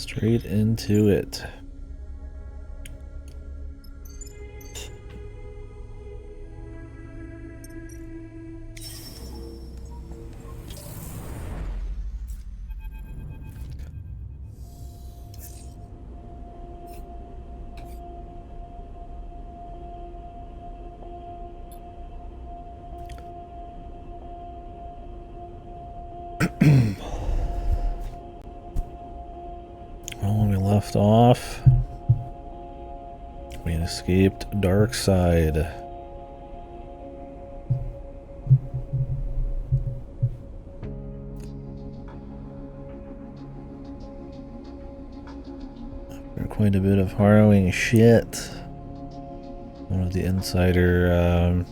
Straight into it. Well, when we left off, we escaped dark side. After quite a bit of harrowing shit, one of the insider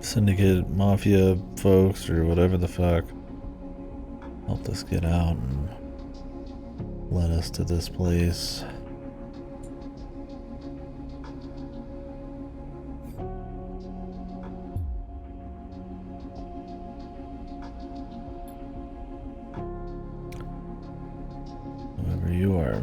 syndicate mafia folks or whatever the fuck helped us get out and led us to this place. Whoever you are.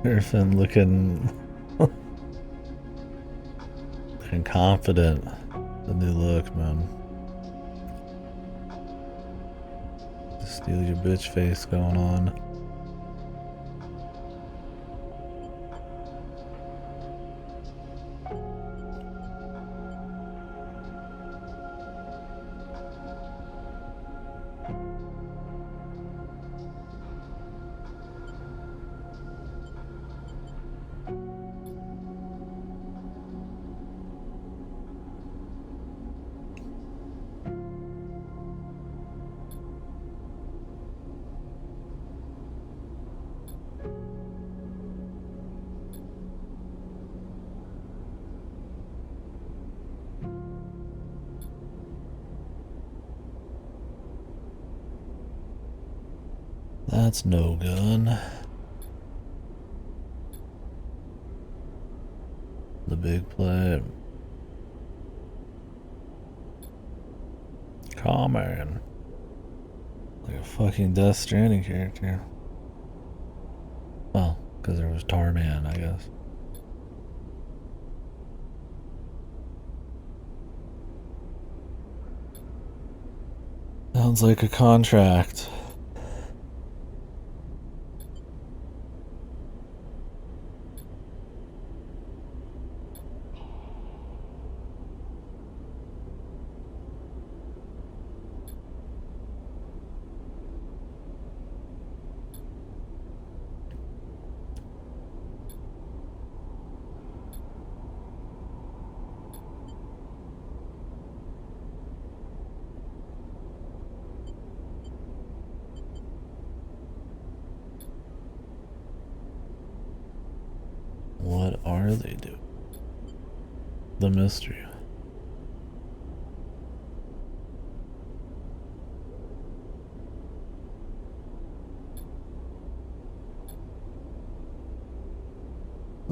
Griffin looking confident. The new look, man. Steal your bitch face going on. That's no gun. The big play. Carman. Like a fucking Death Stranding character. Well, because there was Tarman, I guess. Sounds like a contract. What are they doing? The mystery.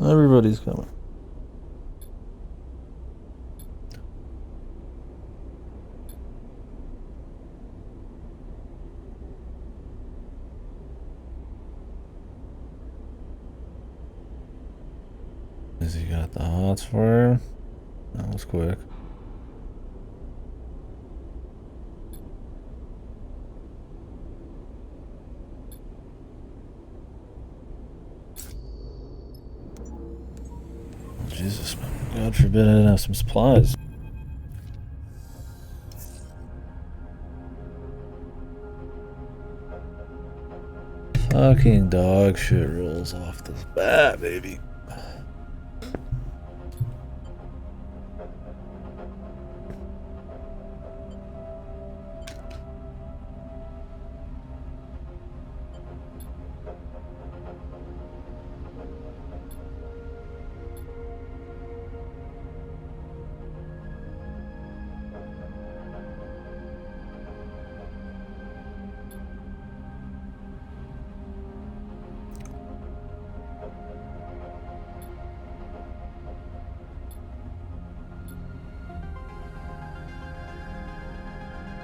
Everybody's coming. Has he got the hots for her? That was quick. Oh, Jesus, God forbid I didn't have some supplies. Fucking dog shit rolls off this bat, baby.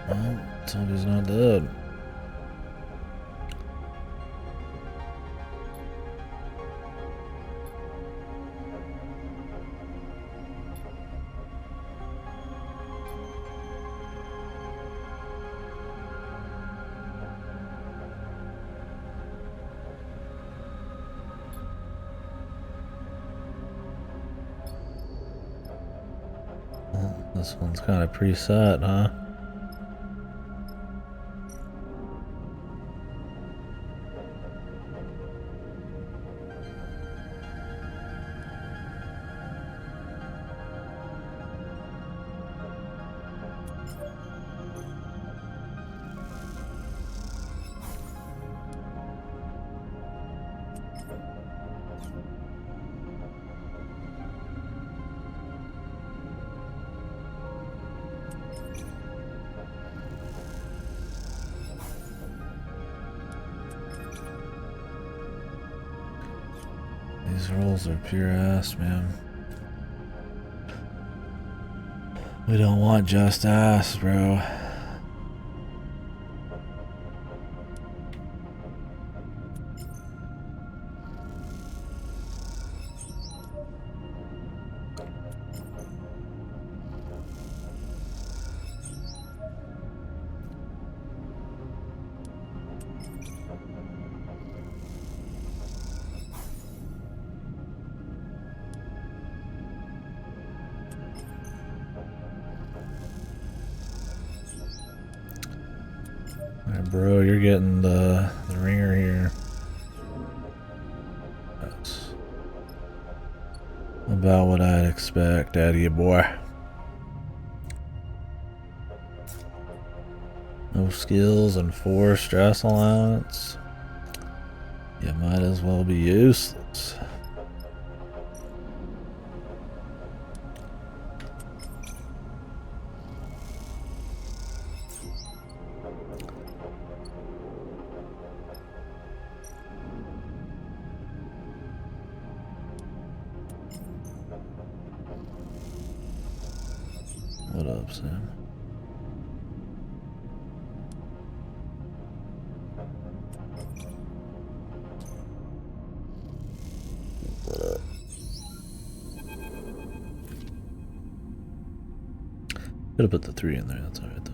Well, somebody's not dead. This one's kind of preset, huh? These rolls are pure ass, man. We don't want just ass, bro. Alright, bro, you're getting the ringer here. That's about what I'd expect out of you, boy. No skills and 4 stress allowance. You might as well be useless. What up, Sam? What up? Could have put the 3 in there, that's alright though.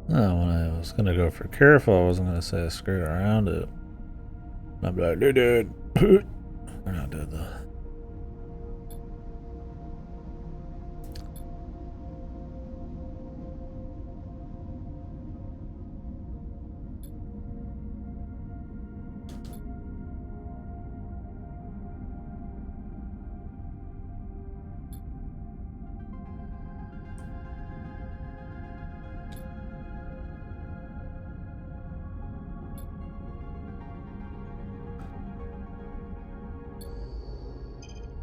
No, when I was gonna go for careful, I wasn't gonna say I skirt around it. I'd be like, they're dead. They're not dead though.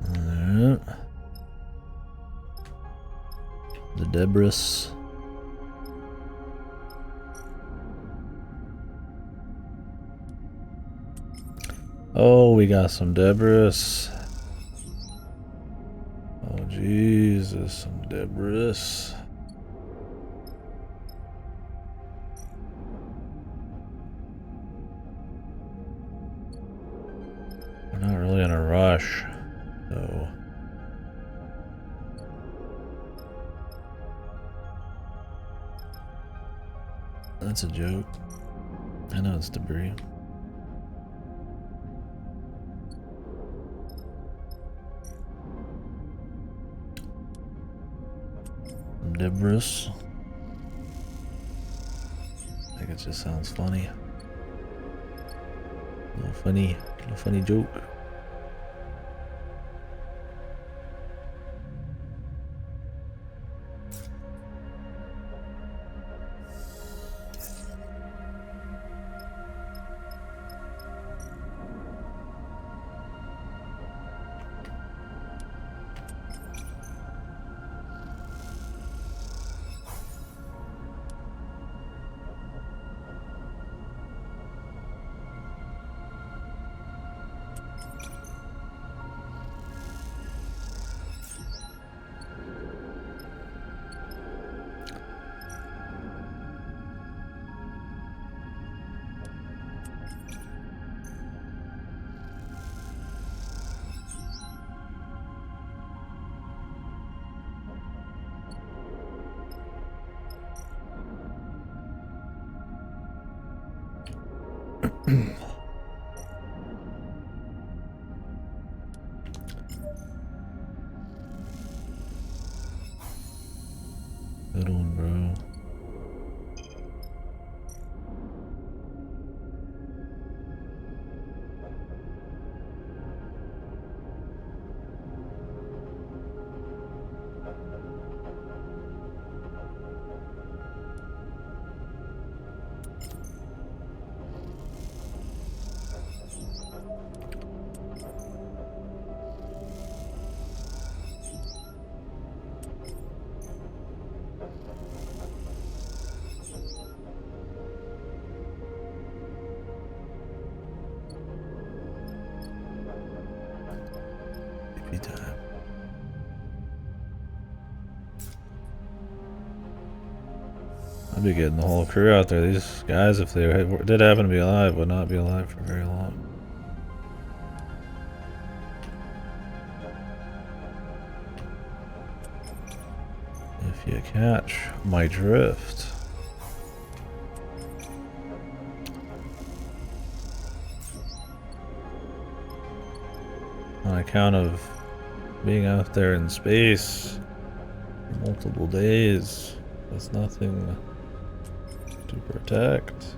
Alright. The debris. Oh, we got some debris. Oh, Jesus, some debris. We're not really in a rush, so. That's a joke. I know it's debris. Debris. I think it just sounds funny. A little funny joke. Good one, bro. Time. I'd be getting the whole crew out there. These guys, if they did happen to be alive, would not be alive for very long. If you catch my drift. On account of being out there in space for multiple days with nothing to protect.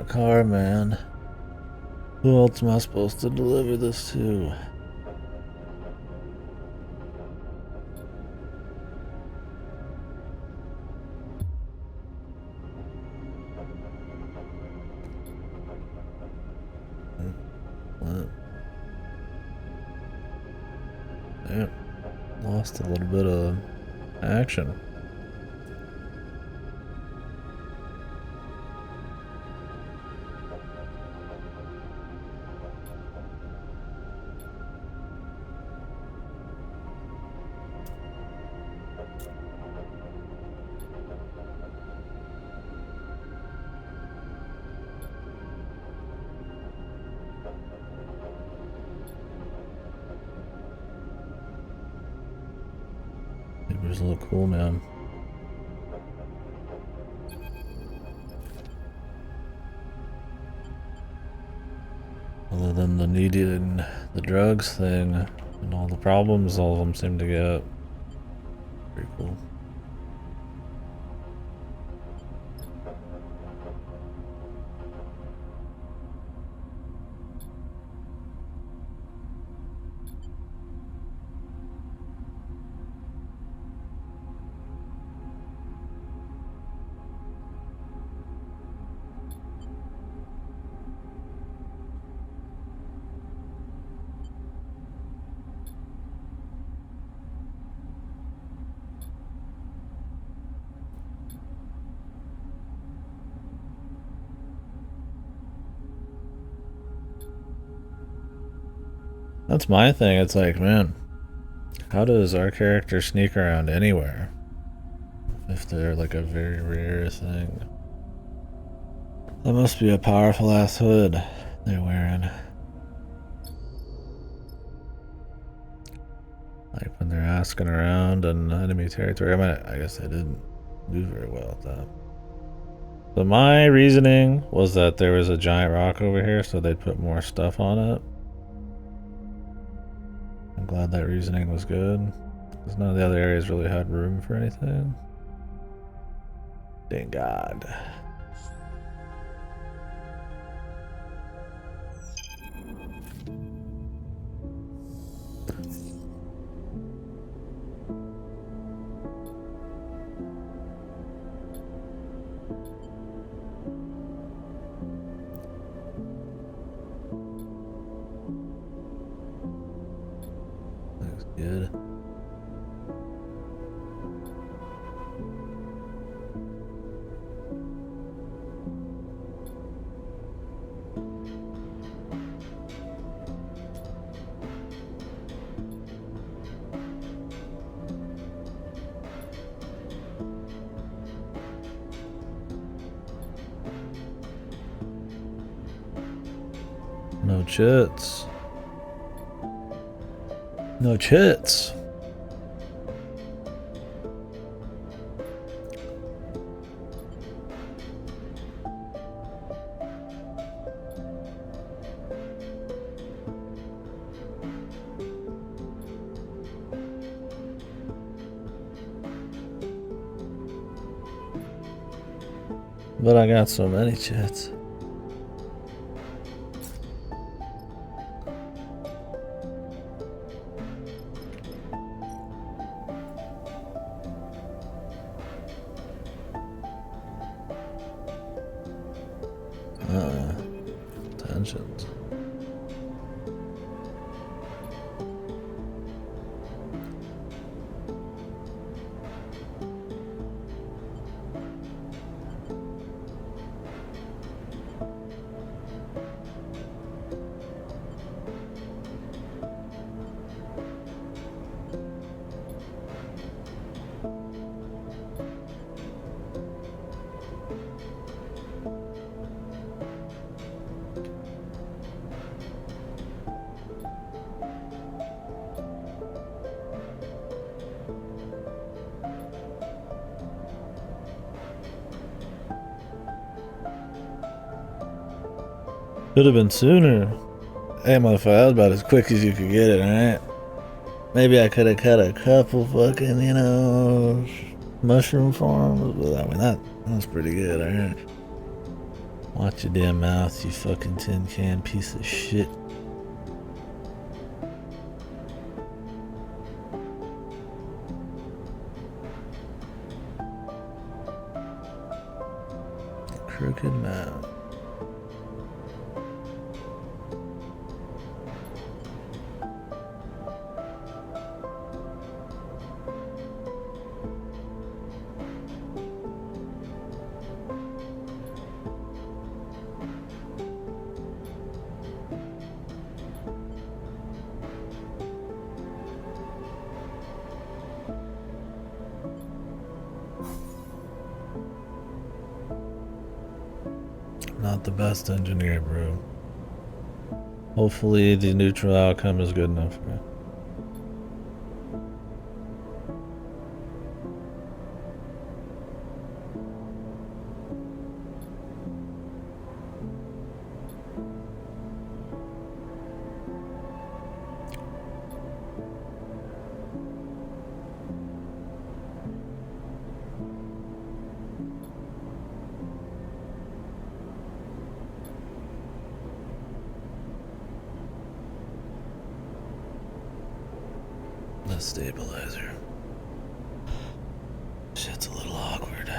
Car man. Who else am I supposed to deliver this to? What? Damn. Lost a little bit of action. It was a little cool, man. Other than the needing the drugs thing and all the problems all of them seem to get. Pretty cool. That's my thing. It's like, man, how does our character sneak around anywhere? If they're like a very rare thing. That must be a powerful ass hood they're wearing. Like when they're asking around in enemy territory. I mean, I guess they didn't do very well at that. So my reasoning was that there was a giant rock over here, so they'd put more stuff on it. I'm glad that reasoning was good, because none of the other areas really had room for anything. Thank God. good. No chits. No chits. But I got so many chits. Tensions. Could have been sooner. Hey, motherfucker, that was about as quick as you could get it, alright? Maybe I could have cut a couple fucking, you know, mushroom farms, but I mean, that's pretty good, alright? Watch your damn mouth, you fucking tin can piece of shit. Crooked mouth. Not the best engineer, bro. Hopefully the neutral outcome is good enough, bro. The stabilizer. Shit's a little awkward.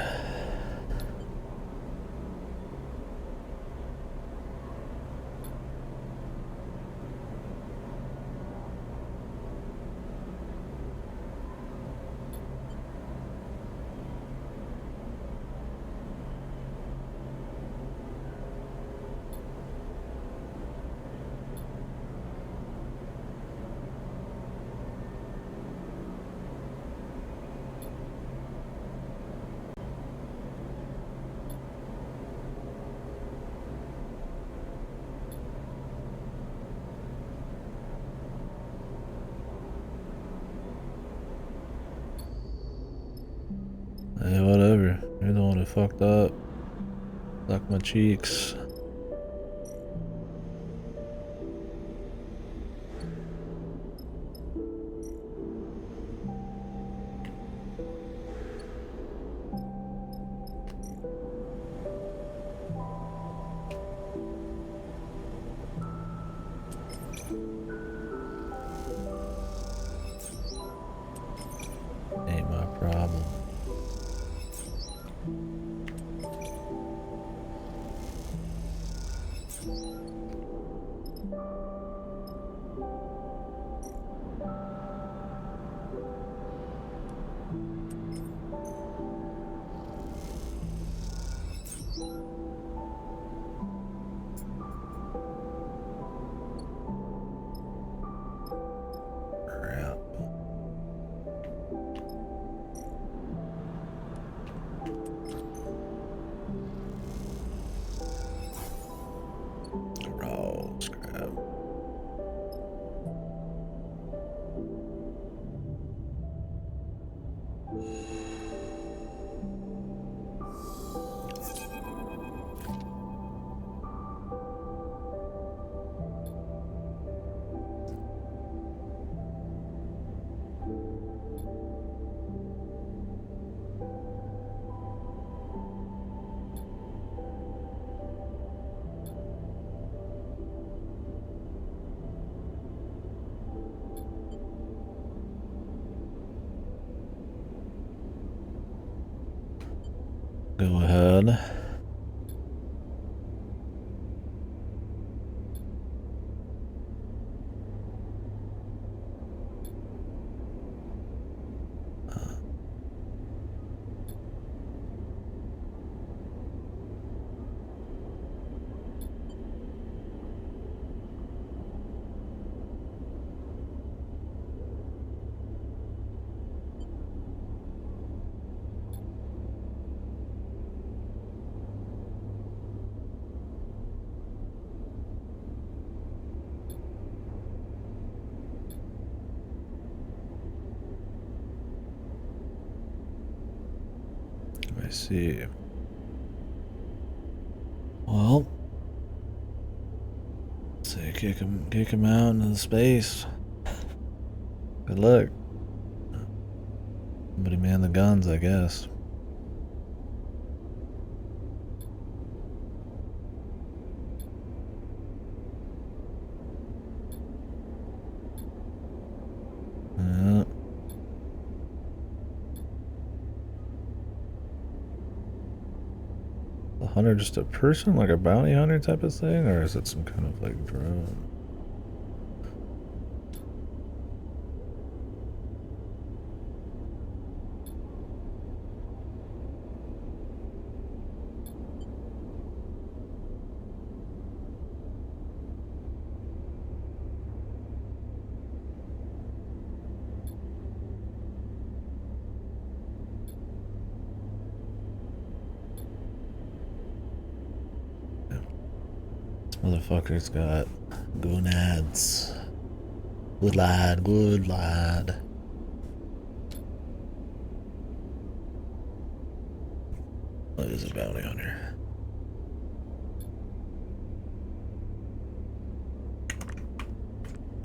Hey, whatever. You're the one who fucked up. Suck my cheeks. Ain't my problem. Go ahead. I see. Well, say kick him out into space. Good luck. Somebody man the guns, I guess. Yeah. The hunter just a person, like a bounty hunter type of thing, or is it some kind of like drone? Motherfucker's got gonads. Good lad, good lad. What is a bounty hunter?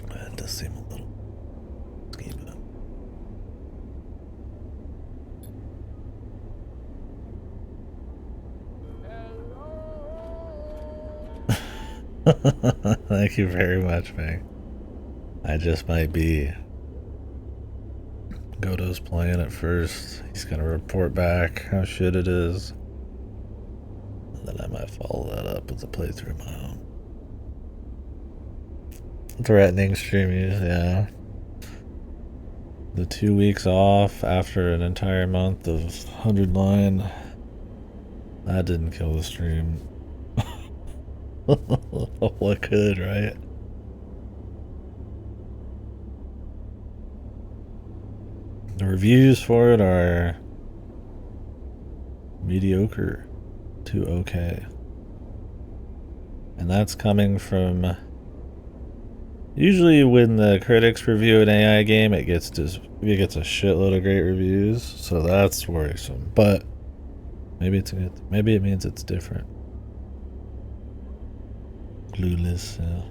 That does seem a little schema. Thank you very much, man. I just might be. Godo's playing it first. He's gonna report back how shit it is. And then I might follow that up with a playthrough of my own. Threatening streamies, yeah. The 2 weeks off after an entire month of 100 line. That didn't kill the stream. What could, right? The reviews for it are mediocre to okay. And that's coming from... Usually when the critics review an AI game, it gets a shitload of great reviews, so that's worrisome. But maybe it's good. Maybe it means it's different. Clueless, yeah.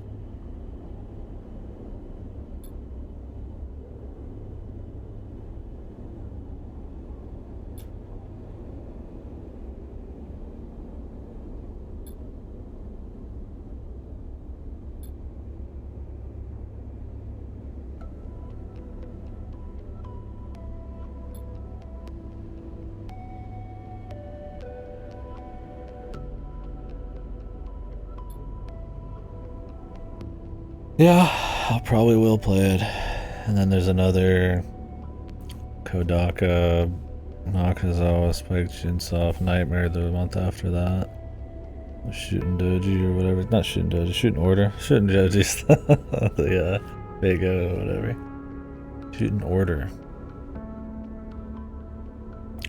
Yeah, I probably will play it. And then there's another Kodaka Nakazawa Spike Chunsoft Nightmare the month after that. Shooting Doji or whatever. Not Shooting Doji, Shooting Order. Shooting Doji's the Vega or whatever. Shooting Order.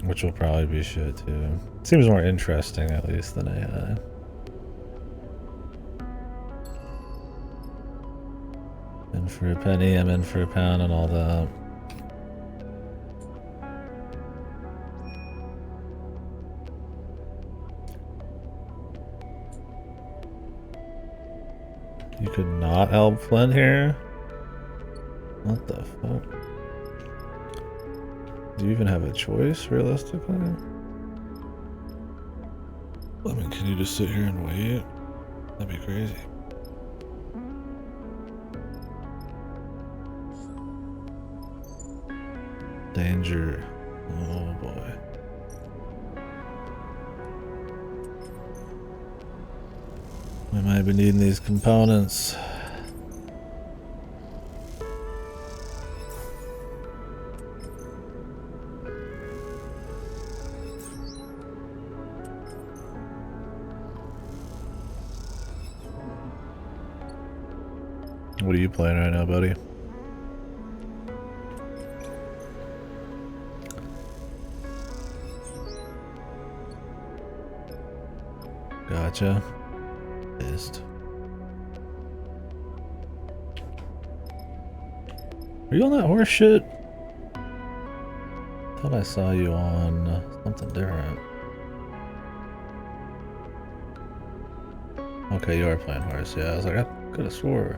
Which will probably be shit too. Seems more interesting at least than AI. In for a penny, I'm in for a pound and all that. You could not help Flint here? What the fuck? Do you even have a choice, realistically? I mean, can you just sit here and wait? That'd be crazy. Danger. Oh boy. We might be needing these components. What are you playing right now, buddy? Gotcha. Pissed. Are you on that horse shit? I thought I saw you on something different. Okay, you are playing horse. Yeah, I was like, I could have swore.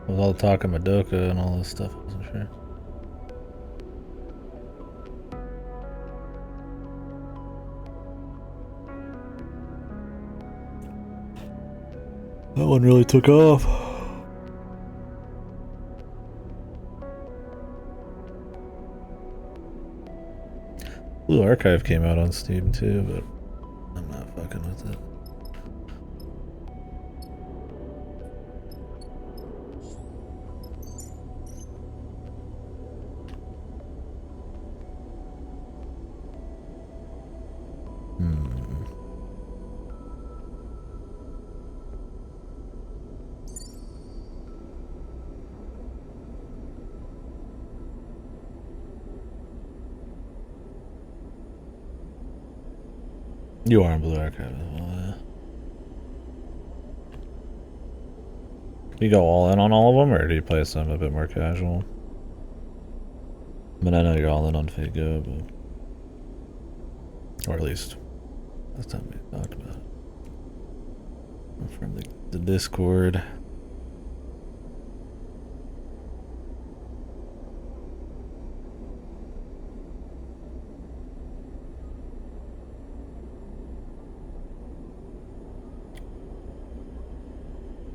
With all the talk of Madoka and all this stuff, I wasn't sure. That one really took off. Blue Archive came out on Steam too, but I'm not fucking with it. You are in Blue Archive as well, yeah. Do you go all in on all of them, or do you play some a bit more casual? I mean, I know you're all in on Fate Go, but... Or at least, last time we talked about it. From the Discord.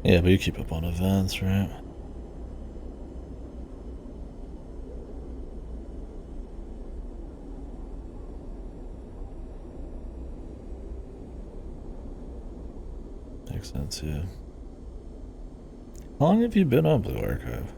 Yeah, but you keep up on events, right? Makes sense, yeah. How long have you been on Blue Archive?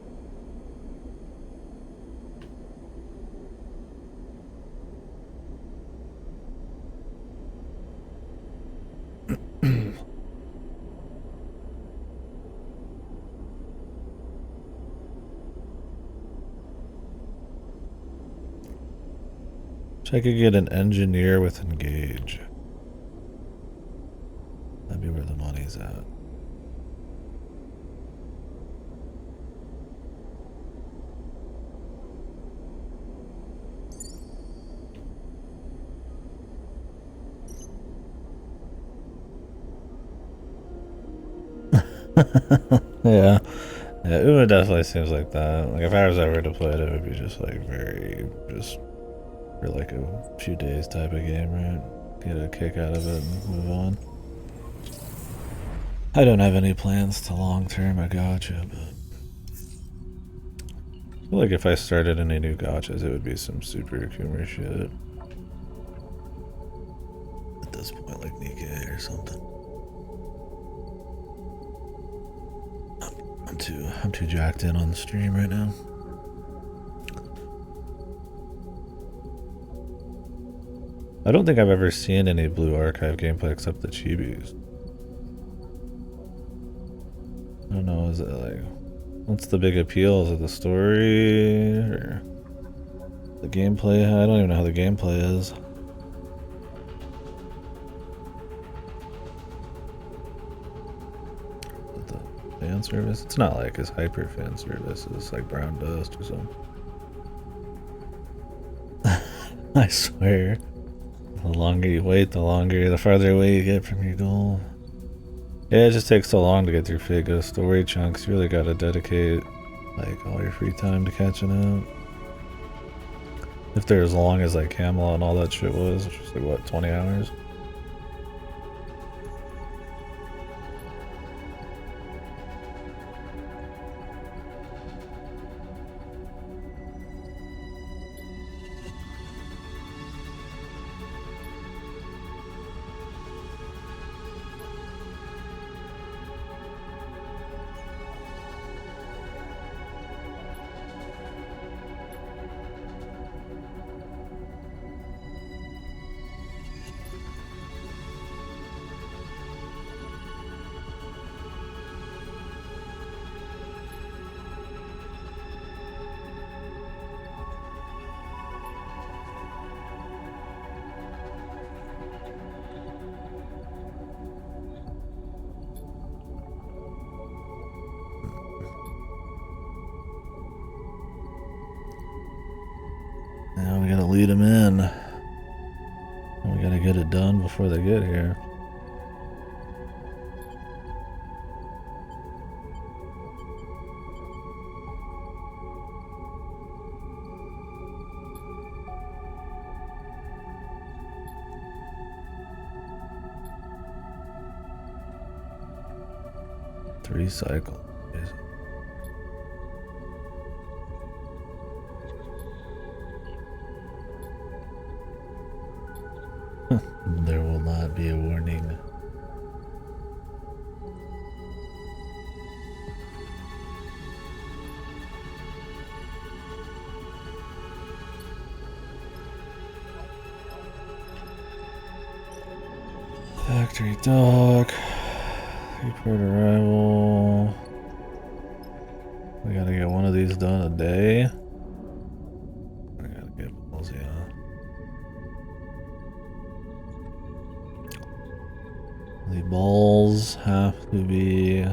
I could get an engineer with Engage. That'd be where the money's at. Yeah. Yeah, Uma definitely seems like that. Like, if I was ever to play it, it would be just like very, just for like a few days type of game, right? Get a kick out of it and move on. I don't have any plans to long term a gacha, but I feel like if I started any new gachas, it would be some super Kumar shit. At this point, like Nikkei or something. I'm too jacked in on the stream right now. I don't think I've ever seen any Blue Archive gameplay except the chibis. I don't know, is it like, what's the big appeal? Is it the story or the gameplay? I don't even know how the gameplay is. Fan service? It's not like it's hyper fan service. It's like Brown Dust or something. I swear. The longer you wait, the farther away you get from your goal. Yeah, it just takes so long to get through Figo story chunks. You really gotta dedicate like all your free time to catching up. If they're as long as like Camelot and all that shit was, which was like what, 20 hours? Now we gotta lead them in. And we gotta get it done before they get here. Three cycles. There will not be a warning. Factory dock. Report arrival. We gotta get one of these done a day. I gotta get balls, yeah. The balls have to be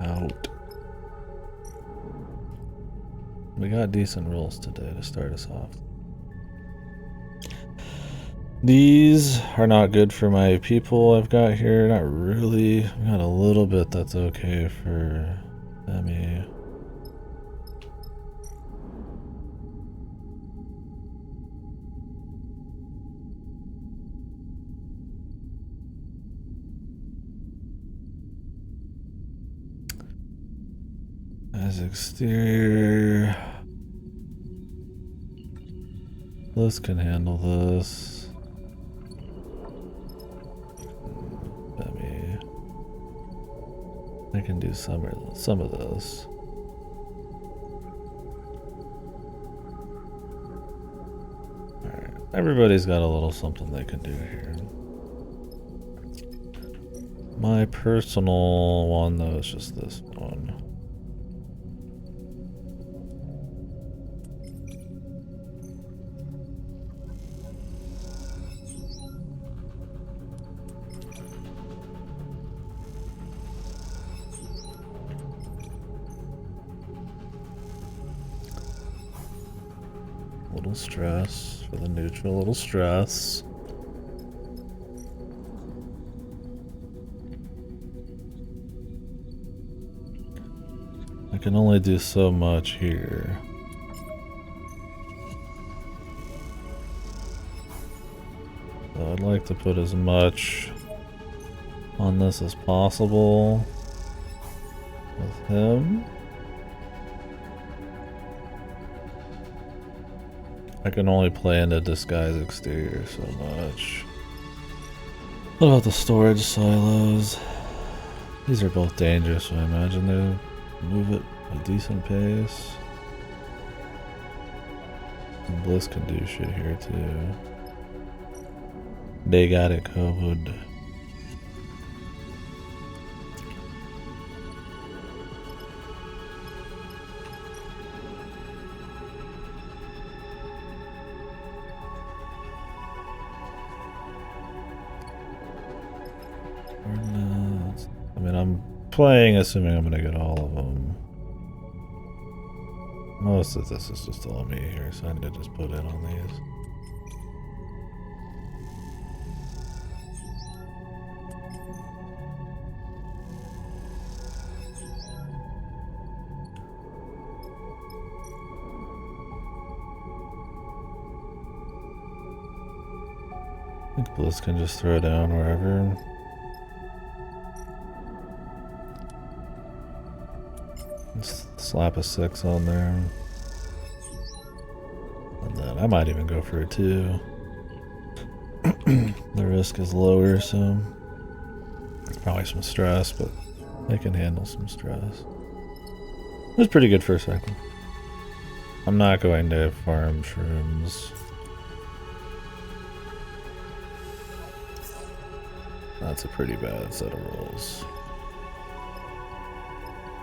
out. We got decent rolls today to start us off. These are not good for my people I've got here. Not really. I got a little bit that's okay for Demi. As exterior. This can handle this. I can do some of this. Alright, everybody's got a little something they can do here. My personal one though is just this one. Little stress for the neutral, little stress. I can only do so much here. So I'd like to put as much on this as possible with him. I can only play into disguise exterior so much. What about the storage silos? These are both dangerous, so I imagine they move at a decent pace. And Bliss can do shit here too. They got it covered. I mean, I'm playing assuming I'm gonna get all of them. Most of this is just all me here, so I need to just put in on these. I think Bliss can just throw down wherever. Slap a 6 on there. And then I might even go for a 2. The risk is lower, so probably some stress, but they can handle some stress. It was pretty good first cycle. I'm not going to farm shrooms. That's a pretty bad set of rolls.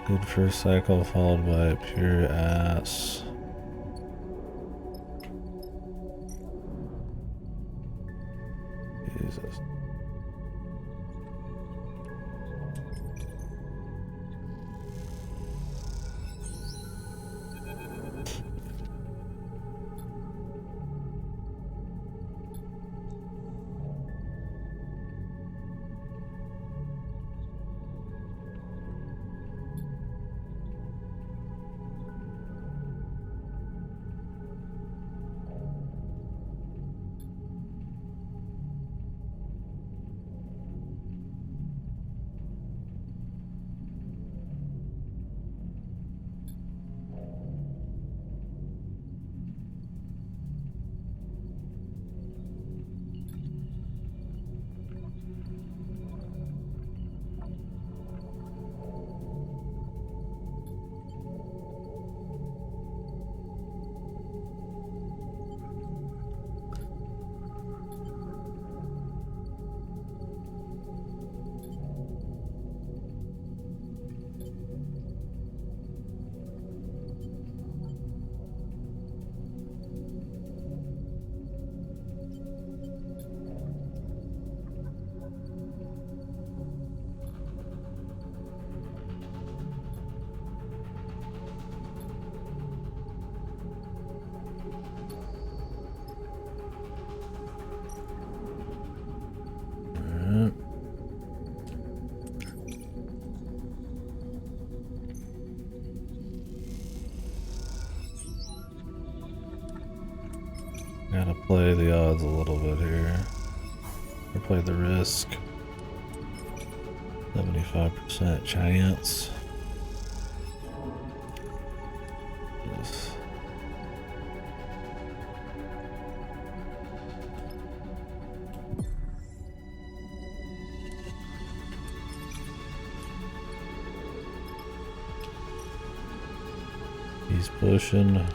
Good first cycle followed by pure ass. Jesus. Gotta play the odds a little bit here. Or play the risk. 75% chance. Yes. He's pushing.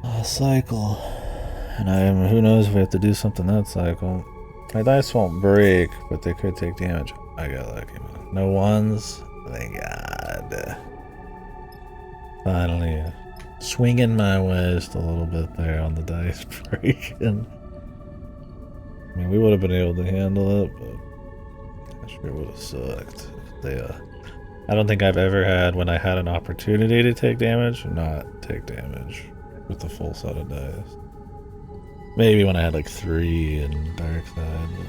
A cycle. And who knows if we have to do something that cycle. My dice won't break, but they could take damage. I got lucky, man. No ones. Thank God. Finally, swinging my way just a little bit there on the dice breaking. I mean, we would have been able to handle it, but I sure would have sucked. I don't think I've ever had, when I had an opportunity to take damage, not take damage with a full set of dice. Maybe when I had like 3 in Dark Side. But...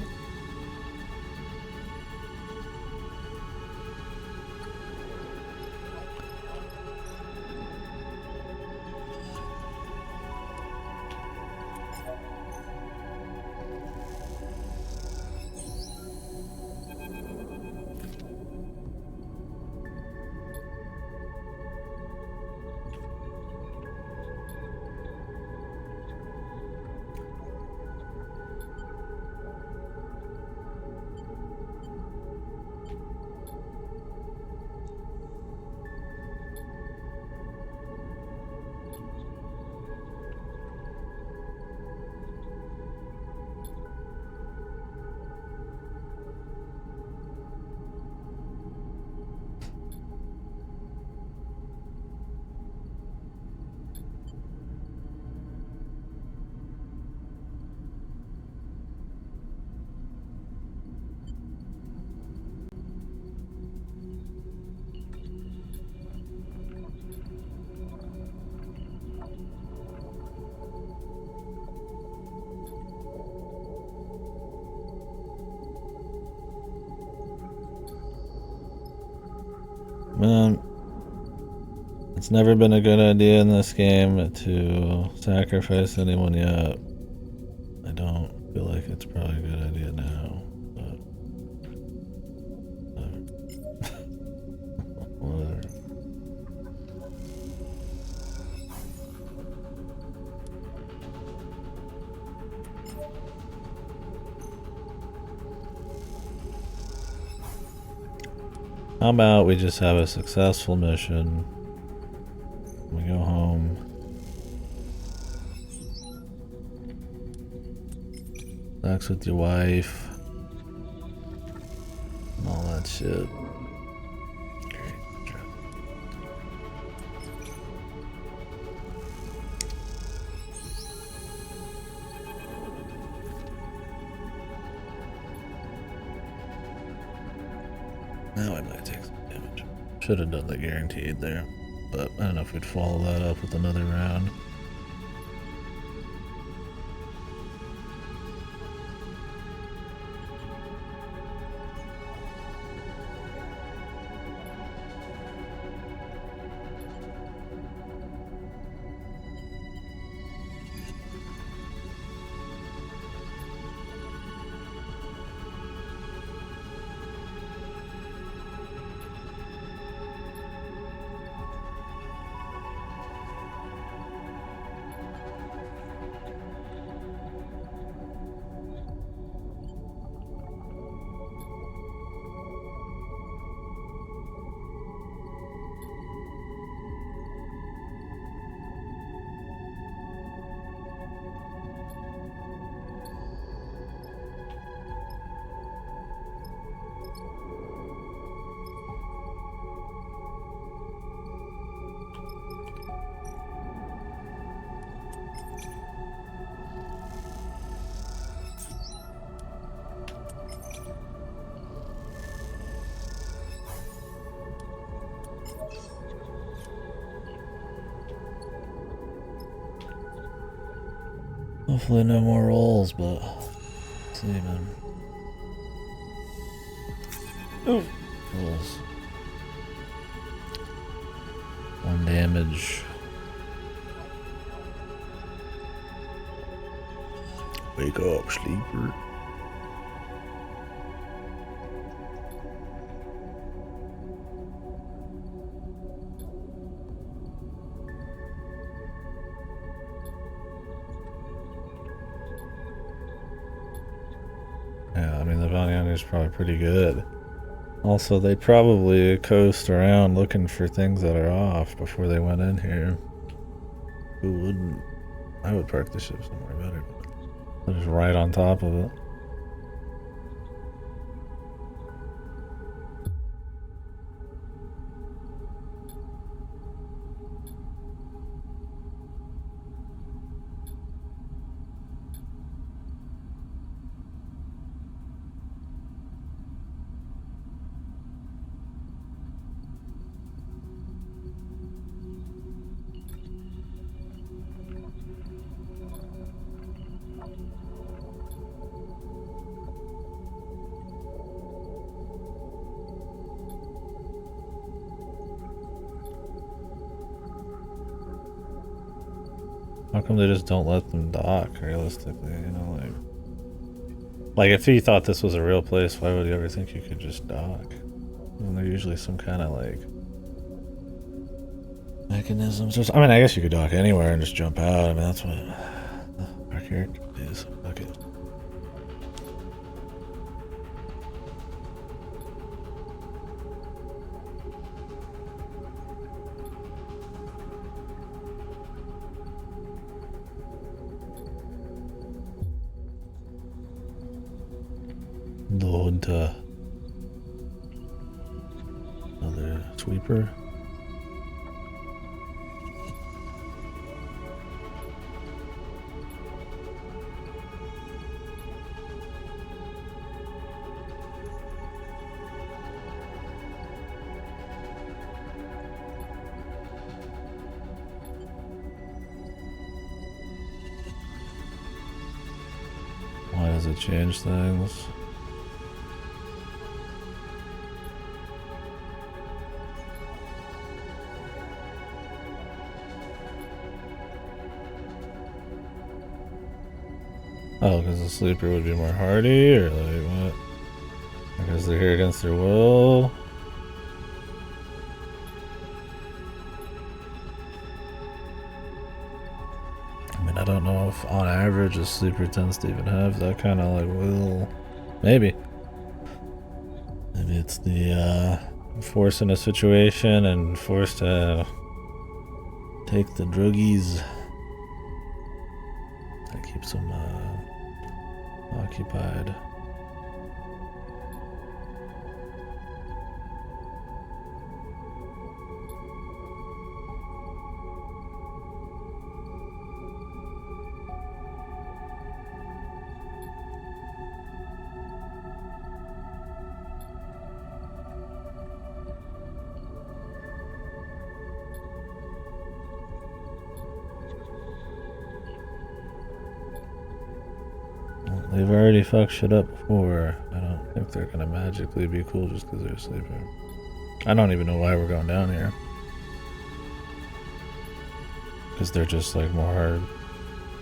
Man, it's never been a good idea in this game to sacrifice anyone yet. I don't feel like it's probably a good idea now, but whatever. How about we just have a successful mission? We go home. Sex with your wife. And all that shit. Now I might take some damage. Should have done the guaranteed there, but I don't know if we'd follow that up with another round. Hopefully no more rolls, but let's see, man. Ooh. Rolls. 1 damage. Wake up, sleeper. Yeah, I mean, the bounty hunter is probably pretty good. Also, they probably coast around looking for things that are off before they went in here. Who wouldn't? I would park the ship somewhere better. But just right on top of it. How come they just don't let them dock, realistically, you know, like if he thought this was a real place, why would he ever think you could just dock? Isn't there usually some kind of, like, mechanisms or something? I mean, I guess you could dock anywhere and just jump out. I mean, that's what our character is. Fuck it. Load another sweeper. Why does it change things? Oh, because the sleeper would be more hardy, or like what? Because they're here against their will? I mean, I don't know if on average a sleeper tends to even have that kind of like will. Maybe. Maybe it's the forced in a situation and forced to take the druggies. That keeps them occupied. They've already fucked shit up before. I don't think they're gonna magically be cool just because they're sleeping. I don't even know why we're going down here. Because they're just like more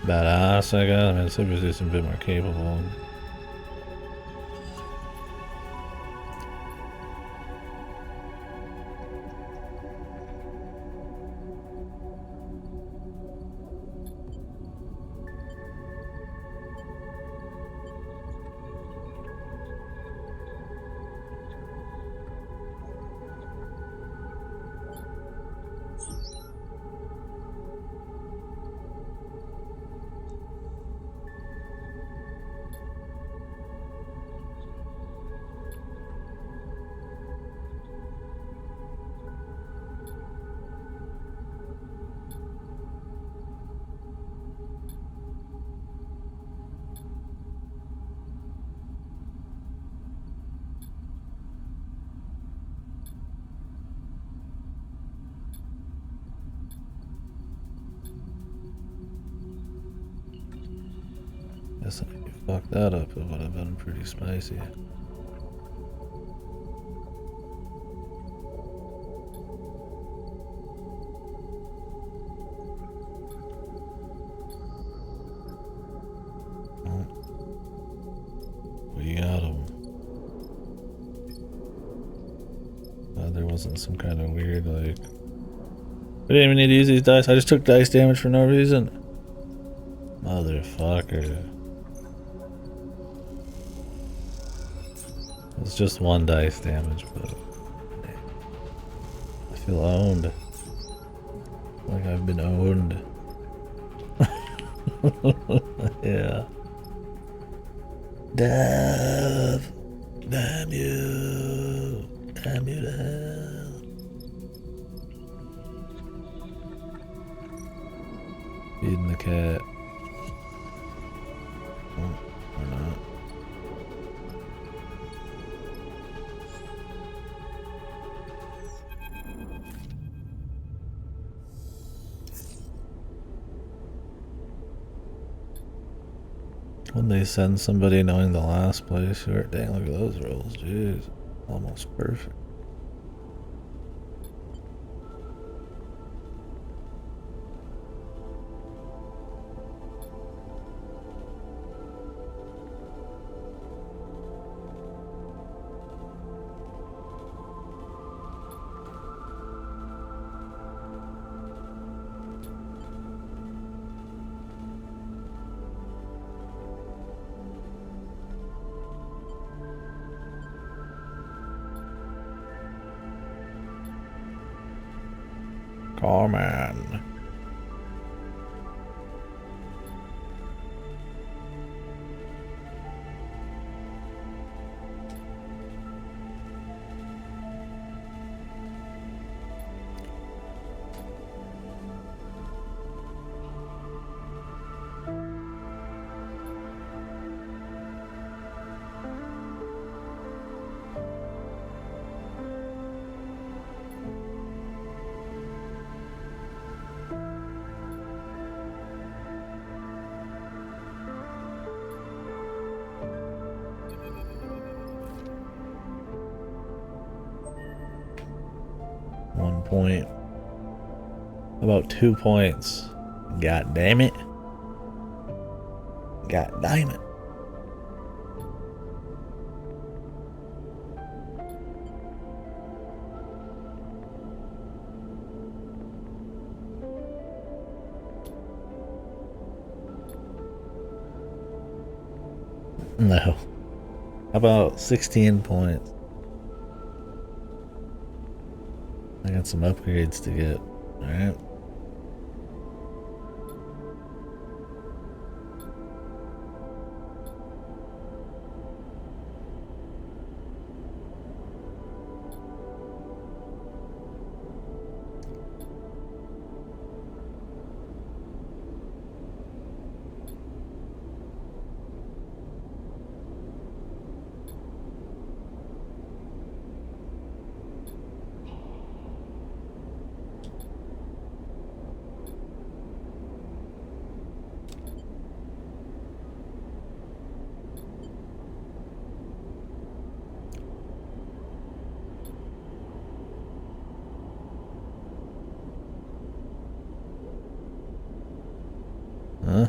badass, I guess. I mean, sleepers just a bit more capable. Guess if you fucked that up, it would have been pretty spicy. We got him. There wasn't some kind of weird, like... We didn't even need to use these dice. I just took dice damage for no reason. Motherfucker. It's just one dice damage, but... I feel owned. Like I've been owned. Yeah. Dev! Damn you! Damn you to hell! Feeding the cat. Oh, or not. When they send somebody knowing the last place, sure. Dang, look at those rolls, jeez. Almost perfect. Carman. Point. About 2 points. God damn it. God damn it. No. How about 16 points? I got some upgrades to get. Alright. Huh?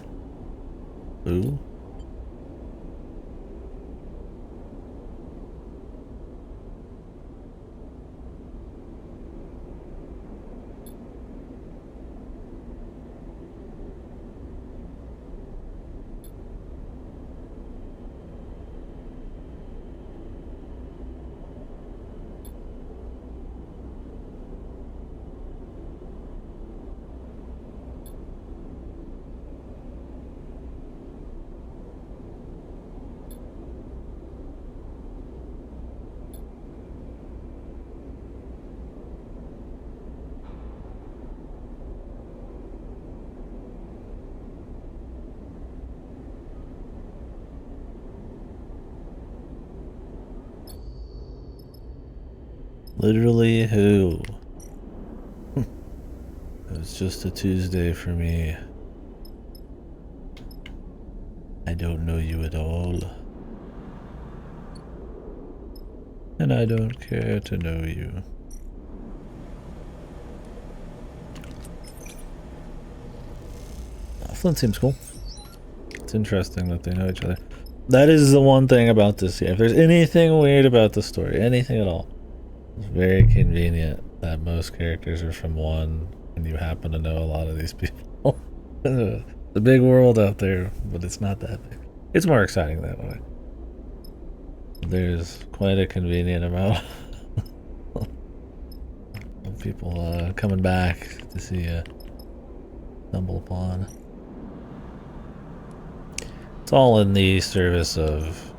Who? Literally who? It was just a Tuesday for me. I don't know you at all. And I don't care to know you. Flint seems cool. It's interesting that they know each other. That is the one thing about this game. If there's anything weird about the story, anything at all, it's very convenient that most characters are from one and you happen to know a lot of these people. It's a big world out there, but it's not that big. It's more exciting that way. There's quite a convenient amount of people coming back to see you stumble upon. It's all in the service of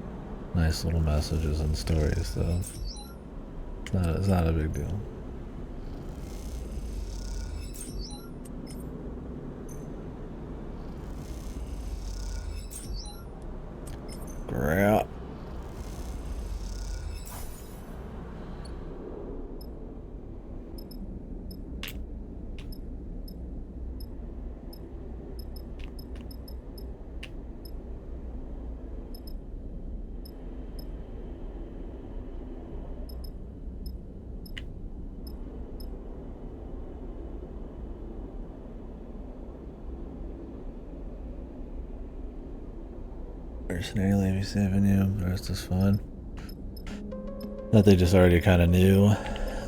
nice little messages and stories, though. It's not a big deal. Crap. Mercenary Levy saving you, the rest is fine. That they just already kind of knew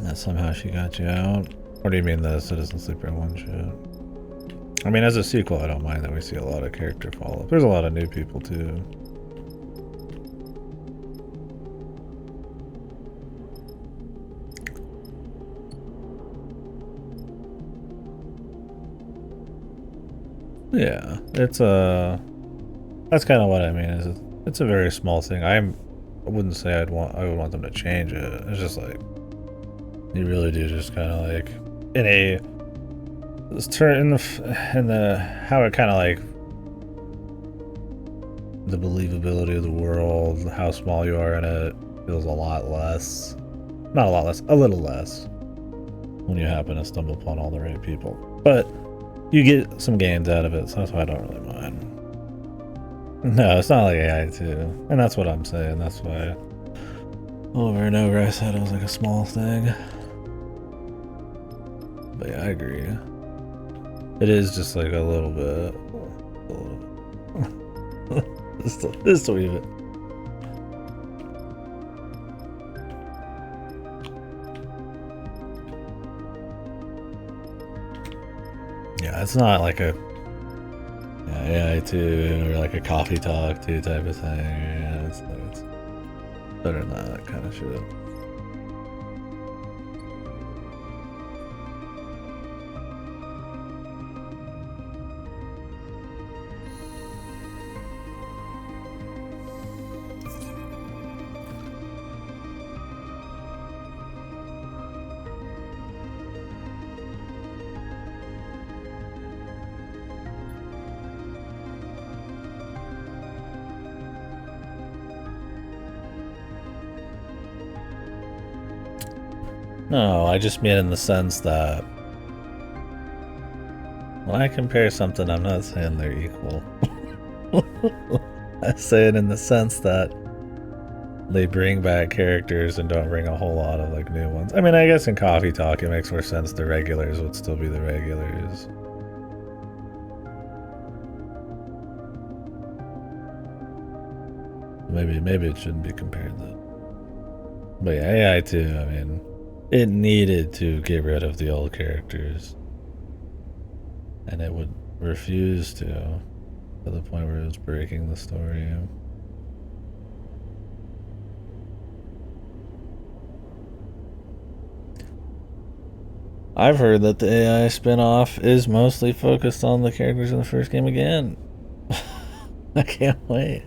that somehow she got you out. Or do you mean the Citizen Sleeper one shot? I mean, as a sequel, I don't mind that we see a lot of character follow-up. There's a lot of new people too. Yeah, it's that's kind of what I mean. Is it's a very small thing. I wouldn't say I would want them to change it. It's just like you really do just kind of like in the how it kind of like the believability of the world, how small you are in it feels a lot less. Not a lot less, a little less when you happen to stumble upon all the right people. But you get some gains out of it, so that's why I don't really mind. No, it's not like AI too. And that's what I'm saying. That's why over and over I said it was like a small thing. But yeah, I agree. It is just like a little bit. Just a wee bit. Yeah, it's not like a AI 2 or like a coffee talk 2 type of thing. Yeah, it's better than that kind of shit. No, I just mean in the sense that when I compare something, I'm not saying they're equal. I say it in the sense that they bring back characters and don't bring a whole lot of like new ones. I mean, I guess in Coffee Talk it makes more sense the regulars would still be the regulars. Maybe it shouldn't be compared that. But yeah, AI too, I mean, it needed to get rid of the old characters. And it would refuse to the point where it was breaking the story. I've heard that the AI spin-off is mostly focused on the characters in the first game again. I can't wait.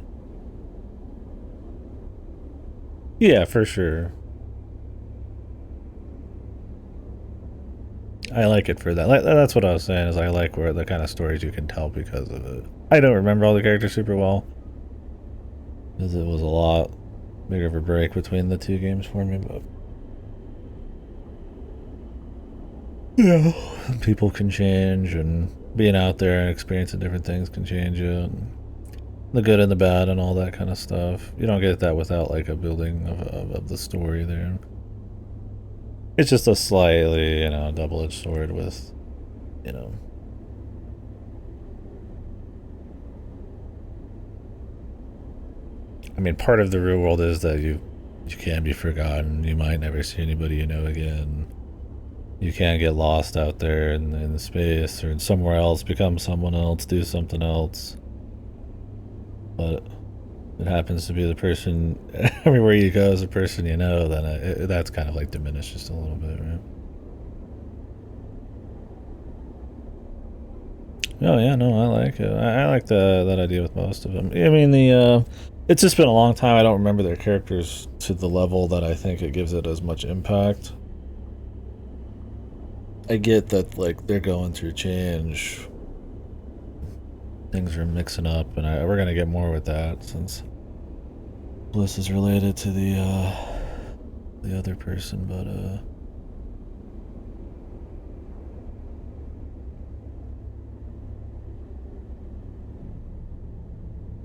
Yeah, for sure. I like it for that. That's what I was saying, is I like where the kind of stories you can tell because of it. I don't remember all the characters super well, because it was a lot bigger of a break between the two games for me, but yeah, people can change, and being out there and experiencing different things can change it. the good and the bad and all that kind of stuff. You don't get that without like a building of the story there. It's just a slightly, you know, double-edged sword with, you know. I mean, part of the real world is that you can be forgotten. You might never see anybody you know again. You can get lost out there in the space or in somewhere else, become someone else, do something else. But it happens to be the person, everywhere you go is a person you know, then that's kind of like diminished just a little bit, right? Oh yeah, no, I like it. I like that idea with most of them. I mean, it's just been a long time. I don't remember their characters to the level that I think it gives it as much impact. I get that, like, they're going through change. Things are mixing up, and we're gonna get more with that since Bliss is related to the other person, but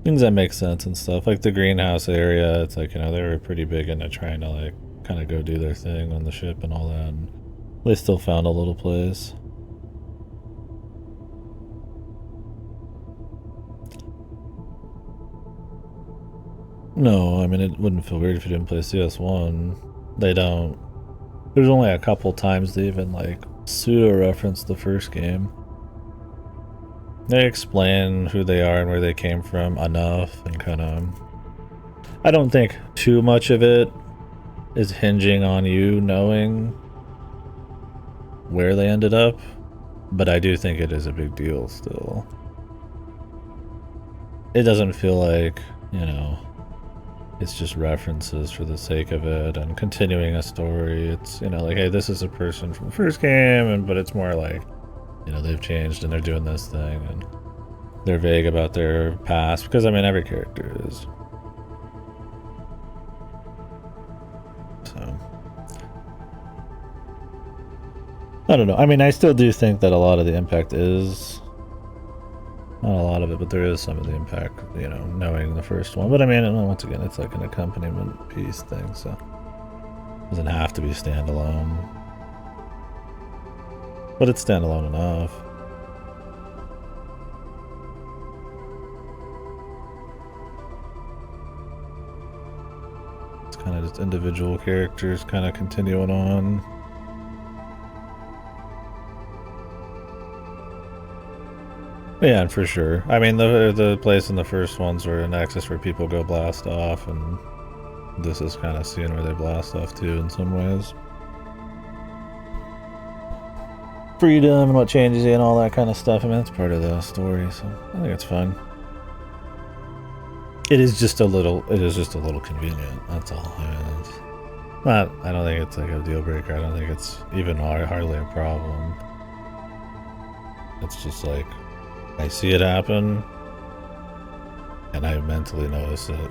things that make sense and stuff, like the greenhouse area. It's like, you know, they were pretty big into trying to like kind of go do their thing on the ship and all that, and they still found a little place. No, I mean, it wouldn't feel weird if you didn't play CS1. They don't. There's only a couple times they even like pseudo reference the first game. They explain who they are and where they came from enough, and kind of. I don't think too much of it is hinging on you knowing where they ended up, but I do think it is a big deal still. It doesn't feel like, you know, it's just references for the sake of it and continuing a story. It's, you know, like, hey, this is a person from the first game, but it's more like, you know, they've changed and they're doing this thing, and they're vague about their past, because, I mean, every character is. So, I don't know. I mean, I still do think that a lot of the impact is, not a lot of it, but there is some of the impact, you know, knowing the first one. But I mean, once again, it's like an accompaniment piece thing, so it doesn't have to be standalone. But it's standalone enough. It's kind of just individual characters kind of continuing on. Yeah, for sure. I mean, the place in the first ones were an access where people go blast off, and this is kind of seeing where they blast off too in some ways. Freedom and what changes you and all that kind of stuff. I mean, that's part of the story, so I think it's fun. It is just a little convenient. That's all. I mean, it's not. I don't think it's like a deal breaker. I don't think it's even hardly a problem. It's just like, I see it happen, and I mentally notice it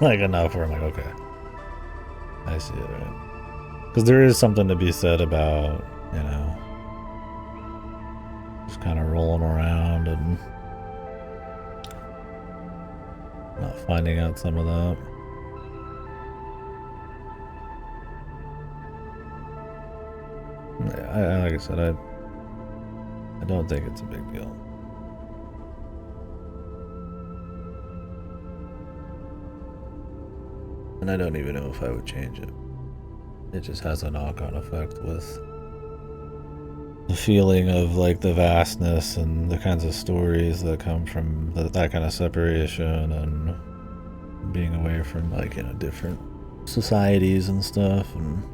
like enough where I'm like, okay, I see it, right? Because there is something to be said about, you know, just kind of rolling around and not finding out some of that. Yeah, like I said, I don't think it's a big deal. And I don't even know if I would change it. It just has a knock-on effect with the feeling of like the vastness and the kinds of stories that come from that kind of separation and being away from, like, you know, different societies and stuff. And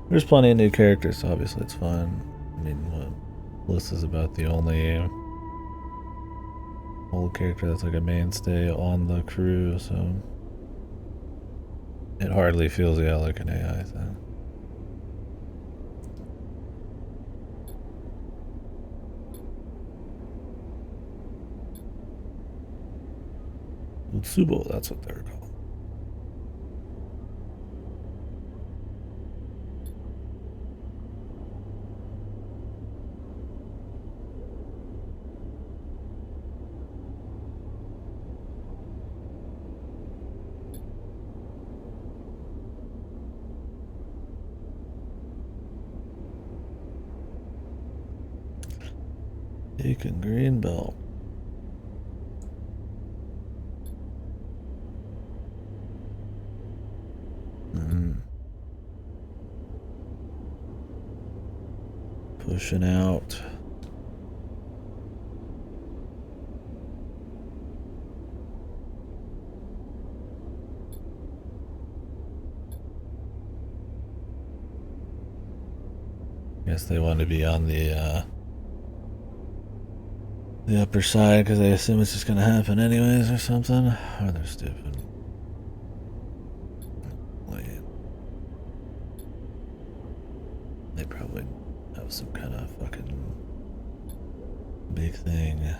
there's plenty of new characters, so obviously it's fun. I mean, what Bliss is about the only old character that's like a mainstay on the crew, so it hardly feels, yeah, like an AI thing. Utsubo, that's what they're called. Taking green belt. Pushing out. Guess they want to be on the upper side because they assume it's just gonna happen anyways or something. Or they're stupid. Wait. They probably have some kind of fucking big thing.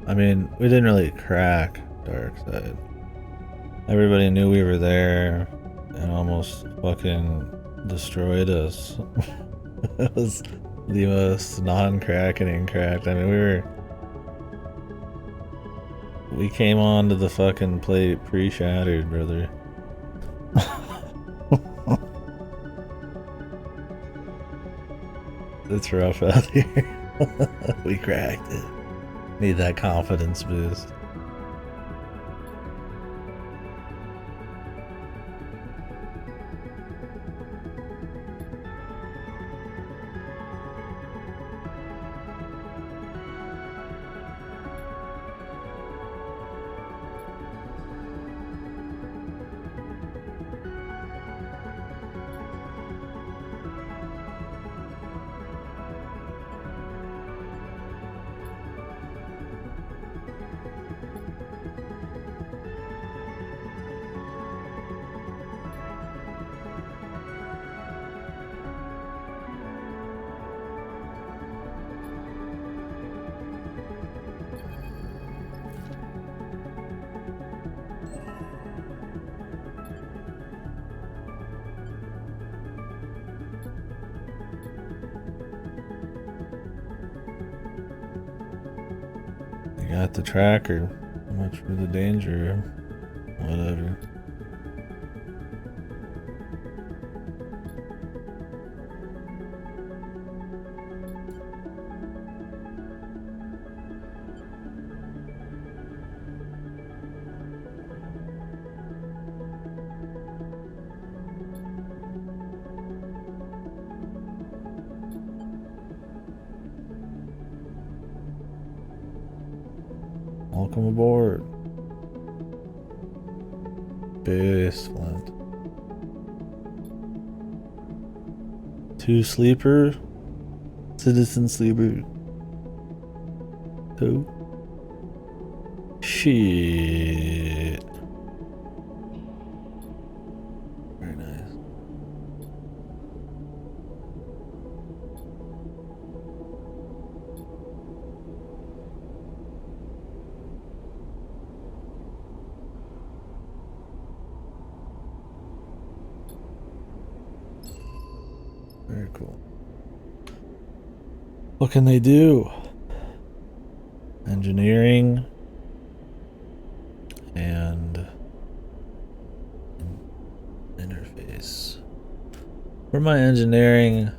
I mean, we didn't really crack dark side. Everybody knew we were there and almost fucking destroyed us. It was the most non-cracking cracked. I mean, we came on to the fucking plate pre-shattered, brother. It's rough out here. We cracked it. Need that confidence boost. Got the tracker. Much for the danger. Whatever. Welcome aboard. Base Flint. 2 sleeper. Citizen sleeper. 2. Shit. Very nice. Very cool. What can they do? Engineering and interface. For my engineering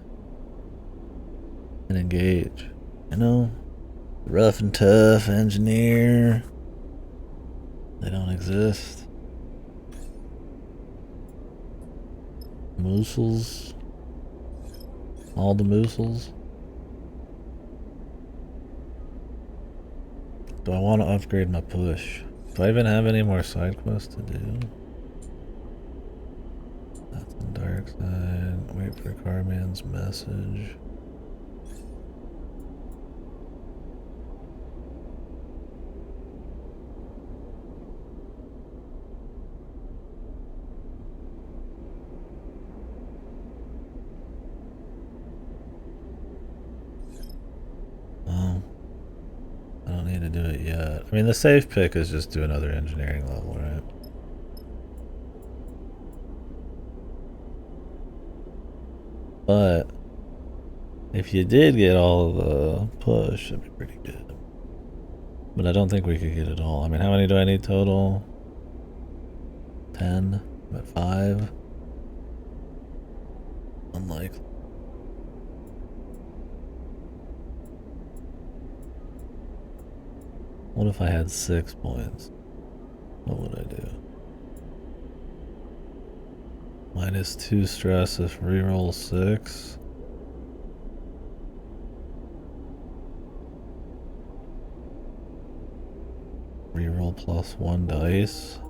and engage, you know, rough and tough engineer. They don't exist. Moosels. All the moosels. Do I want to upgrade my push? Do I even have any more side quests to do? That's the dark side. Wait for Carman's message. Oh. I don't need to do it yet. I mean, the safe pick is just do another engineering level, right? But if you did get all of the push, that'd be pretty good. But I don't think we could get it all. I mean, how many do I need total? 10? I'm at 5? Unlikely. What if I had 6 points? What would I do? -2 stress if reroll 6. Reroll +1 dice.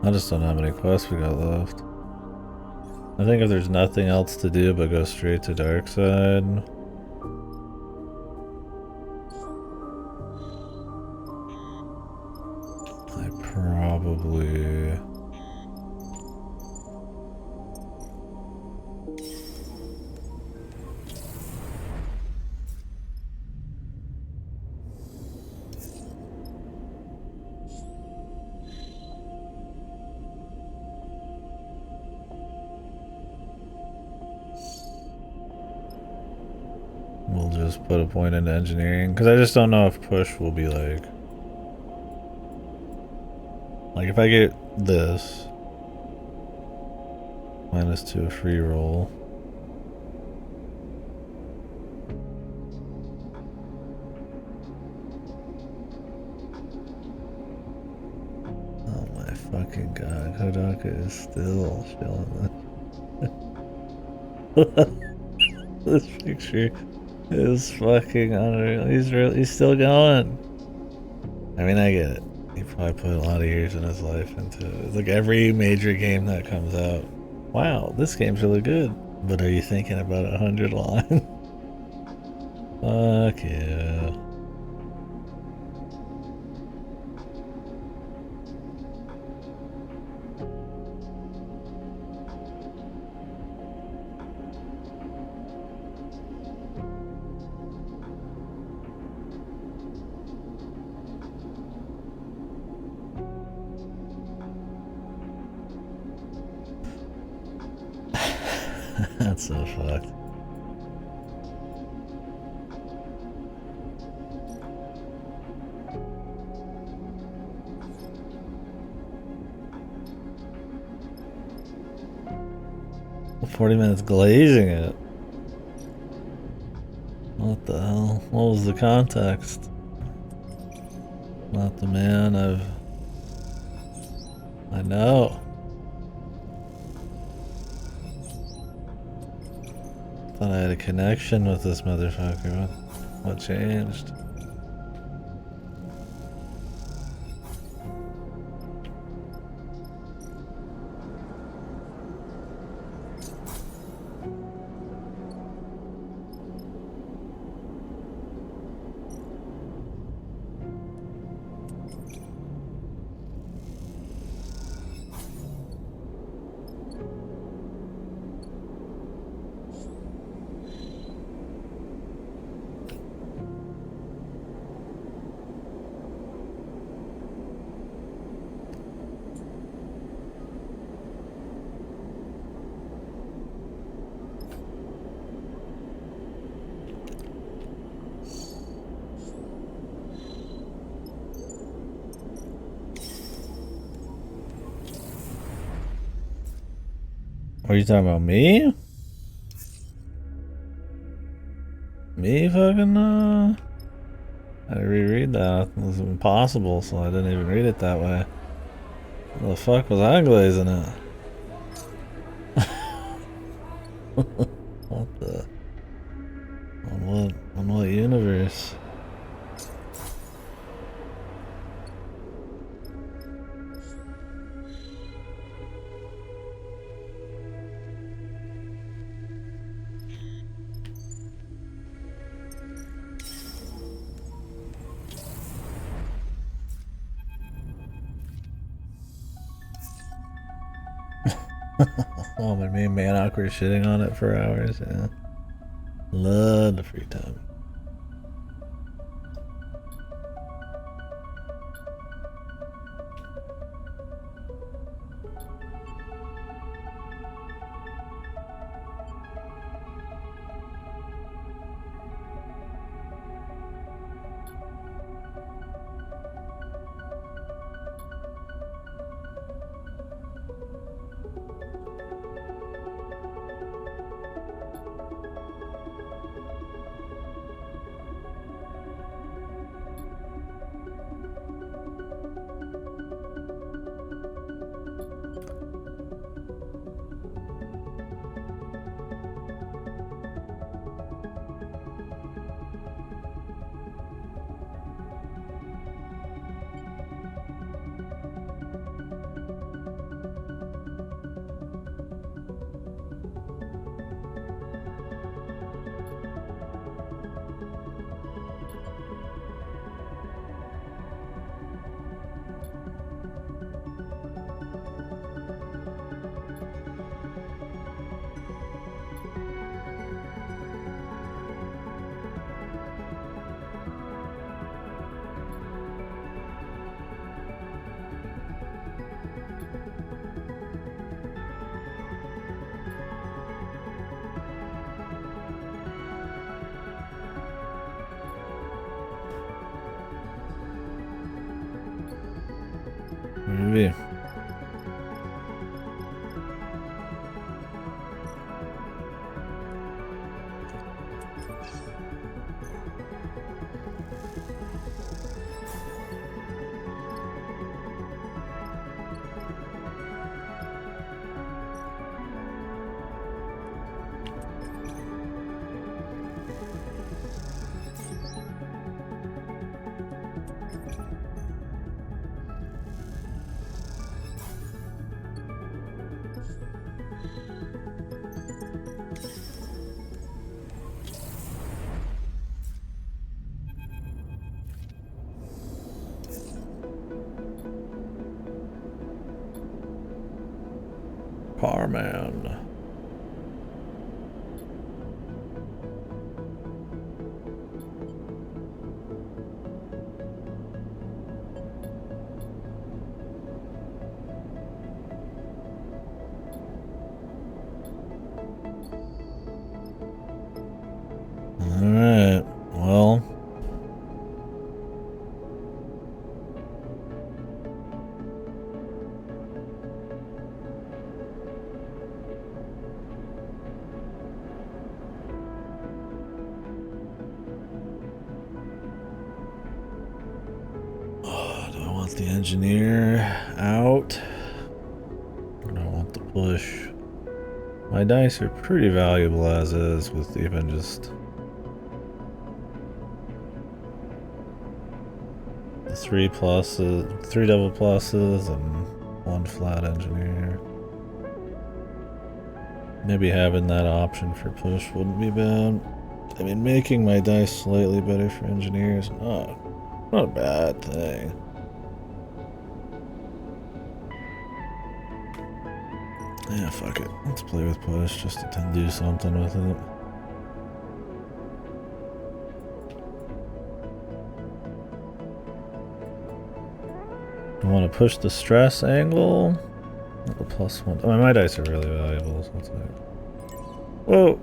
I just don't know how many quests we got left. I think if there's nothing else to do but go straight to dark side, I probably... we'll just put a point into engineering, because I just don't know if push will be like if I get this -2 a free roll, oh my fucking god, Kodaka is still chilling. This picture is fucking unreal. He's still going. I mean, I get it. He probably put a lot of years in his life into it. It's like every major game that comes out. Wow, this game's really good. But are you thinking about 100 line? Fuck yeah. That's so fucked. $40 glazing it. What the hell? What was the context? Not the man I know. Thought I had a connection with this motherfucker. What changed? Are you talking about me? Me fucking, I had to reread that. It was impossible, so I didn't even read it that way. What the fuck was I glazing it? What the? On what universe? Oh, but me and Manok were shitting on it for hours, yeah. Love the free time. Maybe. Carman. Alright, well. Do I want the engineer out? Or do I want the push? My dice are pretty valuable as is, with even just the 3 pluses, 3 double pluses, and 1 flat engineer. Maybe having that option for push wouldn't be bad. I mean, making my dice slightly better for engineers, not a bad thing. Yeah, fuck it. Let's play with push just to do something with it. I want to push the stress angle. The +1. Oh, my dice are really valuable, so it's like... Whoa!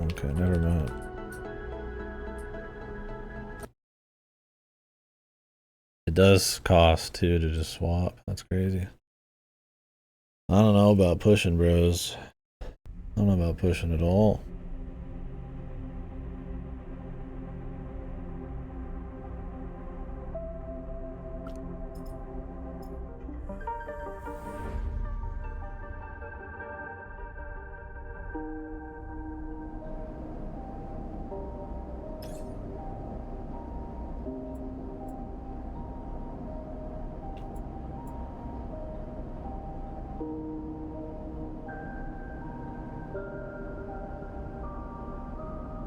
Okay, never mind. It does cost, too, to just swap. That's crazy. I don't know about pushing, bros. I don't know about pushing at all.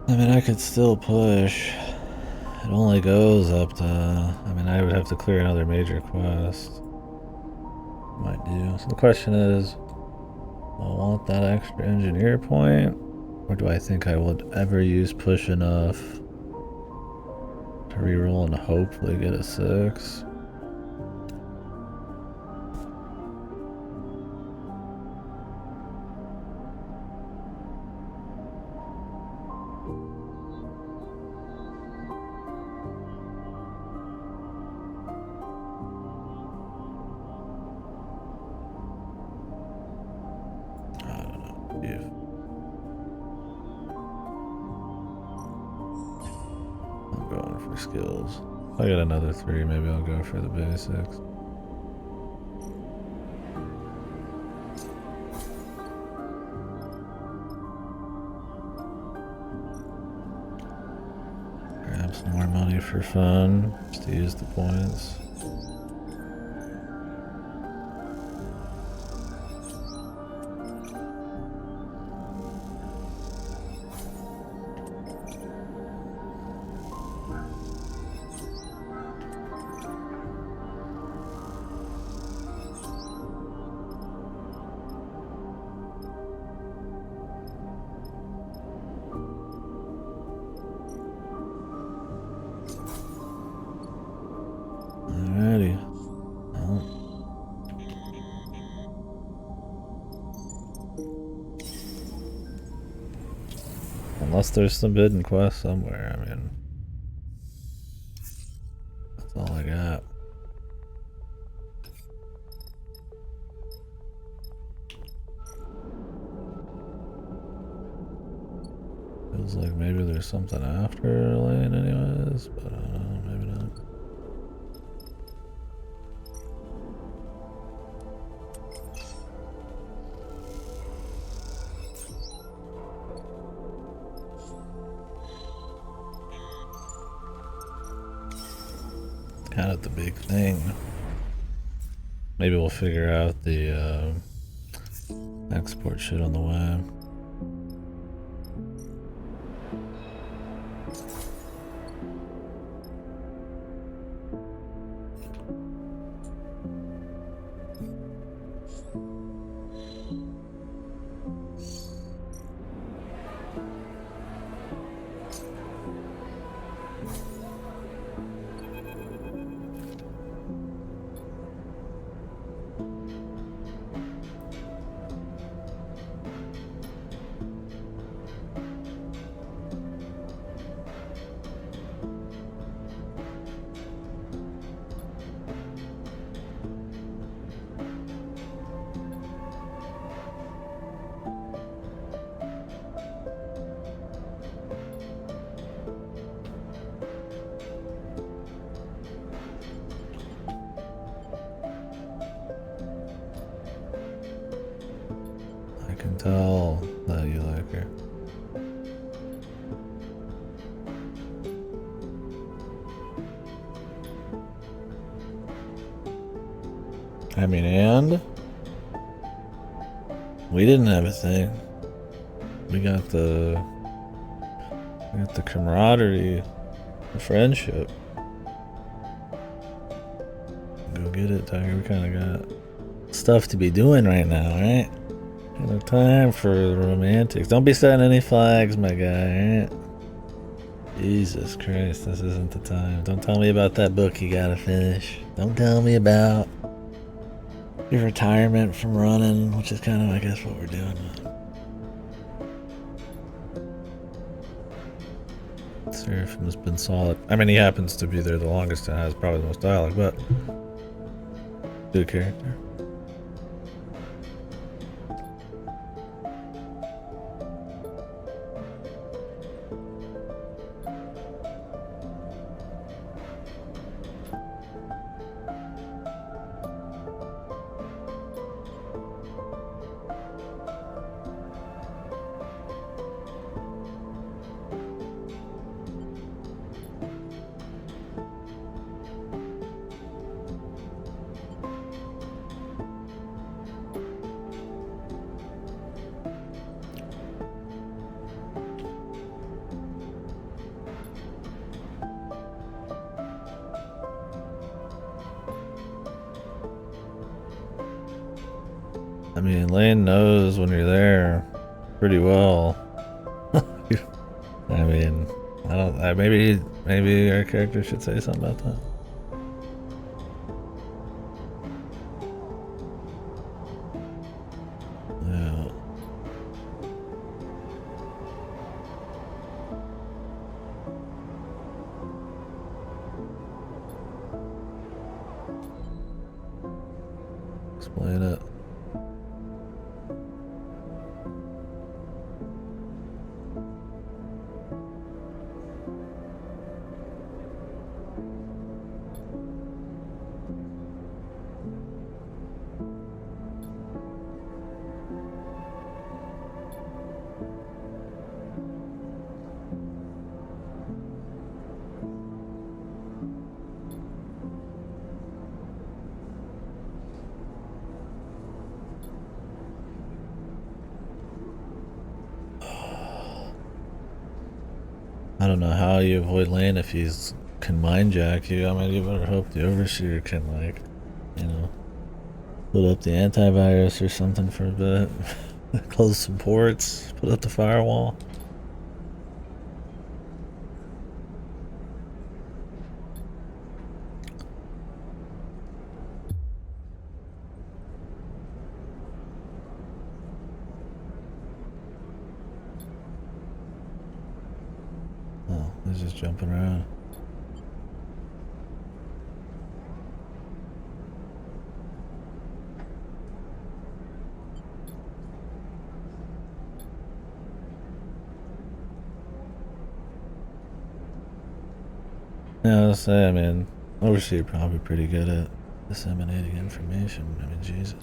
I mean, I could still push. It only goes up to... I mean, I would have to clear another major quest. Might do. So the question is, do I want that extra engineer point? Or do I think I would ever use push enough to reroll and hopefully get a 6? Skills. If I get another 3, maybe I'll go for the basics. Grab some more money for fun, just to use the points. Alrighty. Well. Unless there's some hidden quest somewhere, I mean, that's all I got. Feels like maybe there's something after Lane anyways, but maybe not. Kind of the big thing. Maybe we'll figure out the export shit on the way. can tell that you like her. I mean, and we didn't have a thing. We got the camaraderie, the friendship. Go get it, Tiger. We kind of got stuff to be doing right now, right? No time for the romantics. Don't be setting any flags, my guy, right? Jesus Christ, this isn't the time. Don't tell me about that book you gotta finish. Don't tell me about your retirement from running, which is kind of, I guess, what we're doing. Seraphim's been solid. I mean, he happens to be there the longest and has probably the most dialogue, but good character. I mean, Lane knows when you're there pretty well. I mean, I don't. Maybe our character should say something about that. Yeah. Explain it. I don't know how you avoid Lane if he's can mind jack you. I mean, you better hope the overseer can, like, you know, put up the antivirus or something for a bit. Close some ports, put up the firewall. Oh, he's just jumping around. Yeah, I'll say, I mean, overseer probably pretty good at disseminating information. I mean, Jesus.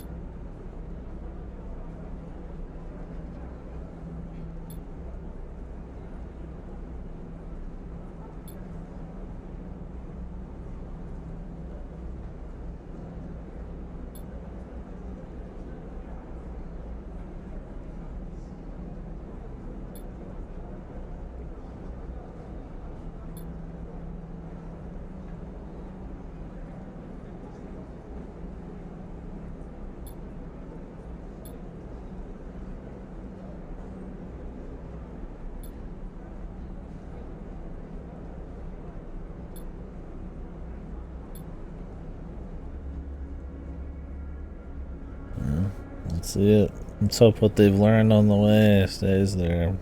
Let's see it. Let's hope what they've learned on the way stays there.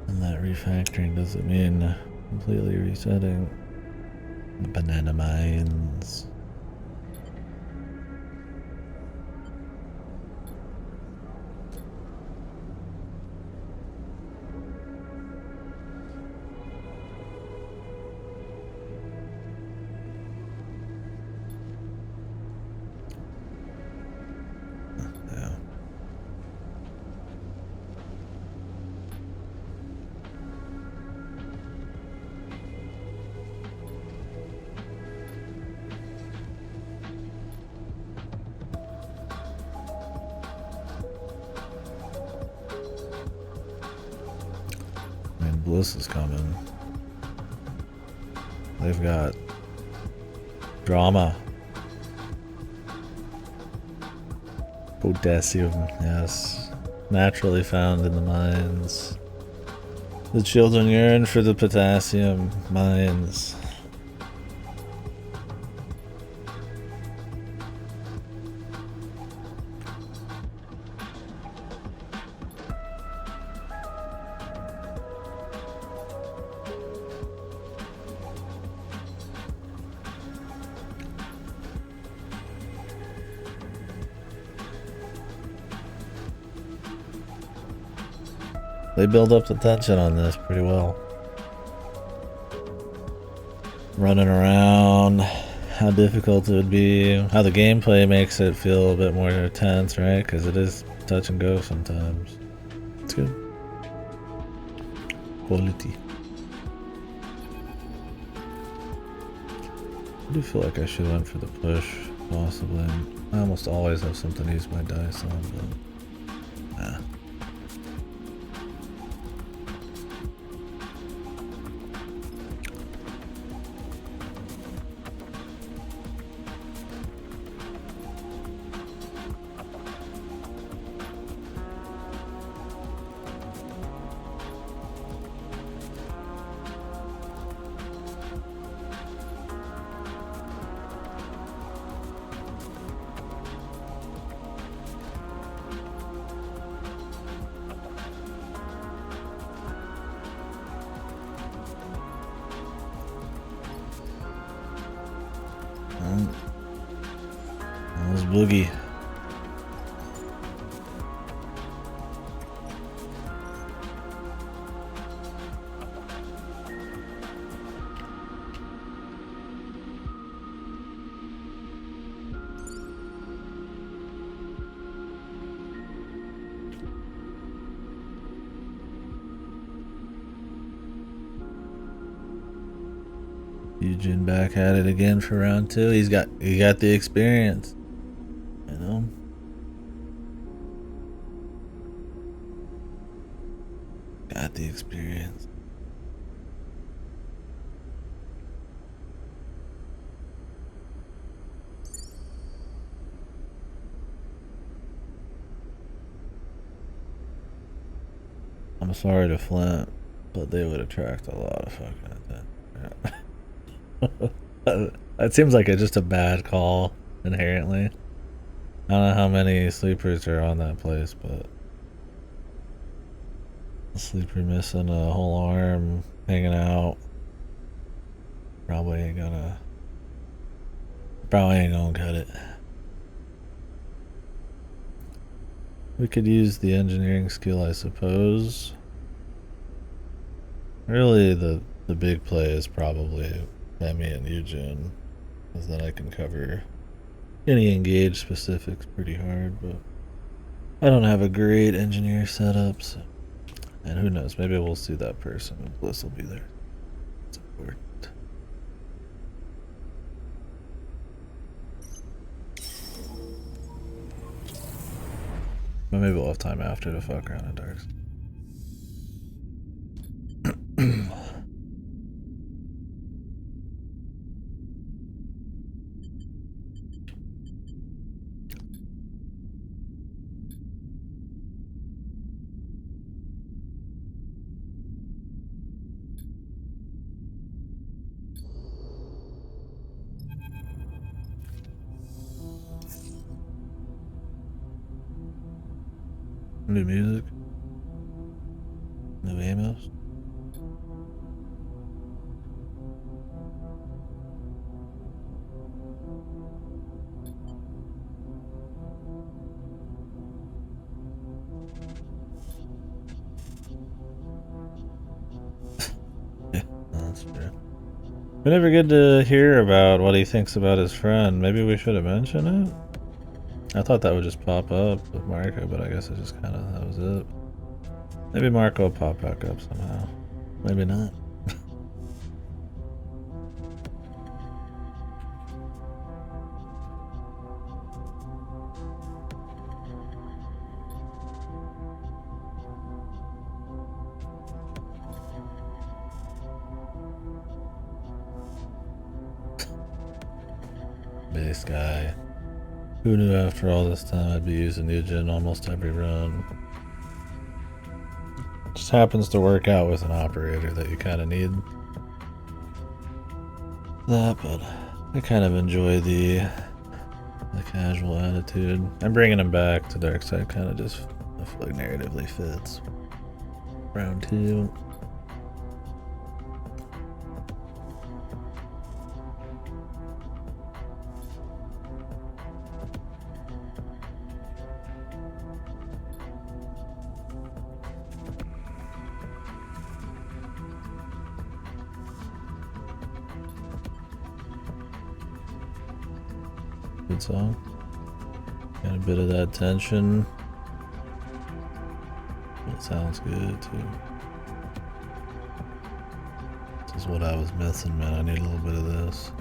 And that refactoring doesn't mean completely resetting the banana mines. Bliss is coming. They've got drama. Potassium, yes. Naturally found in the mines. The children yearn for the potassium mines. They build up the tension on this pretty well. Running around, how difficult it would be, how the gameplay makes it feel a bit more tense, right? Because it is touch and go sometimes. It's good. Quality. I do feel like I should have went for the push, possibly. I almost always have something to use my dice on, but nah. That was Boogie. Eugene back at it again for round 2. He got the experience, you know. Got the experience. I'm sorry to Flint, but they would attract a lot of fucking attention. It seems like it's just a bad call inherently. I don't know how many sleepers are on that place, but a sleeper missing a whole arm, hanging out, probably ain't gonna cut it. We could use the engineering skill, I suppose. Really, the big play is probably Remy and Eugene, because then I can cover any engage specifics pretty hard, but I don't have a great engineer setup, so. And who knows, maybe we'll see that person and Bliss will be there. It's important. But maybe we'll have time after to fuck around in darks. New music. New Amos. Yeah, that's true. We never get to hear about what he thinks about his friend. Maybe we should have mentioned it. I thought that would just pop up with Marco, but I guess it just kind of, that was it. Maybe Marco will pop back up somehow. Maybe not. base guy. Who knew after all this time I'd be using Nugent almost every run? Just happens to work out with an operator that you kind of need that, but I kind of enjoy the casual attitude. I'm bringing him back to dark side, kind of just, I feel like narratively fits. Round 2. Good song. Got a bit of that tension. It sounds good too. This is what I was missing, man. I need a little bit of this.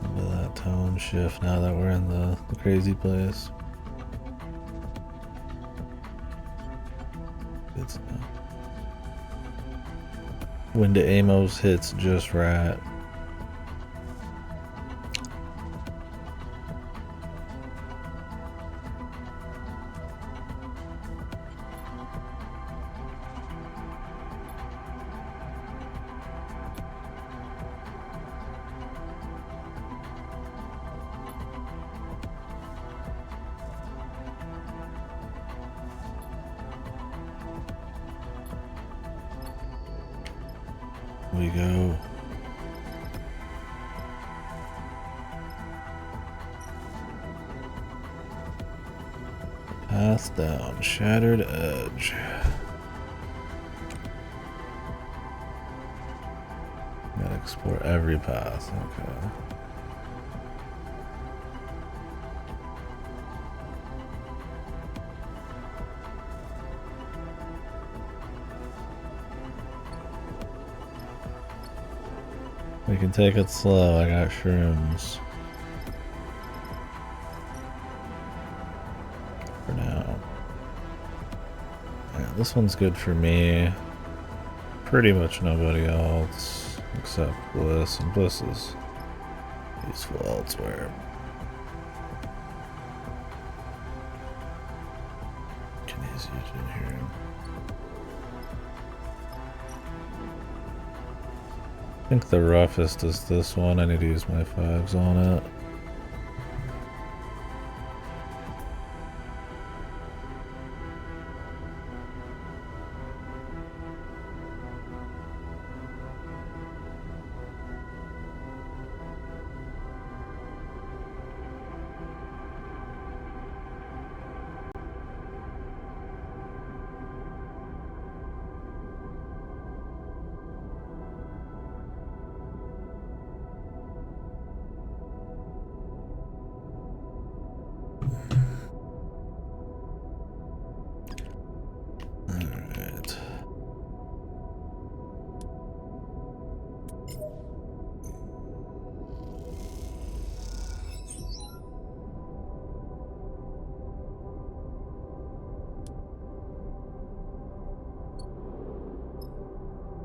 A little bit of that tone shift now that we're in the crazy place. Good stuff. When the Amos hits just right. We go. Pass down, shattered edge. Gotta explore every path, okay. We can take it slow, I got shrooms. For now. Yeah, this one's good for me. Pretty much nobody else except Bliss, and Bliss is useful elsewhere. Can use you in here. I think the roughest is this one. I need to use my 5s on it.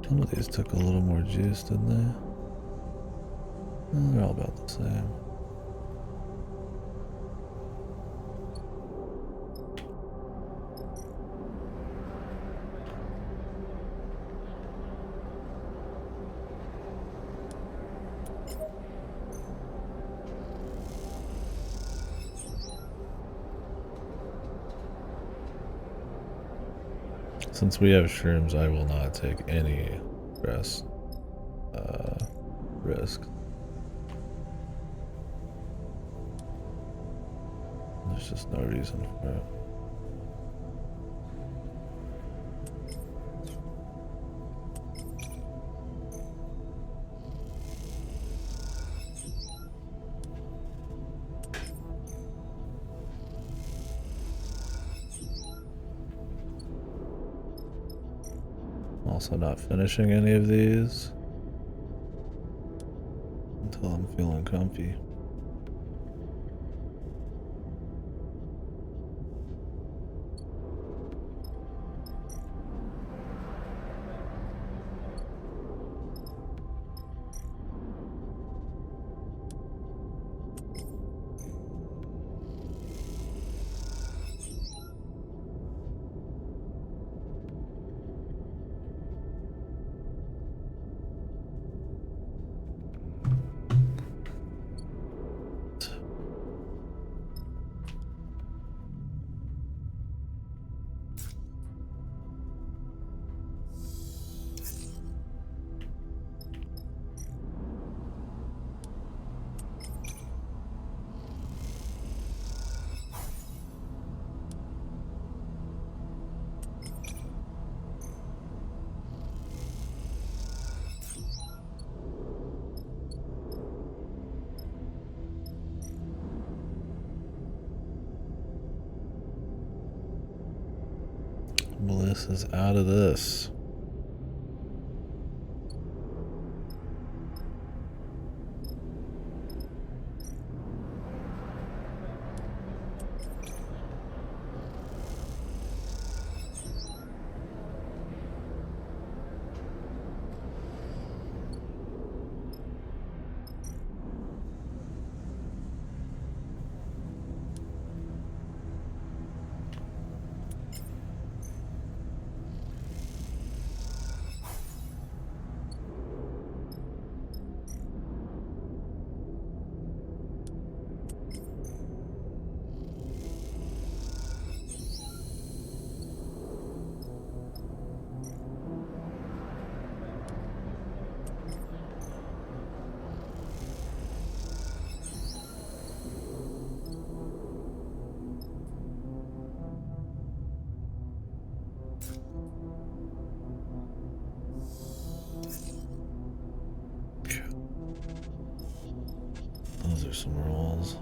Some of these took a little more juice, didn't they? They're all about the same. Since we have shrooms, I will not take any risk. There's just no reason for it. Also not finishing any of these until I'm feeling comfy. Bliss is out of this. Those are some rolls.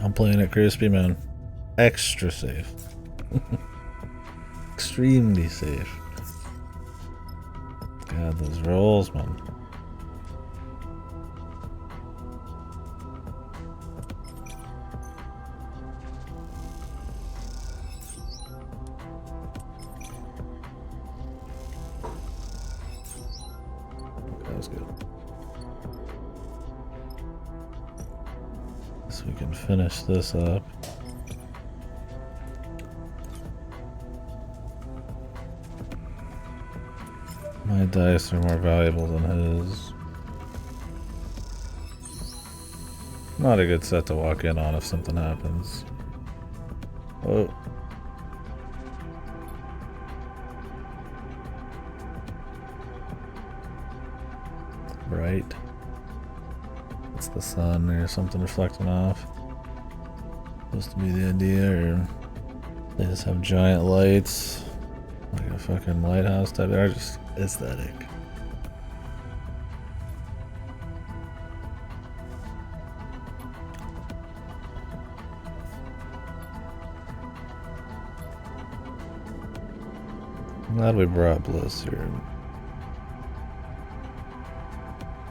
I'm playing it crispy, man. Extra safe. Extremely safe. God, those rolls, man. That was good. So we can finish this up. My dice are more valuable than his. Not a good set to walk in on if something happens. Oh. Bright. It's the sun or something reflecting off. Supposed to be the idea, or they just have giant lights. Like a fucking lighthouse type. They're just aesthetic. I'm glad we brought Bliss here.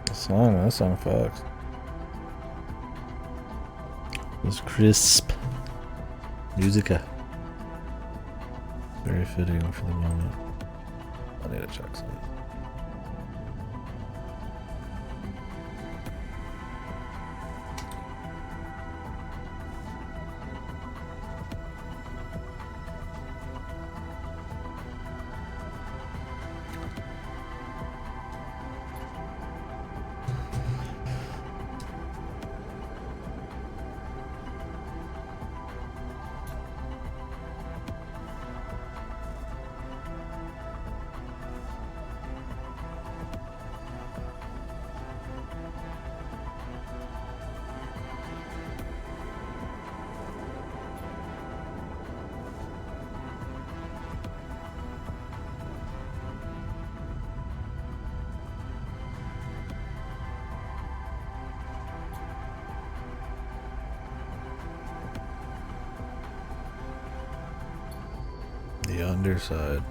That song fucks. It was crisp. Musica. Very fitting for the moment. I need to check something. The underside.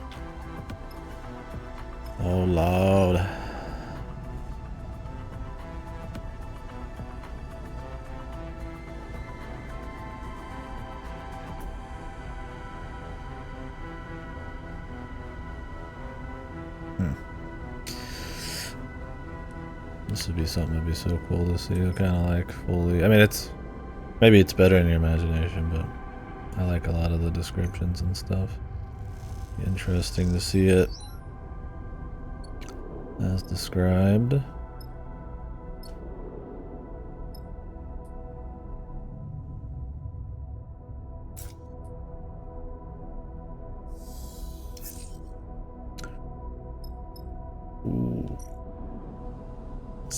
Oh Lord. This would be something that'd be so cool to see. Kind of like fully. I mean, maybe it's better in your imagination, but I like a lot of the descriptions and stuff. Interesting to see it as described.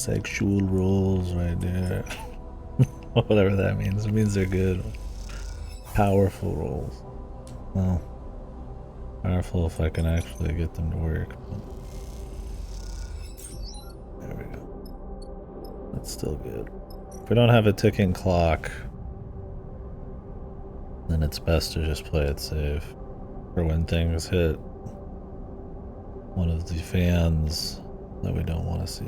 sexual rolls right there. Whatever that means. It means they're good. Powerful rolls. Well, powerful if I can actually get them to work. There we go. That's still good. If we don't have a ticking clock, then it's best to just play it safe for when things hit one of the fans that we don't want to see.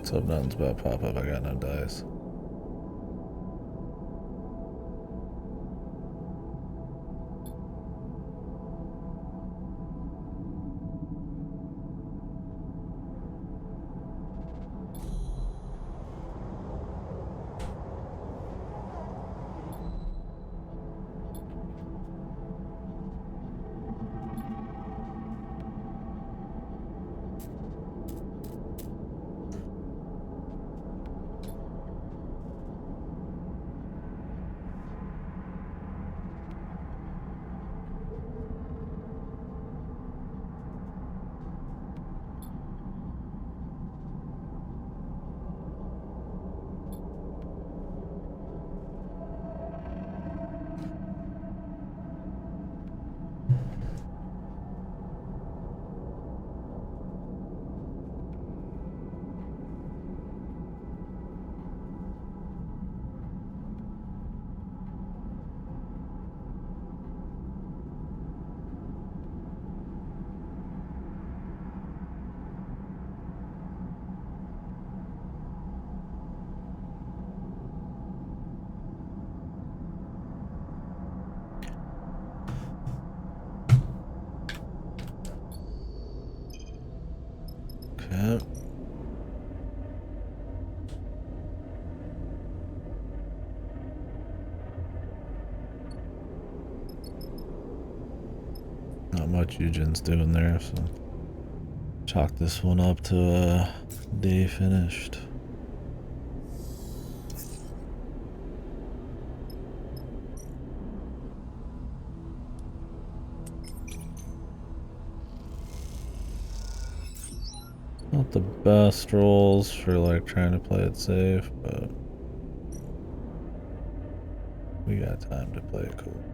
So nothing's about pop up, I got no dice. Okay. Not much Eugen's doing there, so chalk this one up to a day finished. Not the best rolls for like trying to play it safe, but we got time to play it cool.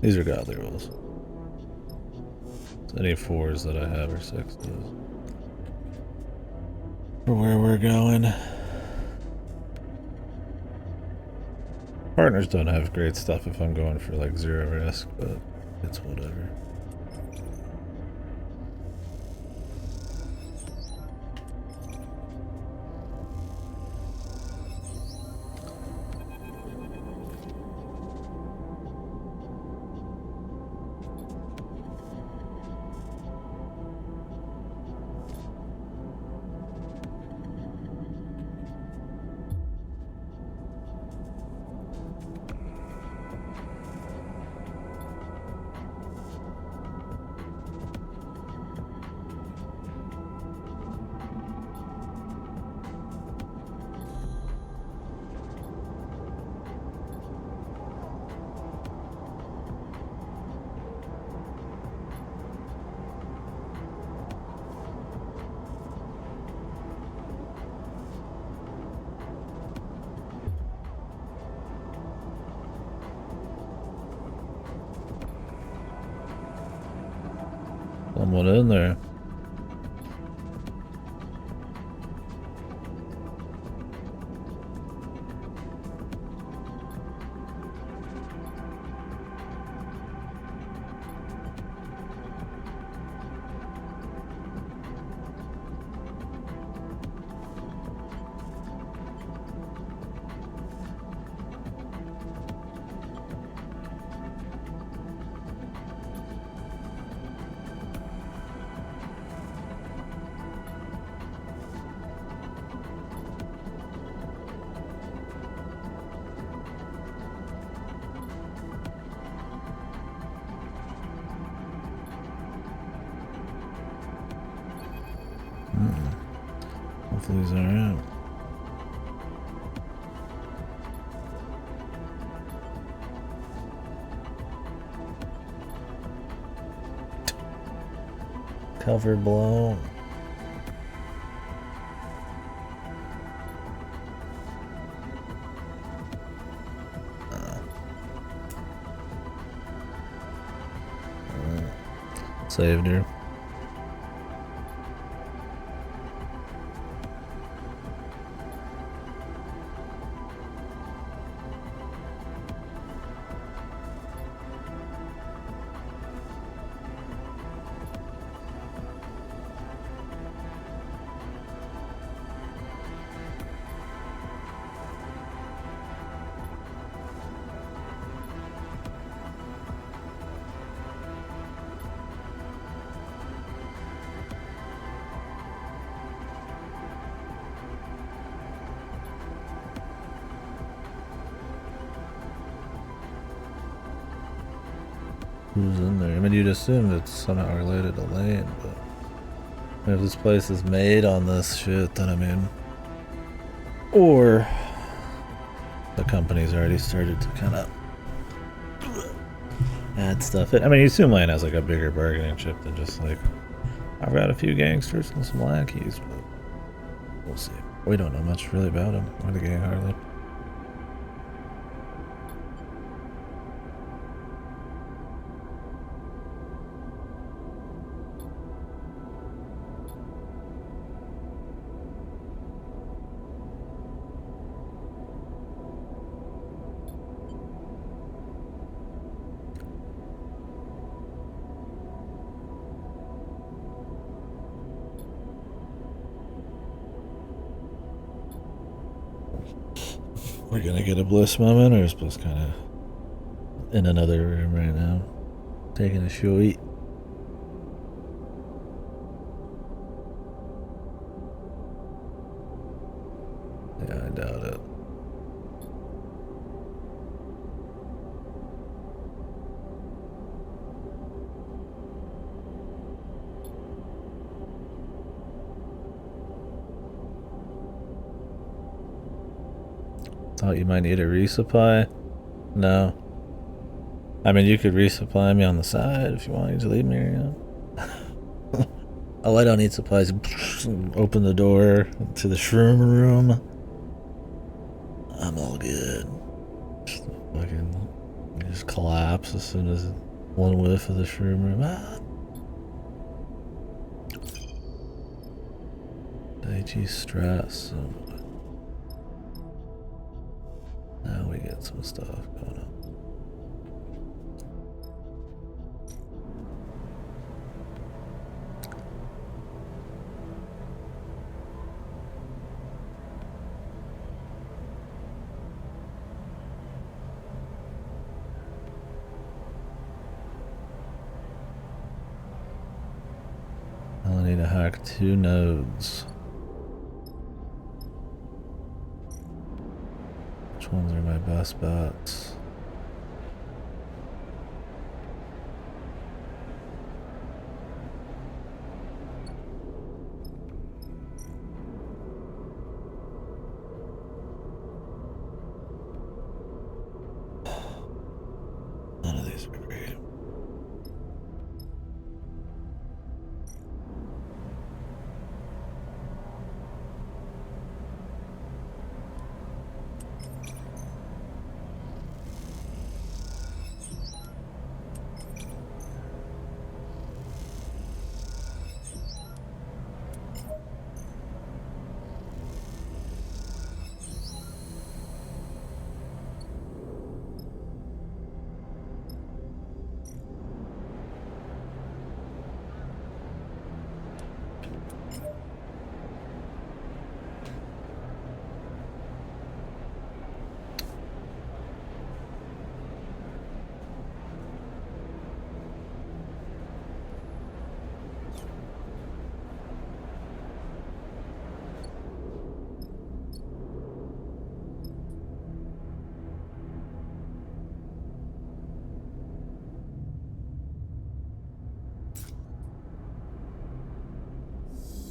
These are godly rolls. So any 4s that I have are 6s. For where we're going. Partners don't have great stuff if I'm going for like 0 risk, but it's whatever. Someone in there. Hopefully he's alright. Cover blown. Saved her. Who's in there? I mean, you'd assume it's somehow related to Lane, but if this place is made on this shit, then I mean, or the company's already started to kind of add stuff. I mean, you assume Lane has like a bigger bargaining chip than just like, I've got a few gangsters and some lackeys, but we'll see. We don't know much really about him or the gang hardly. We're gonna get a bliss moment, or is Bliss kind of in another room right now, taking a shit? Yeah, I doubt it. Thought you might need a resupply? No. I mean, you could resupply me on the side if you wanted to leave me here. Oh, I don't need supplies. Open the door to the shroom room. I'm all good. Just fucking just collapse as soon as one whiff of the shroom room. Ah. Daichi stress. Now we get some stuff going on. I need to hack 2 nodes. Which ones are my best bets? None of these are great.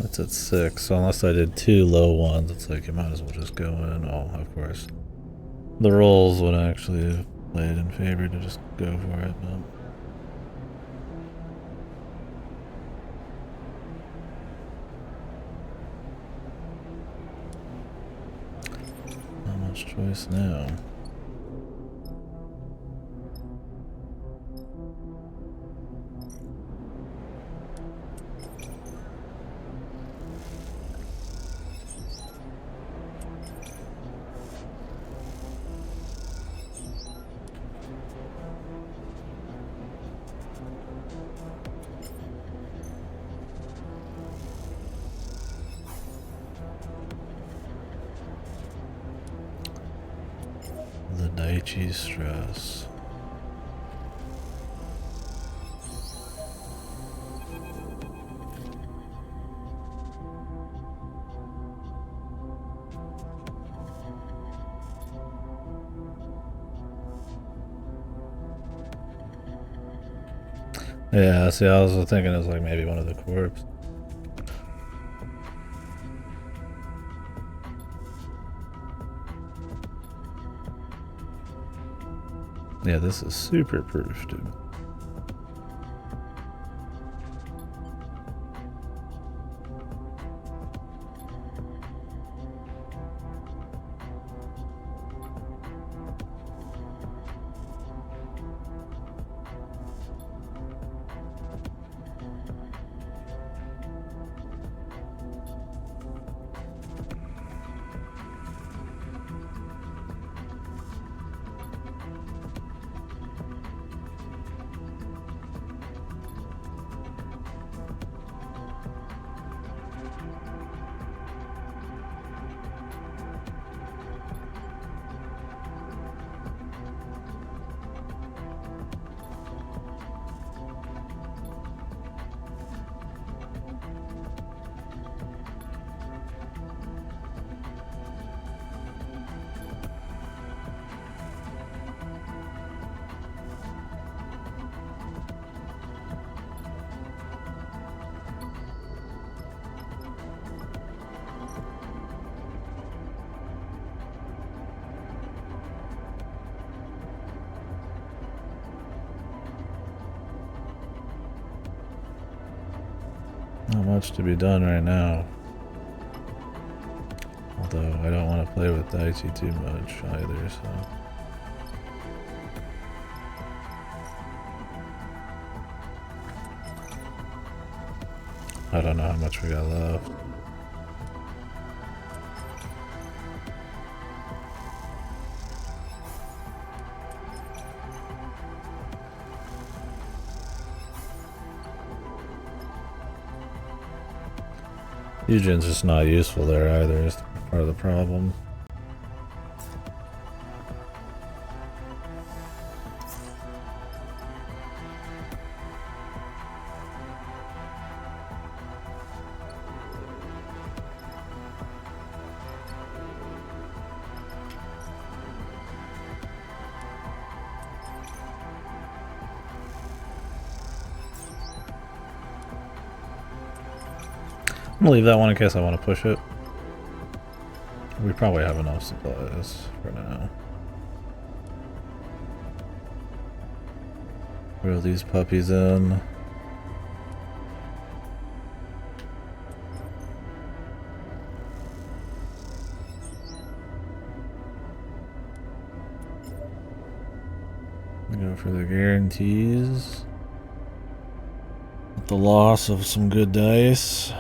It's at 6, so unless I did 2 low ones, it's like you might as well just go in. Oh, of course. The rolls would actually have played in favor to just go for it, but... Not much choice now. The Daichi stress. Yeah, see, I was thinking it was like maybe one of the corpse. Yeah, this is super proof, dude. Not much to be done right now. Although I don't want to play with Daichi too much either, so... I don't know how much we got left. Eugen's just not useful there either, is part of the problem. I'm gonna leave that one in case I want to push it. We probably have enough supplies for now. Throw these puppies in. Go for the guarantees. With the loss of some good dice.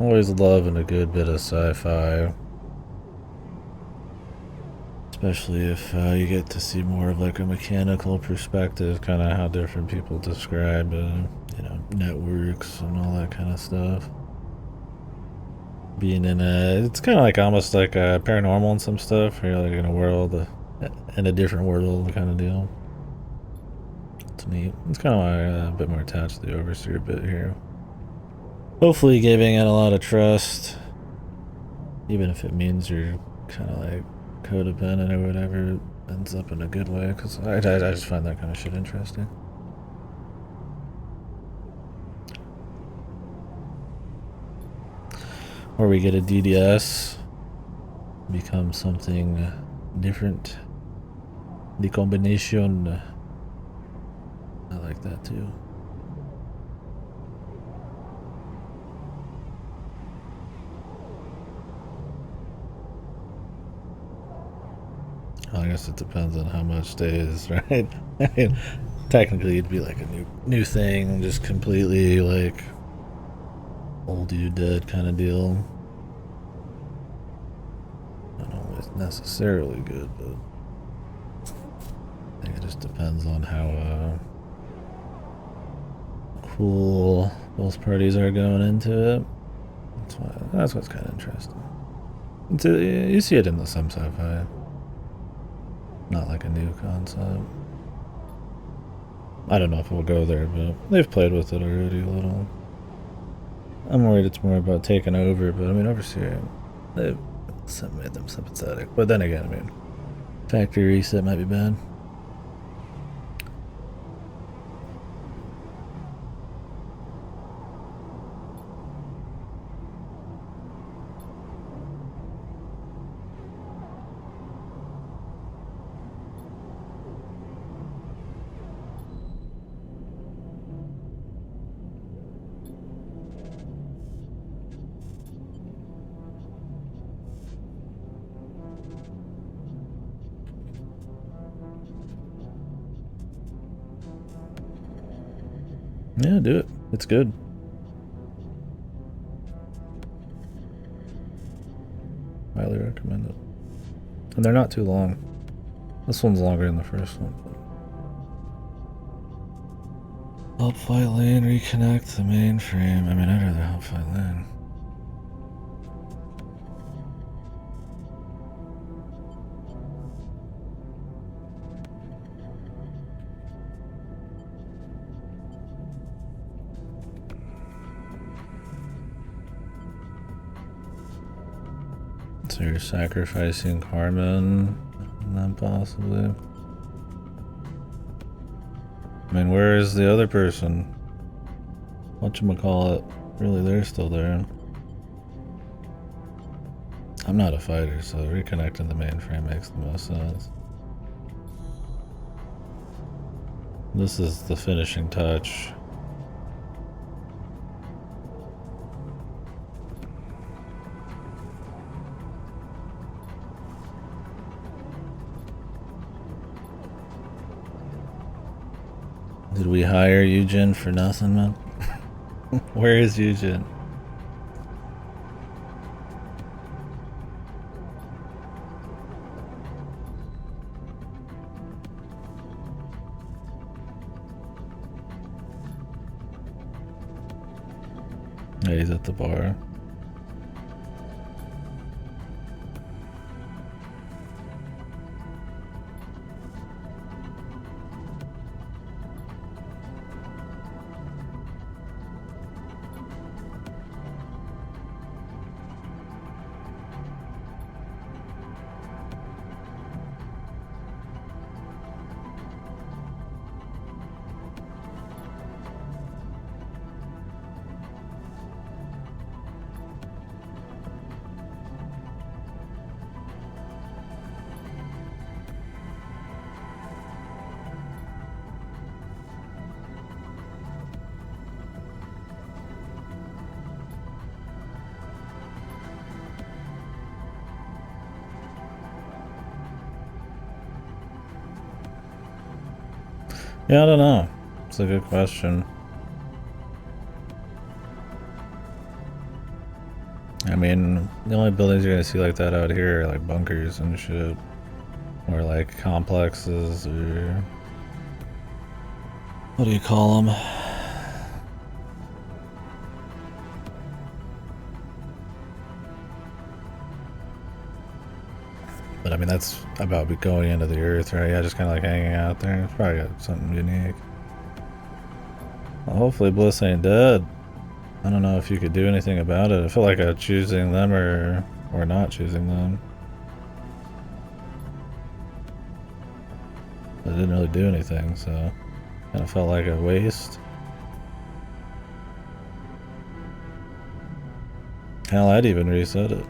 Always loving a good bit of sci-fi. Especially if you get to see more of like a mechanical perspective, kind of how different people describe, you know, networks and all that kind of stuff. Being in it's kind of like almost like paranormal and some stuff. You're like in a world, in a different world kind of deal. It's neat. It's kind of why I'm a bit more attached to the Overseer bit here. Hopefully giving it a lot of trust, even if it means you're kind of like codependent or whatever, ends up in a good way, because I just find that kind of shit interesting. Or we get a DDS, become something different. The combination, I like that too. I guess it depends on how much stays, right? I mean, technically it'd be like a new thing, just completely like old you dead kind of deal. Not always necessarily good, but I think it just depends on how cool both parties are going into it. That's what's kind of interesting. You see it in the some sci-fi. Not like a new concept. I don't know if we'll go there, but they've played with it already a little. I'm worried it's more about taking over, but I mean, Overseer, they've made them sympathetic. But then again, I mean, factory reset might be bad. Yeah, do it. It's good. Highly recommend it. And they're not too long. This one's longer than the first one. Help fight lane, reconnect the mainframe. I mean, I'd rather help fight lane. So you're sacrificing Carmen, and then possibly. I mean, where is the other person? Whatchamacallit? Really, they're still there. I'm not a fighter, so reconnecting the mainframe makes the most sense. This is the finishing touch. Did we hire Eugen for nothing, man? Where is Eugen? Yeah, he's at the bar. Yeah, I don't know. It's a good question. I mean, the only buildings you're gonna see like that out here are like bunkers and shit. Or like complexes or... what do you call them? But I mean, that's about going into the earth, right? Yeah, just kind of like hanging out there. It's probably got something unique. Well, hopefully Bliss ain't dead. I don't know if you could do anything about it. I feel like choosing them or not choosing them. It didn't really do anything, so kind of felt like a waste. Hell, I'd even reset it.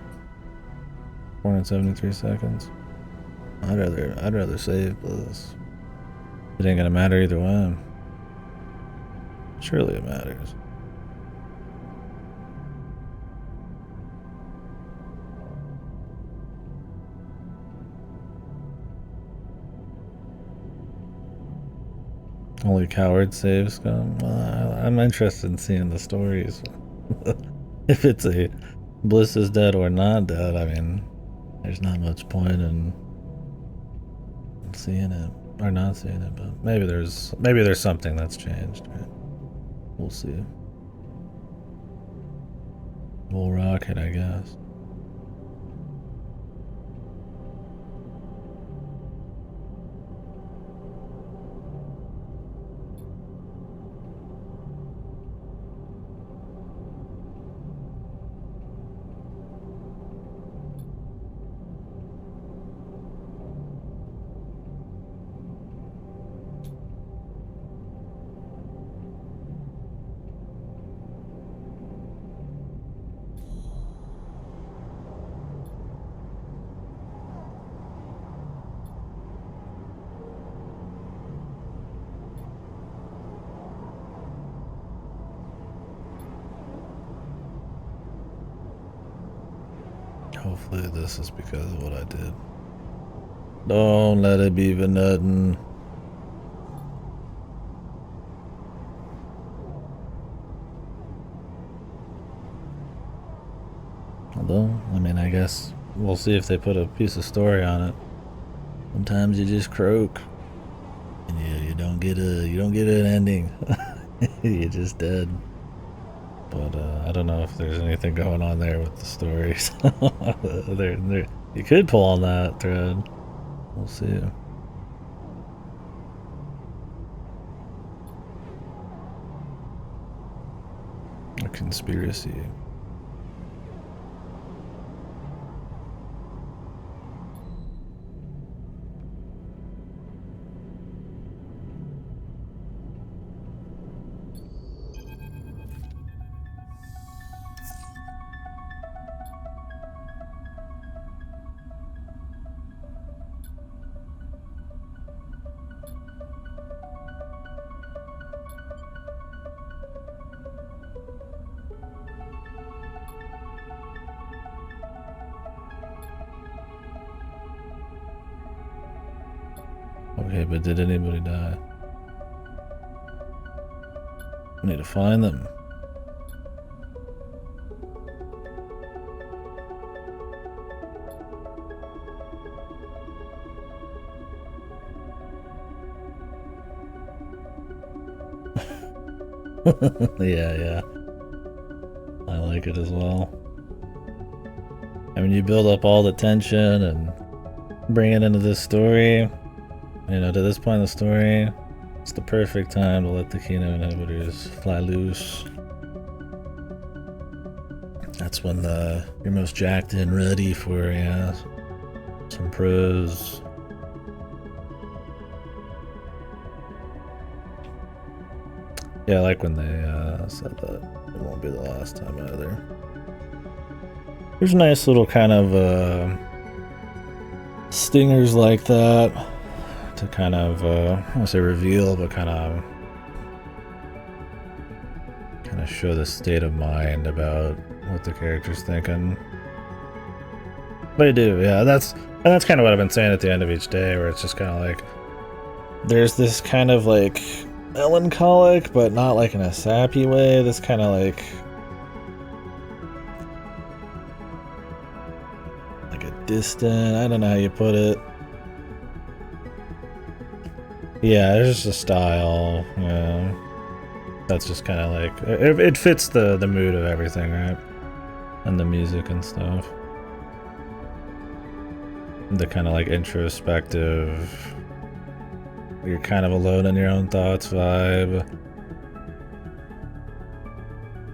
473 seconds. I'd rather save Bliss. It ain't gonna matter either way. Surely it matters. Only coward saves scum. Well, I'm interested in seeing the stories. If it's a Bliss is dead or not dead, I mean, there's not much point in seeing it or not seeing it, but maybe there's something that's changed. Right? We'll see. We'll rock it, I guess. Hopefully this is because of what I did. Don't let it be for nothing. Although, I mean, I guess we'll see if they put a piece of story on it. Sometimes you just croak, and you don't get an ending. You're just dead. But I don't know if there's anything going on there with the stories. You could pull on that thread. We'll see. A conspiracy. Okay, but did anybody die? We need to find them. Yeah. I like it as well. I mean, you build up all the tension and bring it into this story. You know, to this point in the story, it's the perfect time to let the Kino inhibitors fly loose. That's when you're most jacked and ready for, some pros. Yeah, I like when they said that it won't be the last time either. There's nice little kind of stingers like that to kind of, I don't want to say reveal, but kind of show the state of mind about what the character's thinking. They do, yeah. That's kind of what I've been saying at the end of each day, where it's just kind of like there's this kind of like melancholic, but not like in a sappy way. This kind of like distant. I don't know how you put it. Yeah, there's just a style. Yeah, that's just kind of like it fits the mood of everything, right? And the music and stuff. The kind of like introspective, you're kind of alone in your own thoughts vibe.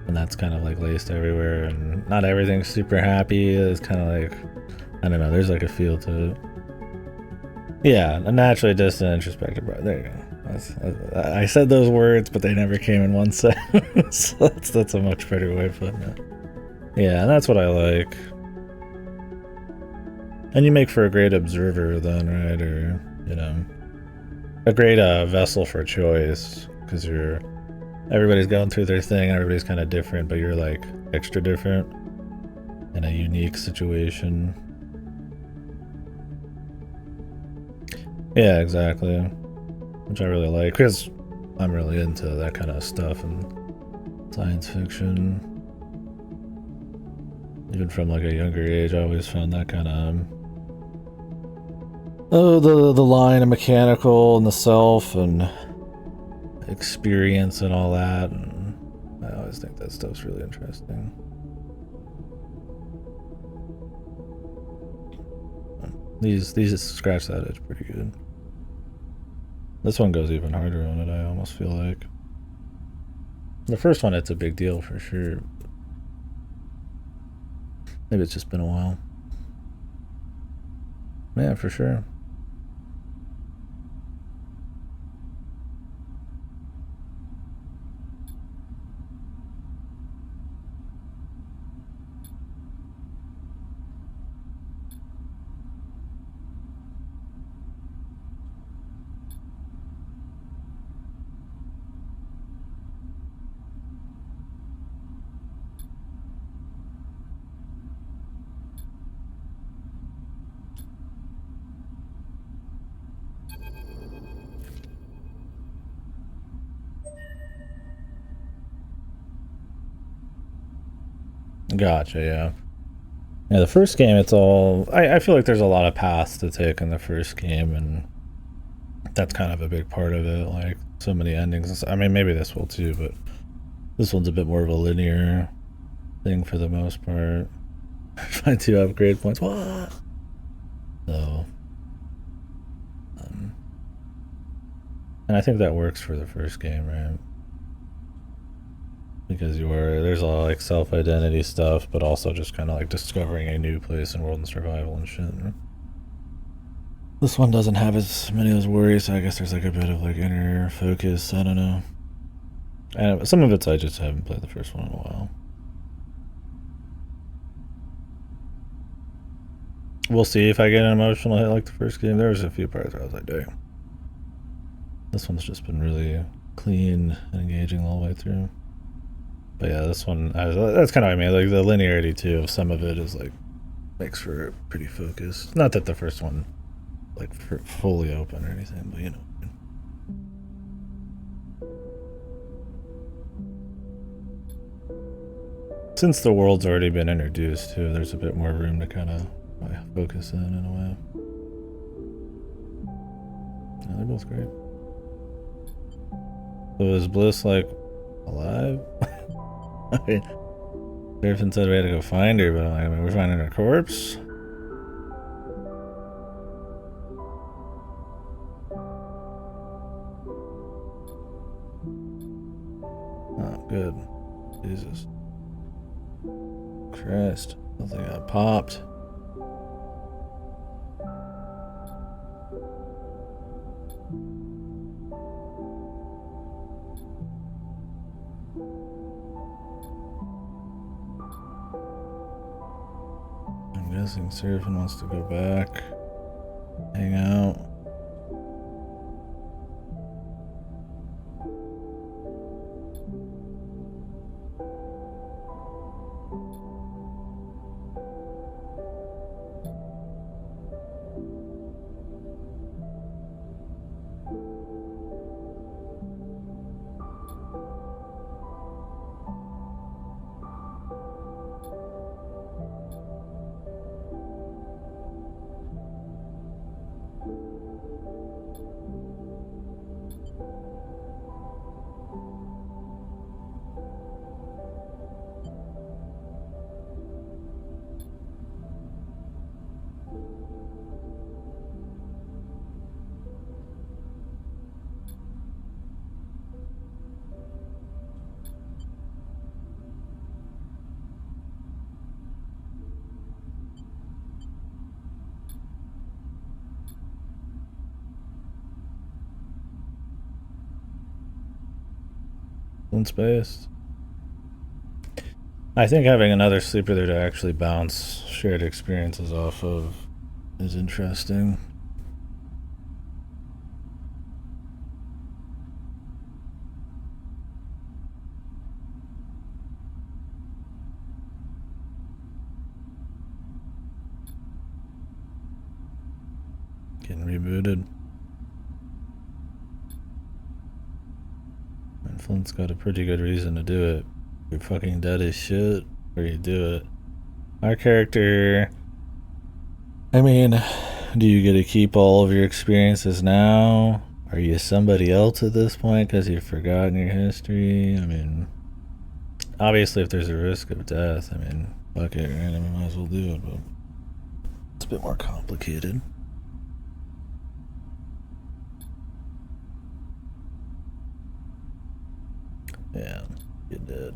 And that's kind of like laced everywhere, and not everything's super happy. It's kind of like, I don't know, there's like a feel to it. Yeah, a naturally distant, introspective, bro. There you go. I said those words, but they never came in one sentence. That's a much better way of putting it. Yeah, and that's what I like. And you make for a great observer then, right? Or, you know, a great vessel for choice, because everybody's going through their thing, everybody's kind of different, but you're like extra different in a unique situation. Yeah, exactly. Which I really like, because I'm really into that kind of stuff and science fiction. Even from like a younger age, I always found that kind of the line of mechanical and the self and experience and all that. And I always think that stuff's really interesting. These scratch that itch pretty good. This one goes even harder on it, I almost feel like. The first one, it's a big deal for sure. Maybe it's just been a while. Yeah, for sure. Gotcha, yeah. Yeah, the first game, it's all... I feel like there's a lot of paths to take in the first game, and that's kind of a big part of it. Like, so many endings. I mean, maybe this will too, but this one's a bit more of a linear thing for the most part. Find 2 upgrade points. What? So... and I think that works for the first game, right? Because there's a lot of like self-identity stuff, but also just kind of like discovering a new place in world and survival and shit. This one doesn't have as many of those worries, so I guess there's like a bit of like inner focus. I don't know. And some of it's I just haven't played the first one in a while. We'll see if I get an emotional hit like the first game. There was a few parts where I was like, damn. This one's just been really clean and engaging all the way through. But yeah, this one, that's kind of what I mean. Like the linearity too of some of it is like makes for pretty focused. Not that the first one like fully open or anything, but you know. Since the world's already been introduced too, there's a bit more room to kind of focus in a way. Yeah, they're both great. So is Bliss like alive? I mean, Griffin said we had to go find her, but I'm like, I mean, we're finding her corpse. Oh, good. Jesus Christ. Something got popped. I'm guessing Seraphim wants to go back, hang out. influence based. I think having another sleeper there to actually bounce shared experiences off of is interesting. Getting rebooted. And Flint's got a pretty good reason to do it. You're fucking dead as shit, or you do it. Our character... I mean, do you get to keep all of your experiences now? Are you somebody else at this point because you've forgotten your history? I mean, obviously if there's a risk of death, I mean, fuck it, right? I mean, might as well do it, but it's a bit more complicated. Yeah, you did.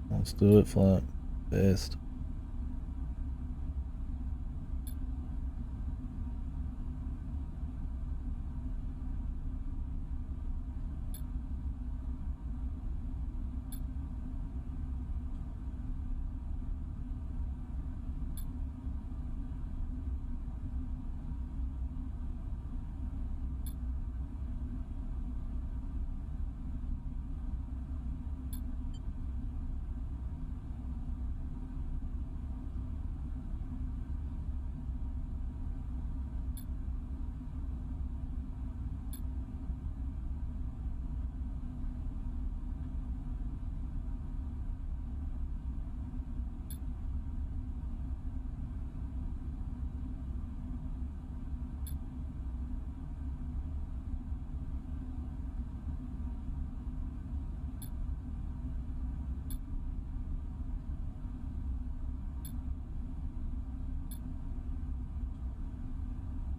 Let's do it, Flint. Based.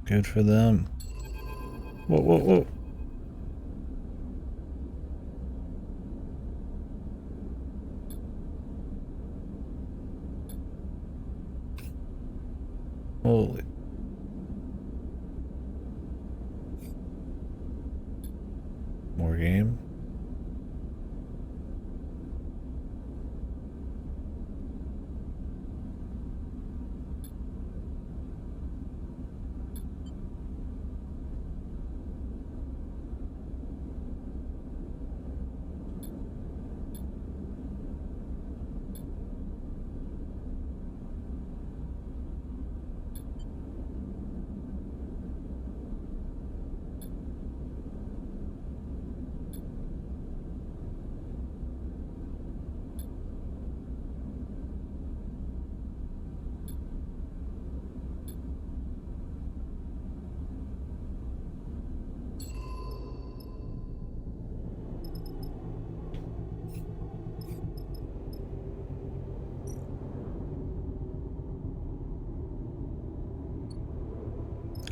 Good for them. Whoa, whoa, whoa. Holy. More game?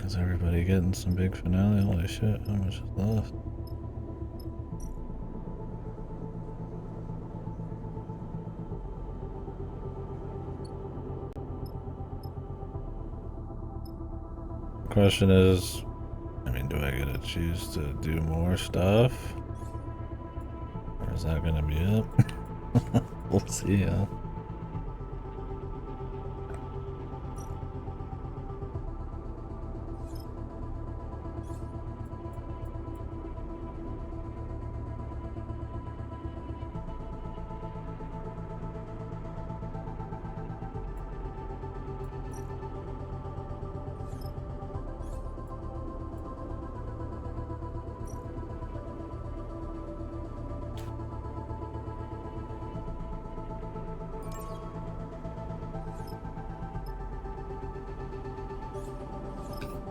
Is everybody getting some big finale? Holy shit, how much is left? Question is, I mean, do I get to choose to do more stuff? Or is that gonna be it? We'll see, huh?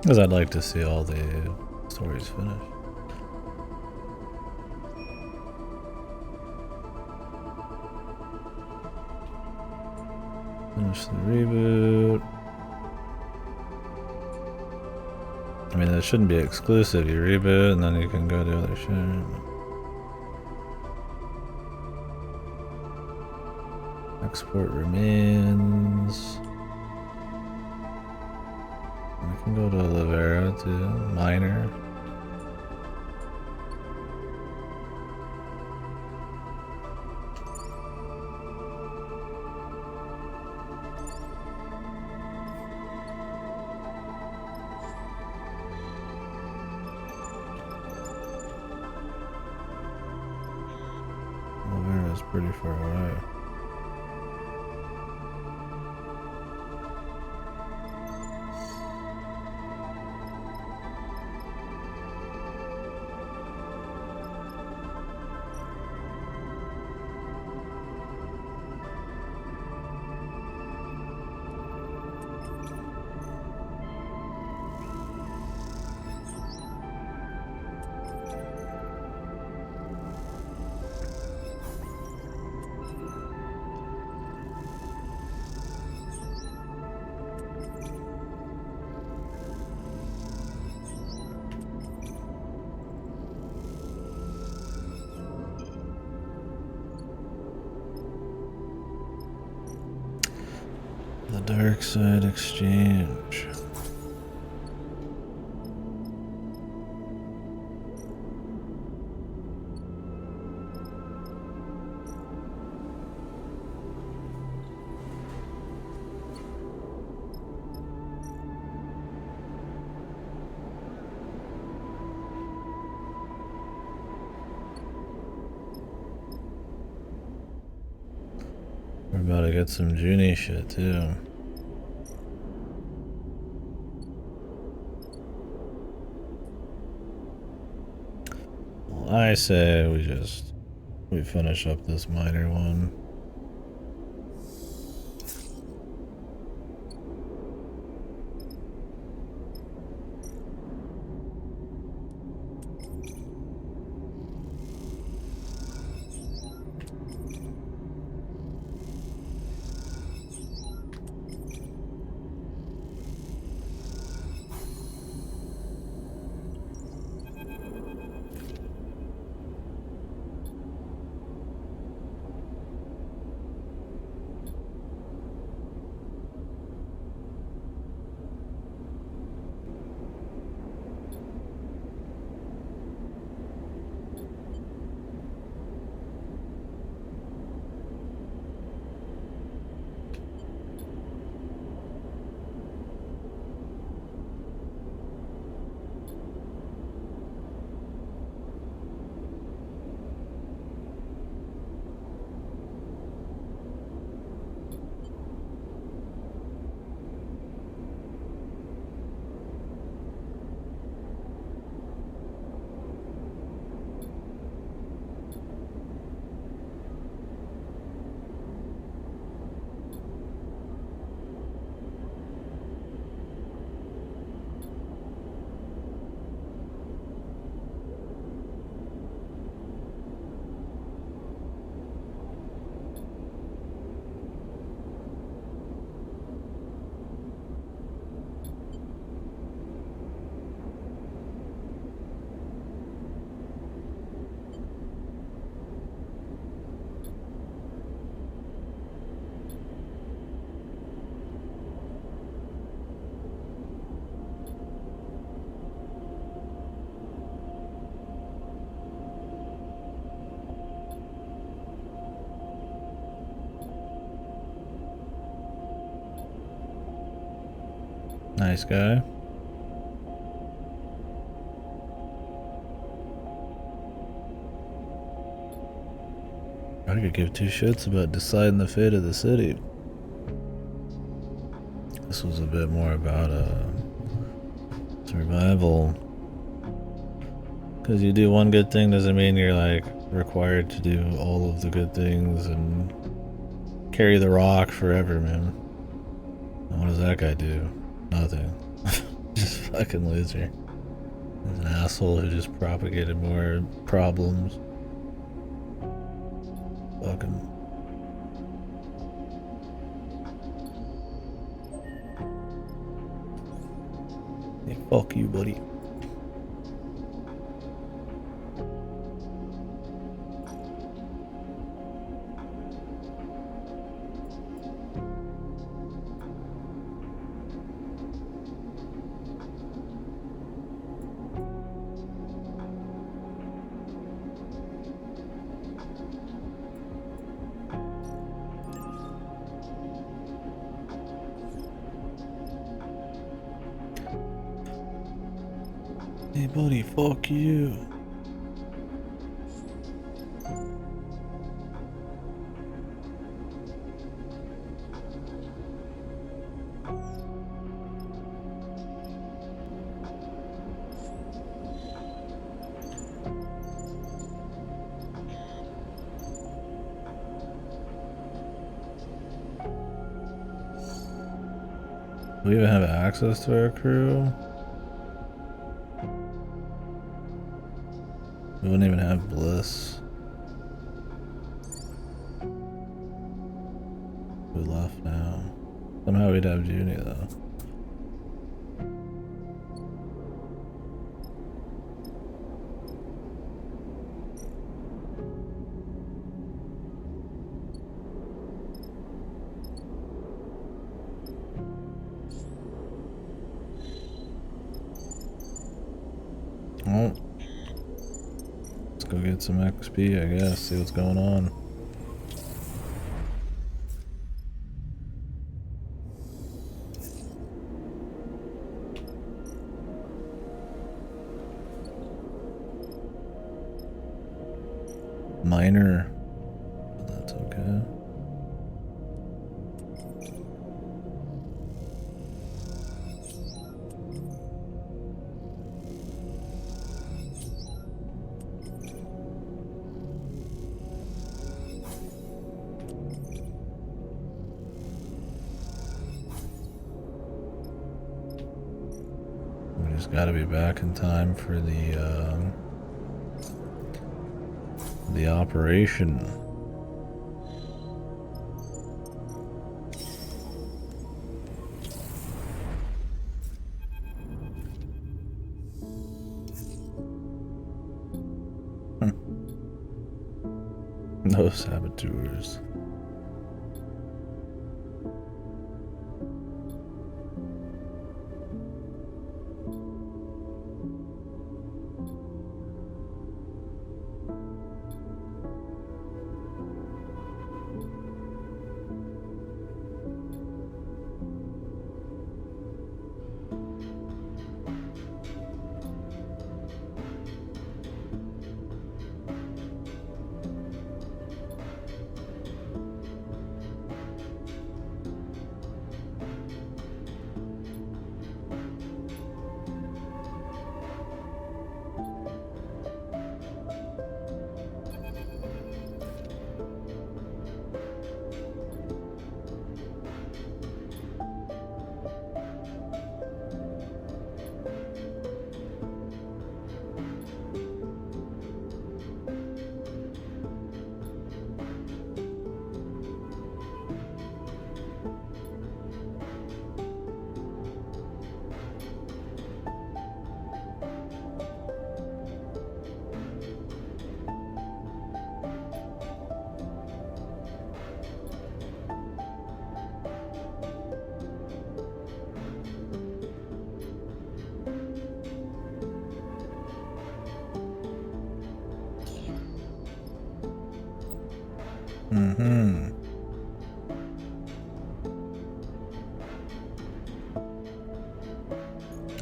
Because I'd like to see all the stories finished. Finish the reboot. I mean, that shouldn't be exclusive. You reboot and then you can go do other shit. Export remains. I can go to Olivera too. Minor. Olivera is pretty far away. The Dark Side Exchange. We're about to get some Junie shit too. Well, I say we finish up this minor one. Nice guy. I could give two shits about deciding the fate of the city. This was a bit more about survival. Because you do one good thing doesn't mean you're like required to do all of the good things and carry the rock forever, man. What does that guy do? Nothing. Just fucking loser. He's an asshole who just propagated more problems. Fucking. Hey, fuck you, buddy. Hey buddy, fuck you. Do we even have access to our crew? We wouldn't even have Bliss. We left now. Somehow we'd have Junie though. Oh. Let's go get some XP, I guess, see what's going on. Minor, but that's okay. We just gotta be back in time for the operation. No saboteurs.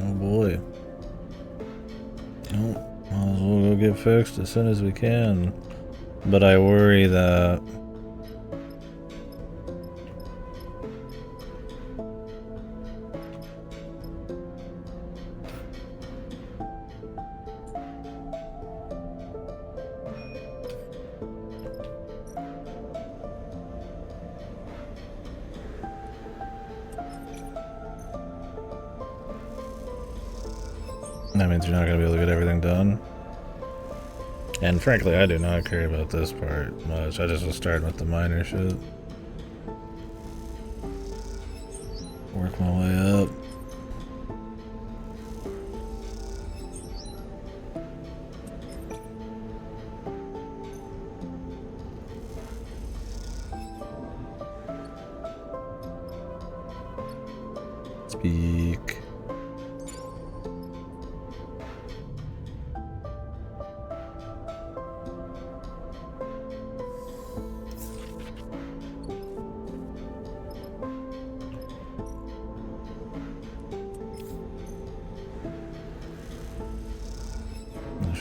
Oh boy. Oh, might as well go get fixed as soon as we can. But I worry that means you're not going to be able to get everything done. And frankly, I do not care about this part much. I just was starting with the minor shit. Work my way up. Speak.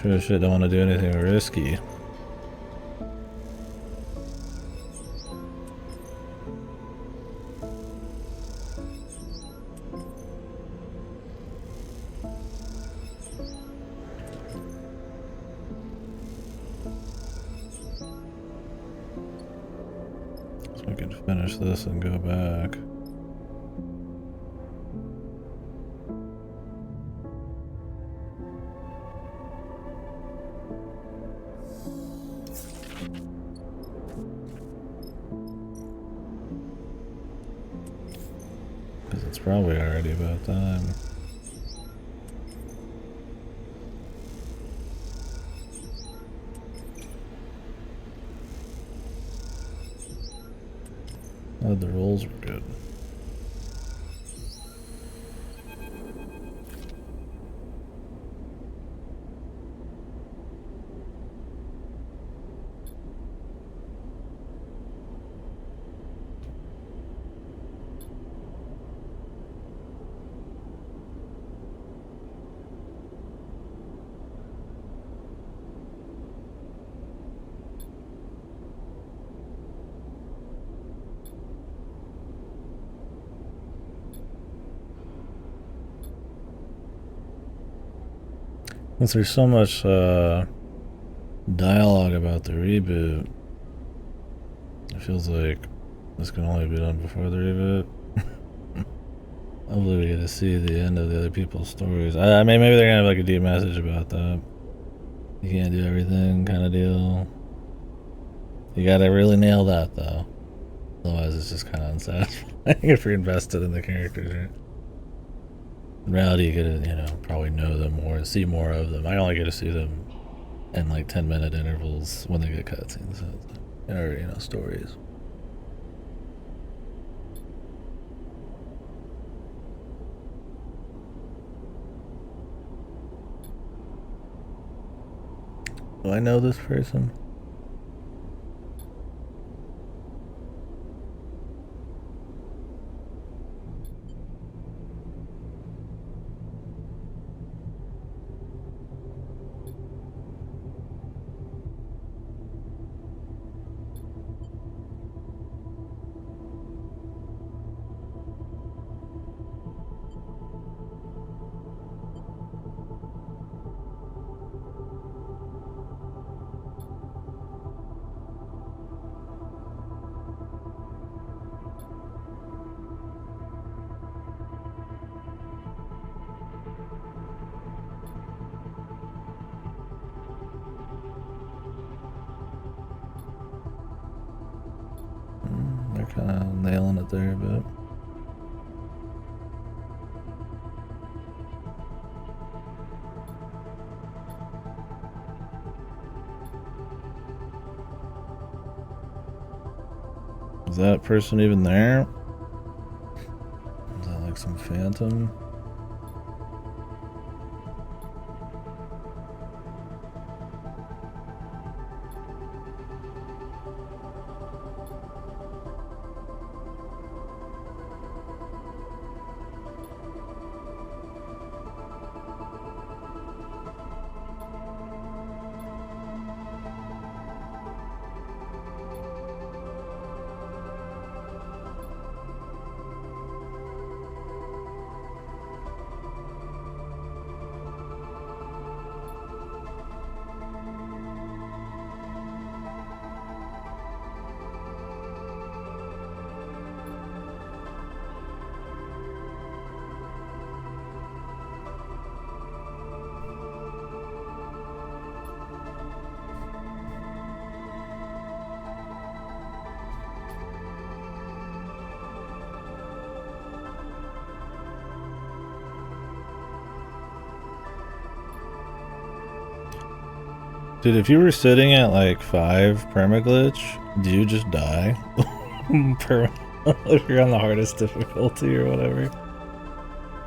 Sure as shit don't want to do anything risky. So we can finish this and go back. Because it's probably already about time. Oh, the rolls were good. Since there's so much dialogue about the reboot, it feels like this can only be done before the reboot. Hopefully we get to see the end of the other people's stories. I mean, maybe they're gonna have like a deep message about that. You can't do everything kind of deal. You gotta really nail that though. Otherwise it's just kind of unsatisfying if you're invested in the characters, right? In reality, you get to, you know, probably know them more, see more of them. I only get to see them in like 10-minute intervals when they get cutscenes, or, you know, stories. Do I know this person? They're kind of nailing it there a bit. Is that person even there? Is that like some phantom? Dude, if you were sitting at like 5 permaglitch, do you just die? If you're on the hardest difficulty or whatever?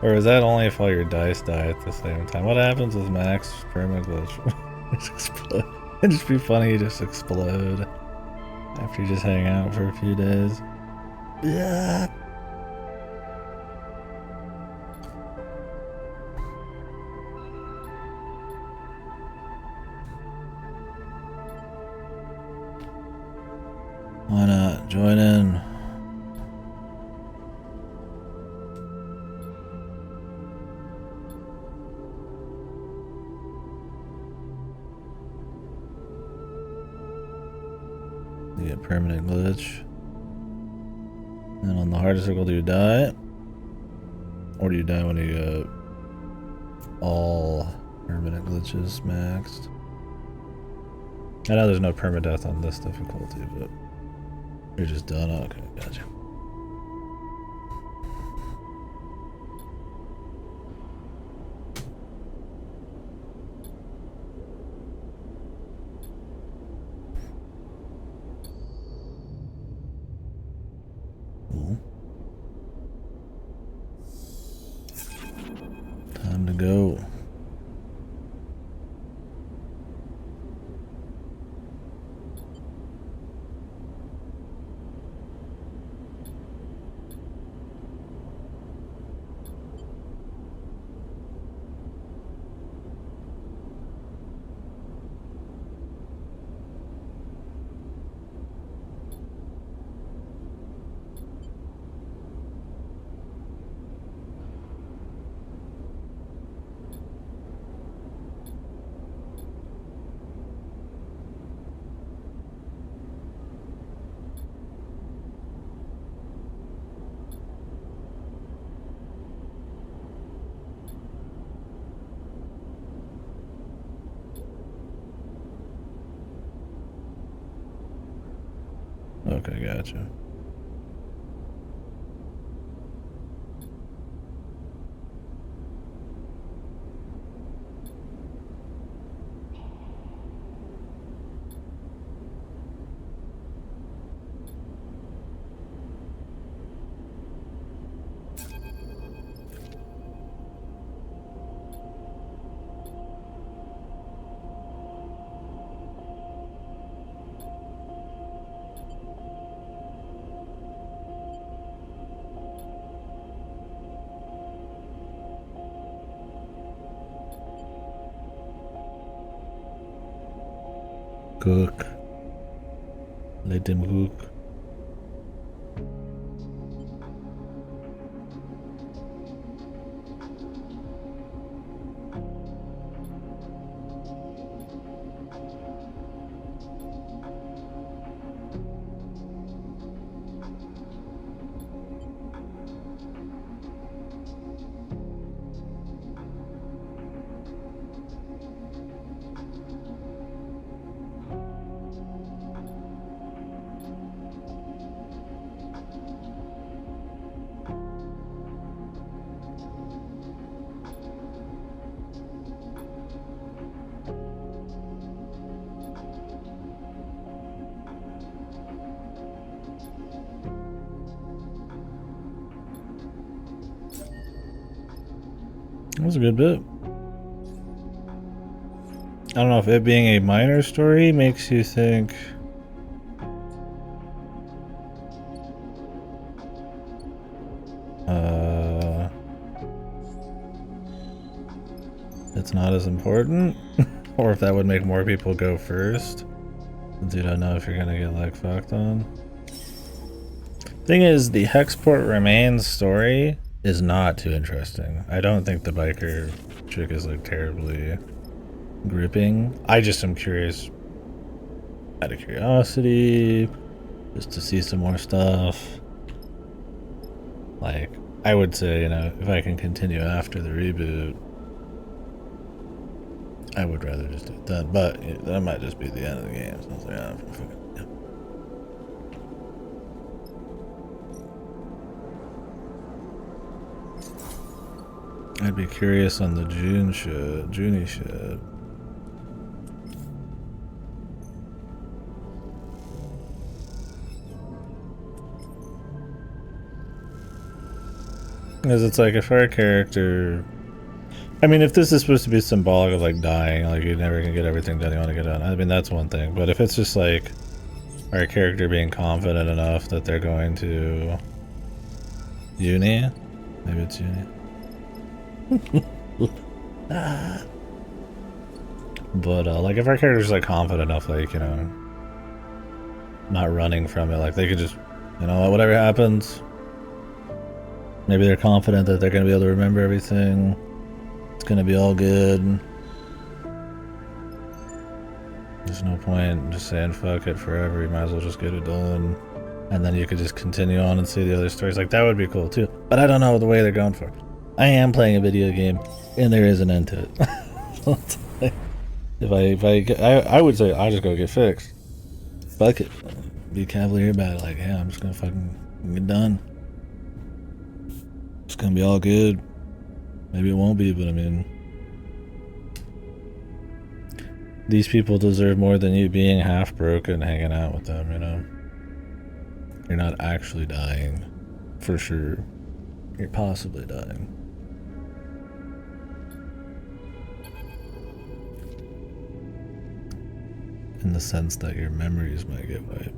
Or is that only if all your dice die at the same time? What happens with max permaglitch? Just explode. It'd just be funny, you just explode after you just hang out for a few days. Yeah. Why not? Join in. You get permanent glitch. And on the hardest circle, do you die? Or do you die when you get all permanent glitches maxed? I know there's no permadeath on this difficulty, but you're just done. Okay, gotcha. Cool. Time to go. Okay, gotcha. Cook. Let them cook. That was a good bit. I don't know if it being a minor story makes you think it's not as important, or if that would make more people go first, since you don't know if you're gonna get like fucked on. Thing is, the Hexport Remains story is not too interesting. I don't think the biker chick is like terribly gripping. I just am curious, out of curiosity, just to see some more stuff. Like, I would say, you know, if I can continue after the reboot, I would rather just do that. But yeah, that might just be the end of the game. So I was like, ah, fuck it. Yeah. I'd be curious on the Junie shit. Because it's like if our character, I mean, if this is supposed to be symbolic of like dying, like you're never gonna get everything done you want to get done, I mean, that's one thing. But if it's just like our character being confident enough that they're going to uni, maybe it's uni. But like if our character's like confident enough, like, you know, not running from it. Like they could just, you know, whatever happens, maybe they're confident that they're gonna be able to remember everything. It's gonna be all good. There's no point just saying fuck it forever. You might as well just get it done. And then you could just continue on and see the other stories. Like that would be cool too. But I don't know the way they're going for it. I am playing a video game and there is an end to it. I would say I just go get fixed. Fuck it. Be cavalier about it. Like, yeah, I'm just gonna fucking get done. It's gonna be all good. Maybe it won't be, but I mean, these people deserve more than you being half broken hanging out with them, you know? You're not actually dying. For sure. You're possibly dying. In the sense that your memories might get wiped.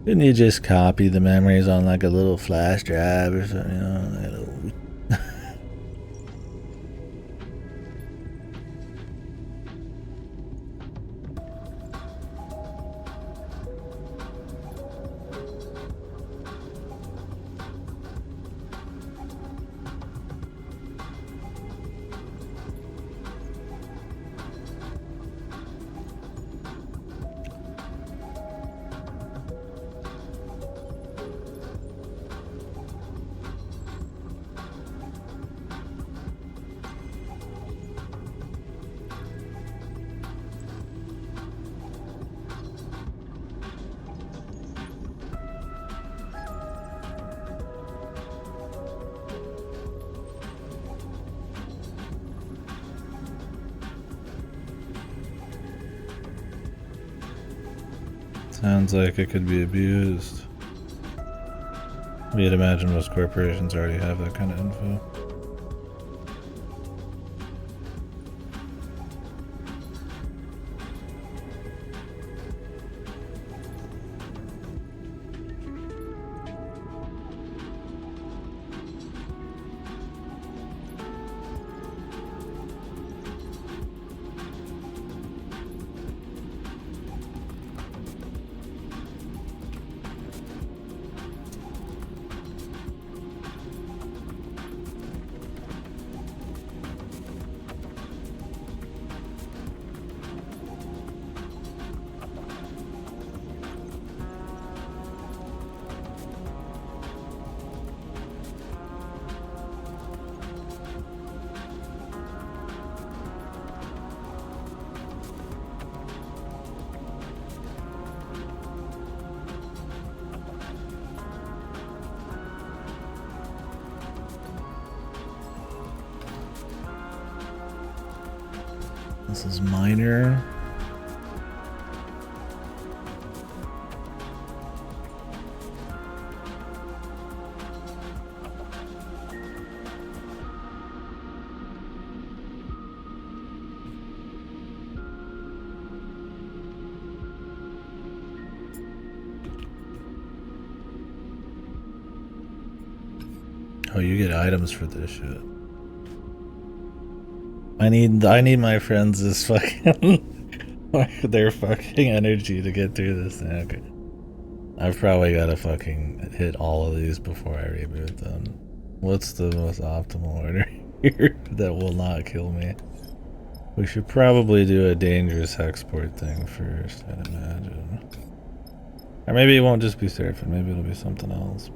Didn't you just copy the memories on like a little flash drive or something, you know? Like a little... Sounds like it could be abused. You'd imagine most corporations already have that kind of info. This is minor. Oh, you get items for this shit. I need my friends' fucking their fucking energy to get through this thing. Okay. I've probably gotta fucking hit all of these before I reboot them. What's the most optimal order here that will not kill me? We should probably do a dangerous export thing first, I'd imagine. Or maybe it won't just be Seraphim, maybe it'll be something else.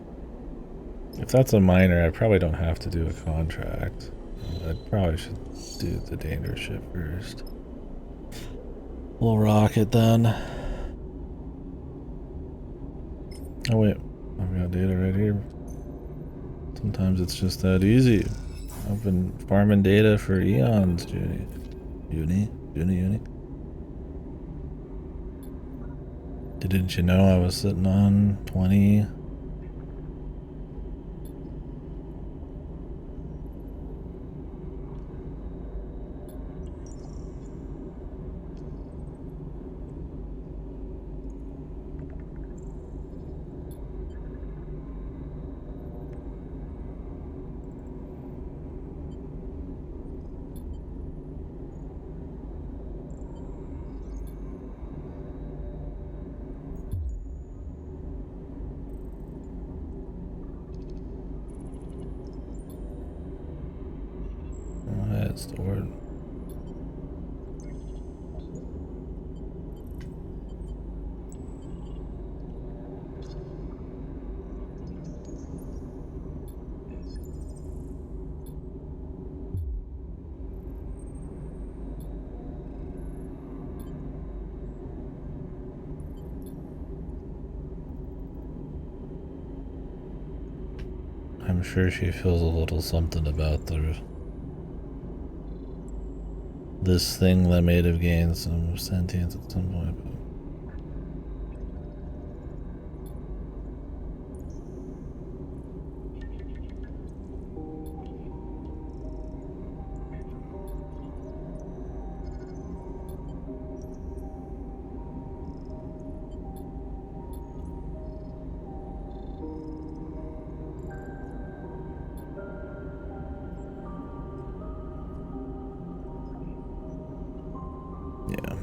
If that's a minor, I probably don't have to do a contract. I probably should do the dangerous shit first. We'll rock it then. Oh wait, I've got data right here. Sometimes it's just that easy. I've been farming data for eons, Junie. Uni. Didn't you know I was sitting on 20? Stored. I'm sure she feels a little something about this thing that may have gained some sentience at some point. But yeah.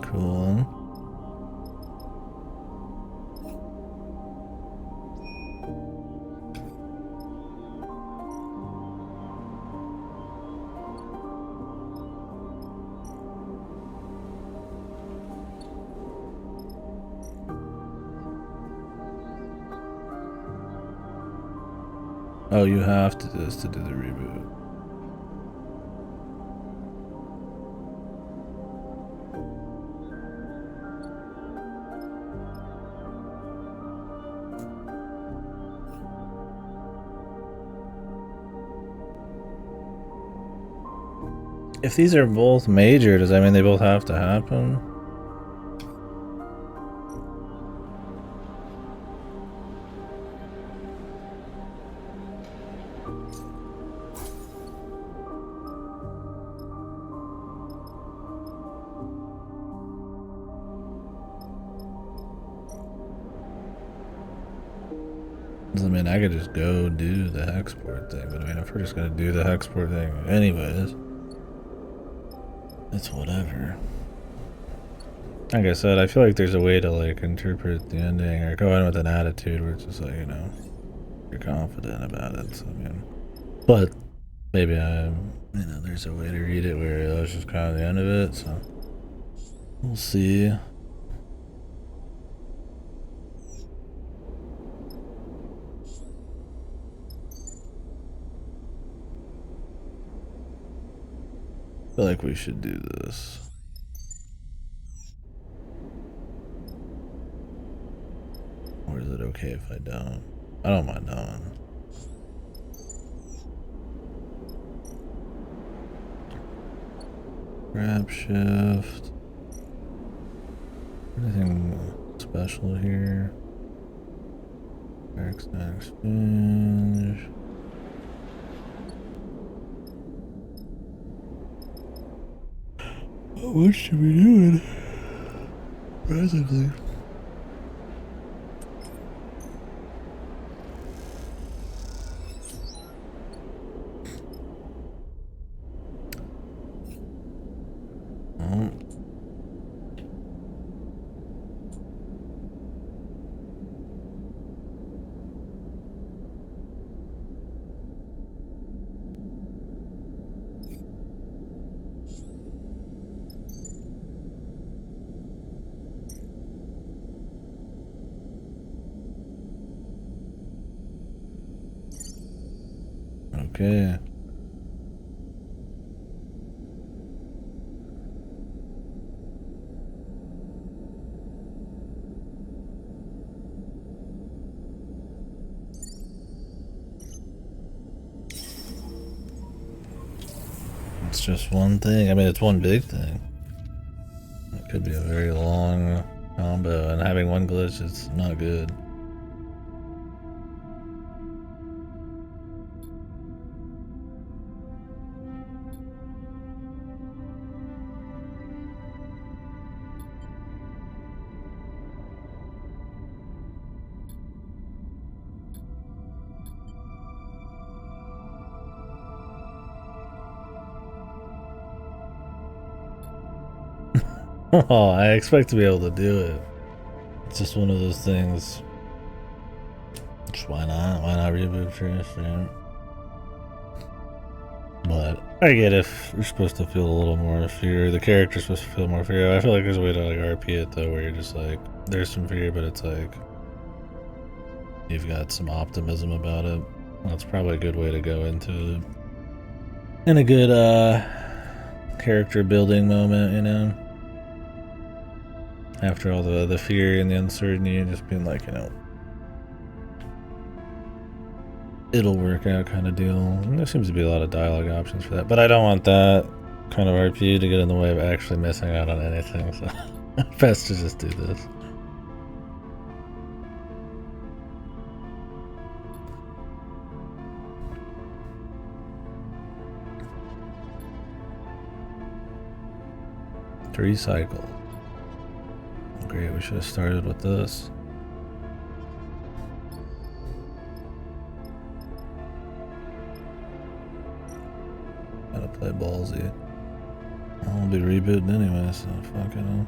Cool. Oh, you have to do this to do the reboot. If these are both major, does that mean they both have to happen? I mean, I could just go do the hexport thing, but I mean, if we're just gonna do the hexport thing anyways, it's whatever. Like I said, I feel like there's a way to like interpret the ending or go in with an attitude where it's just like, you know, you're confident about it. So, I mean, but maybe there's a way to read it where that's just kind of the end of it. So we'll see. I feel like we should do this. Or is it okay if I don't? I don't mind knowing. Grab shift. Anything special here? Extend exchange. What should we do? Presently. Okay. It's just one thing. I mean, it's one big thing. It could be a very long combo, and having one glitch is not good. Oh, I expect to be able to do it. It's just one of those things. Just why not? Why not reboot first, right? But I get if you're supposed to feel a little more fear. The character's supposed to feel more fear. I feel like there's a way to like RP it though, where you're just like, there's some fear, but it's like you've got some optimism about it. That's probably a good way to go into it. And a good character building moment, you know. After all the fear and the uncertainty, and just being like, you know, it'll work out kind of deal. And there seems to be a lot of dialogue options for that, but I don't want that kind of RP to get in the way of actually missing out on anything, so best to just do this. To recycle. Great, we should have started with this. Gotta play ballsy. I'll be rebooting anyway, so fuck it all.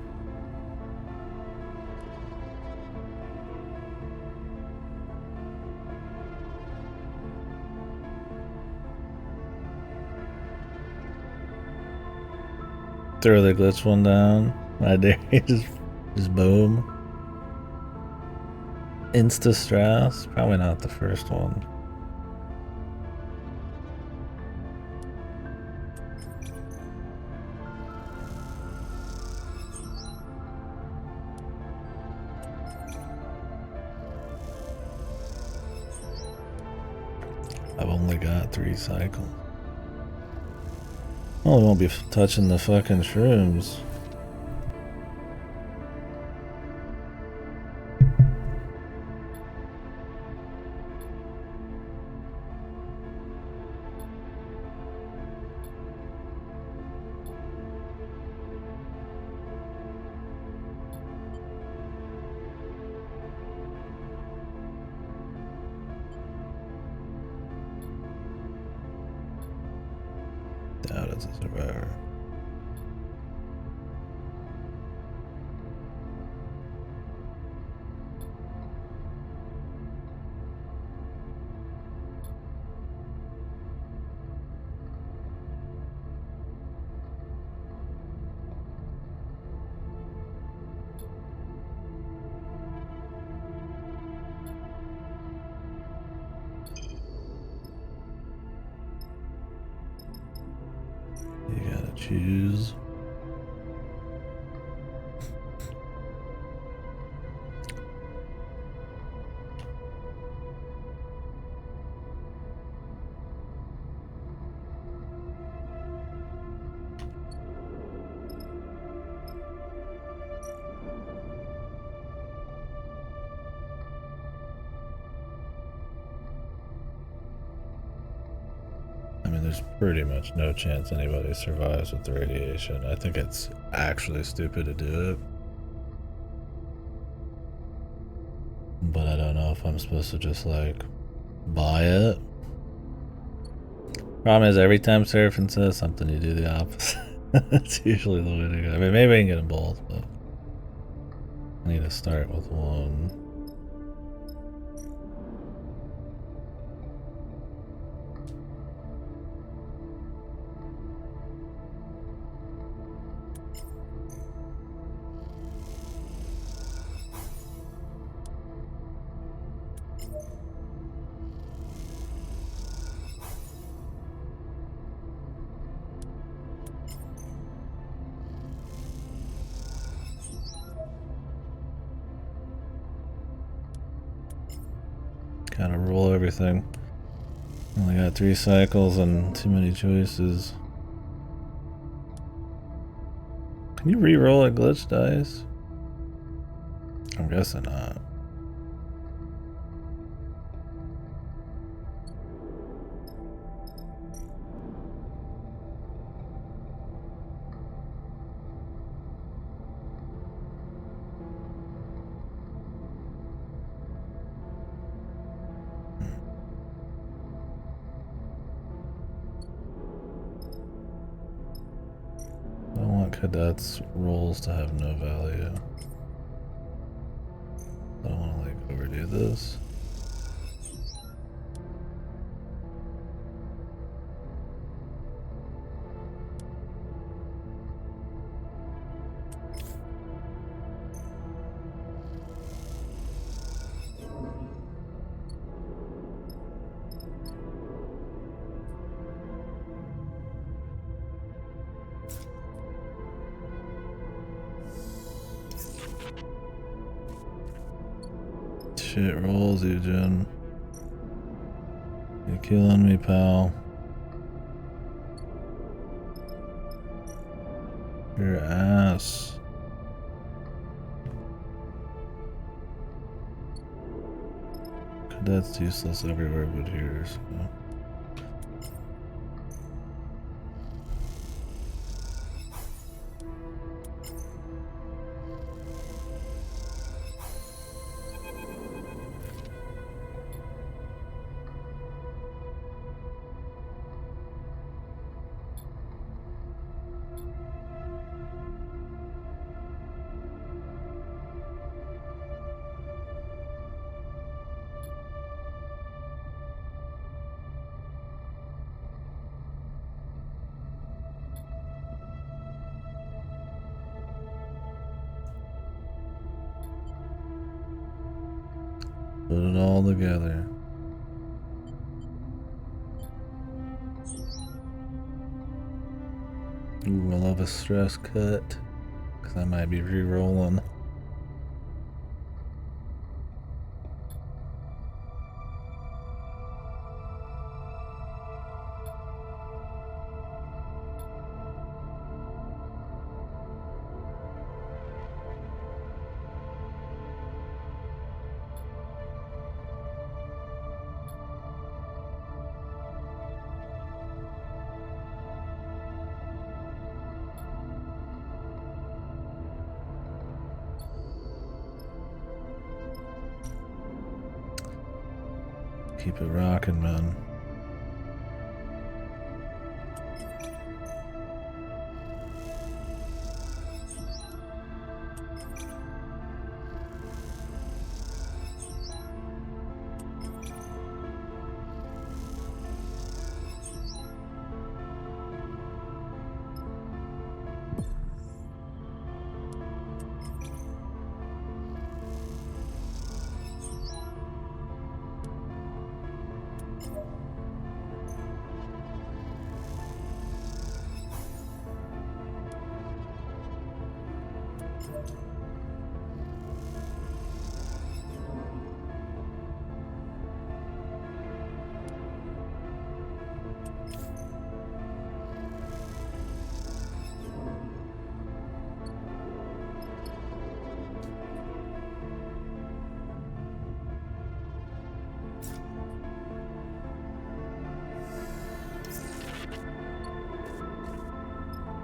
Throw the glitch one down. I dare you just boom. Insta stress. Probably not the first one. I've only got 3 cycles. Well, we won't be touching the fucking shrooms. Doubt it's a survivor. You gotta choose. I mean, there's pretty much no chance anybody survives with the radiation. I think it's actually stupid to do it. But I don't know if I'm supposed to just like buy it. Problem is, every time Seraphin says something, you do the opposite. That's usually the way to go. I mean, maybe I can get them both, but I need to start with one. Kind of roll everything. Only got 3 cycles and too many choices. Can you re-roll a glitch dice? I'm guessing not. cadets rolls to have no value. I don't want to like overdo this. Shit rolls, Eugen. You're killing me, pal. Your ass. Cadet's useless everywhere but here, so. Put it all together. Ooh, I love a stress cut, because I might be re-rolling. Keep it rocking, man.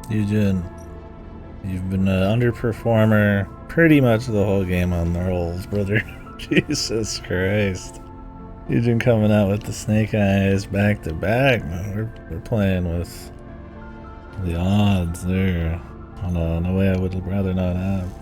Eugen, you've been an underperformer pretty much the whole game on the rolls, brother. Jesus Christ. Eugen coming out with the snake eyes back to back, man. We're playing with the odds there on a way I would rather not have.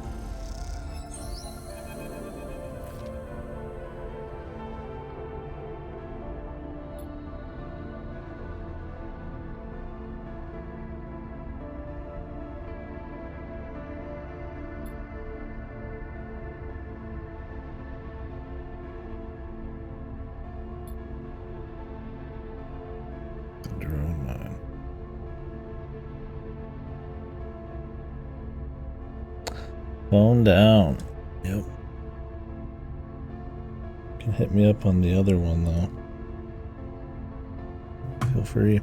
Drone mine. Phone down. Yep. Can hit me up on the other one though. Feel free.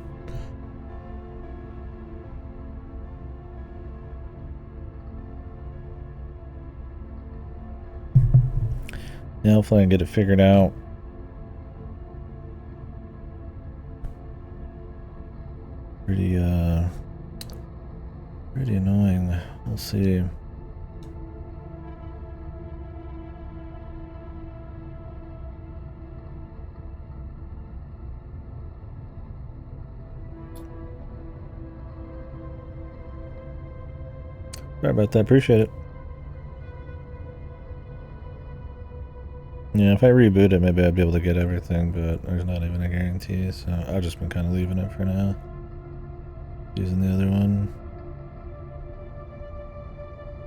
Yeah, hopefully I can get it figured out. Pretty annoying. We'll see. Sorry about that. Appreciate it. Yeah, if I reboot it, maybe I'd be able to get everything, but there's not even a guarantee, so I've just been kind of leaving it for now. Using the other one.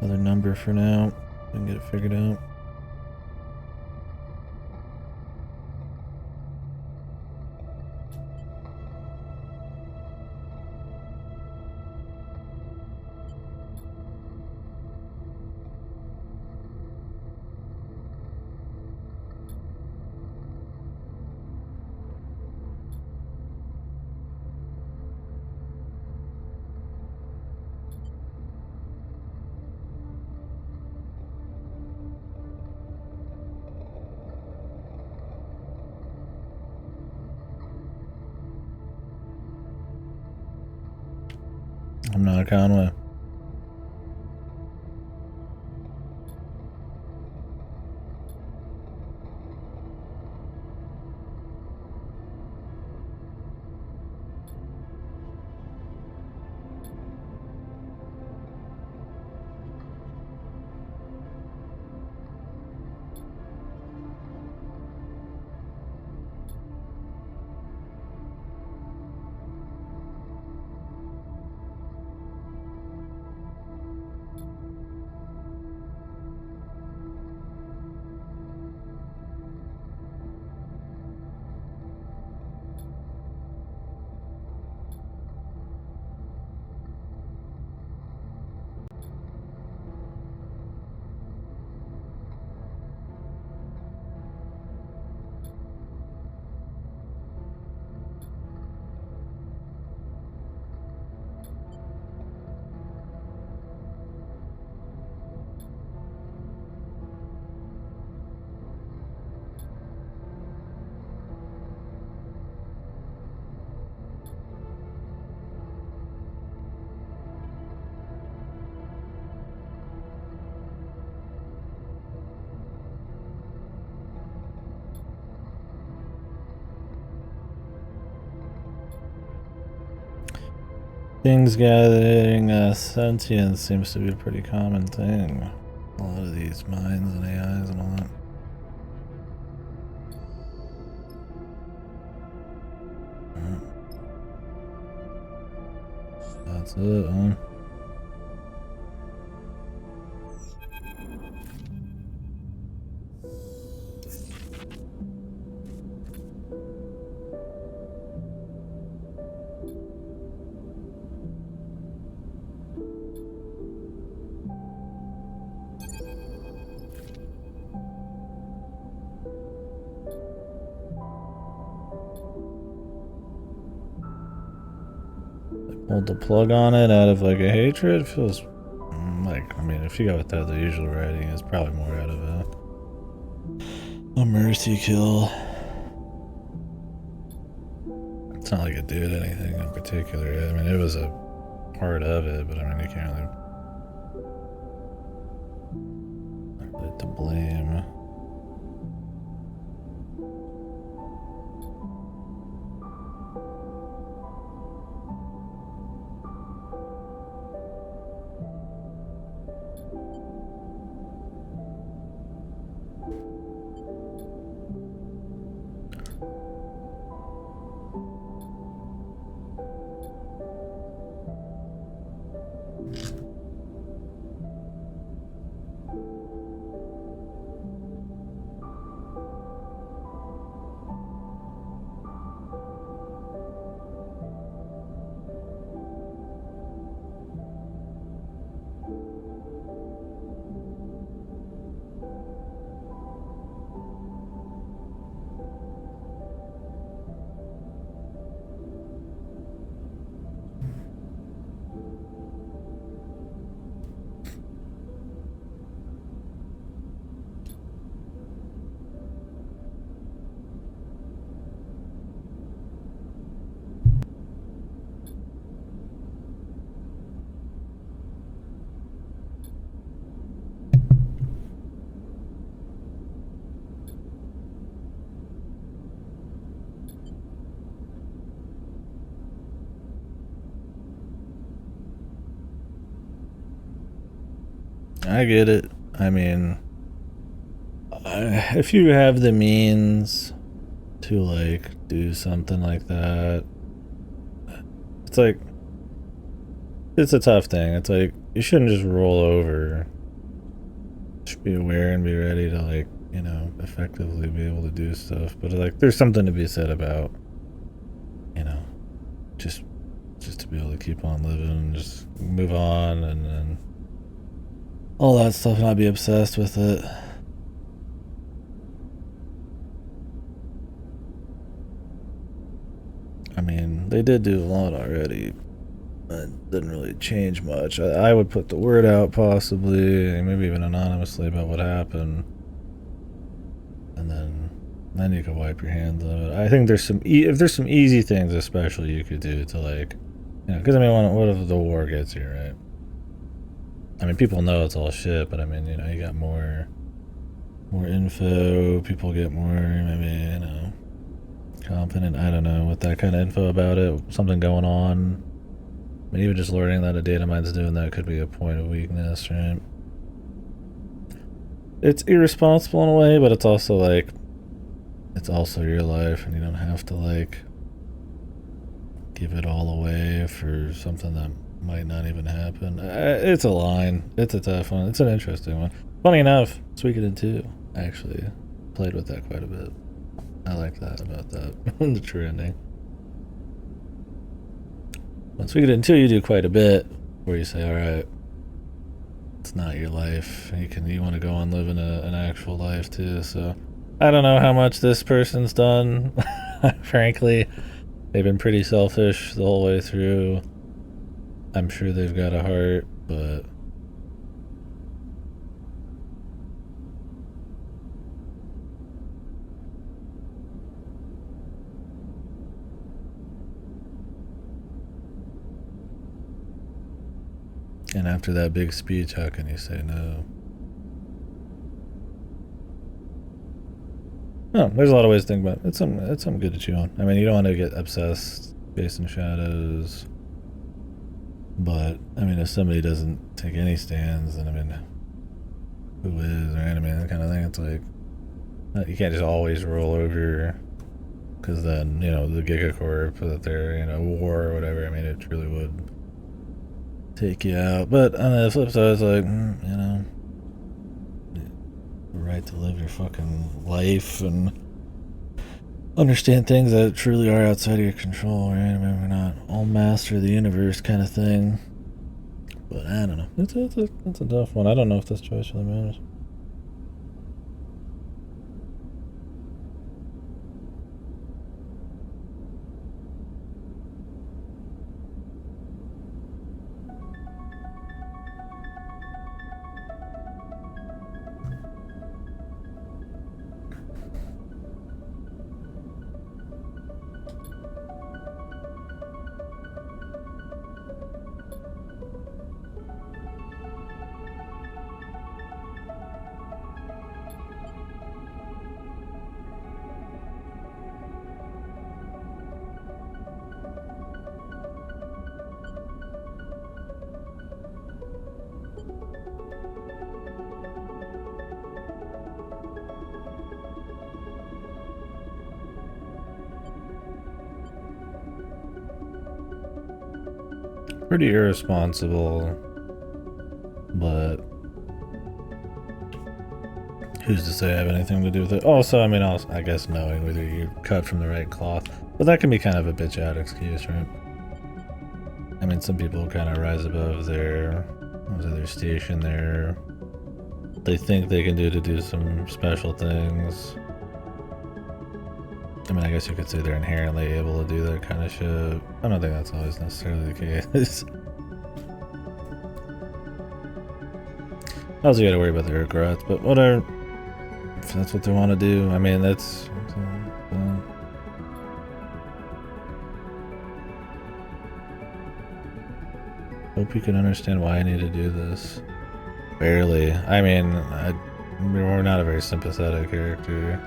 Other number for now. I can get it figured out. I'm not a Conway. Things gathering sentience seems to be a pretty common thing. A lot of these minds and AIs and all that. That's it, huh? Pulled the plug on it out of like a hatred. Feels like, I mean, if you go with that, the usual writing is probably more out of a mercy kill. It's not like it did anything in particular. I mean, it was a part of it, but I mean, you can't really to blame. I get it. I mean, if you have the means to like do something like that, it's like it's a tough thing. It's like you shouldn't just roll over. You should be aware and be ready to like, you know, effectively be able to do stuff. But like there's something to be said about, you know, just to be able to keep on living and just move on and all that stuff, not be obsessed with it. I mean, they did do a lot already. It didn't really change much. I would put the word out possibly, maybe even anonymously about what happened. And then you could wipe your hands of it. I think there's some, if there's some easy things especially you could do to like, you know, because I mean, what if the war gets here, right? I mean, people know it's all shit, but I mean, you know, you got more info, people get more, maybe, you know, confident, I don't know, with that kind of info about it, something going on. I mean, even just learning that a data mine's doing that could be a point of weakness, right? It's irresponsible in a way, but it's also like, it's also your life, and you don't have to like give it all away for something that might not even happen. It's a line. It's a tough one. It's an interesting one. Funny enough, Suikoden 2 actually played with that quite a bit. I like that about that. The true ending. Once we get into you do quite a bit where you say, all right, it's not your life. You want to go on living an actual life too. So I don't know how much this person's done. Frankly, they've been pretty selfish the whole way through. I'm sure they've got a heart, but and after that big speech, how can you say no? Oh, there's a lot of ways to think about it. It's something good to chew on. I mean, you don't want to get obsessed facing shadows. But, I mean, if somebody doesn't take any stands, then, I mean, who is, right? I mean, that kind of thing. It's like, you can't just always roll over, because then, you know, the Gigacorp, that they're, you know, war or whatever, I mean, it truly would take you out. But on the flip side, it's like, you know, the right to live your fucking life and understand things that truly are outside of your control, right? I mean, we're not all master of the universe kind of thing. But I don't know. It's a tough one. I don't know if this choice really matters. Pretty irresponsible, but who's to say I have anything to do with it? Also, I mean, I guess knowing whether you're cut from the right cloth, but that can be kind of a bitch out excuse, right? I mean, some people kind of rise above their station there. They think they can do some special things. I mean, I guess you could say they're inherently able to do that kind of shit. I don't think that's always necessarily the case. Also, you gotta worry about their regrets, but whatever. If that's what they want to do, I mean, that's... hope you can understand why I need to do this. Barely. I mean, we're not a very sympathetic character.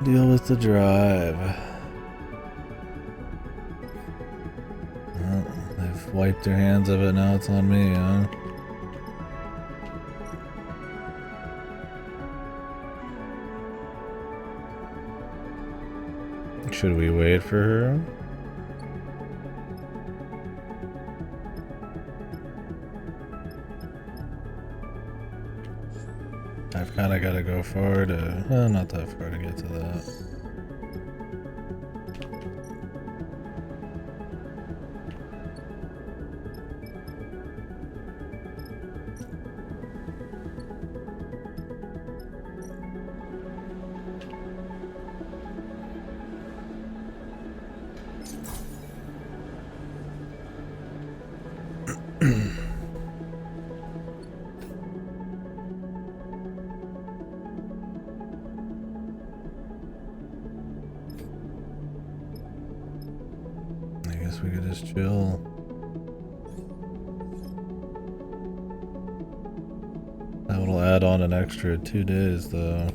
Deal with the drive. Well, they've wiped their hands of it, now it's on me, huh? Should we wait for her? I've kind of got to go far to... Well, not that far to get to that. We could just chill. That will add on an extra 2 days though.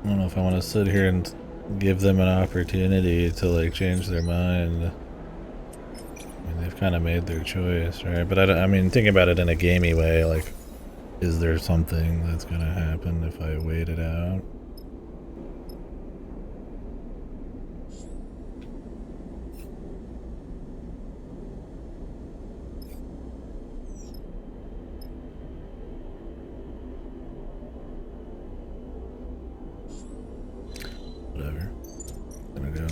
I don't know if I want to sit here and give them an opportunity to like change their mind. They've kind of made their choice, right? But I mean, thinking about it in a gamey way, like, is there something that's gonna happen if I wait it out? Whatever. Gonna go.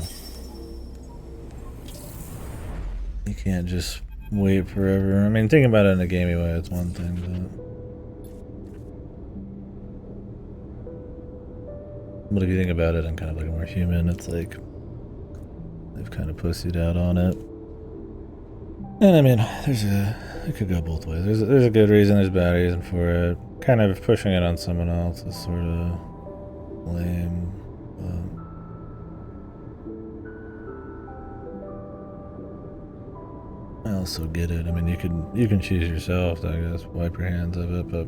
You can't just wait forever. I mean, thinking about it in a gamey way, it's one thing, but if you think about it in kind of like a more human, it's like they've kind of pussied out on it. And I mean, it could go both ways. There's a good reason, there's a bad reason for it. Kind of pushing it on someone else is sort of lame. I also get it. I mean, you can choose yourself, I guess, wipe your hands of it, but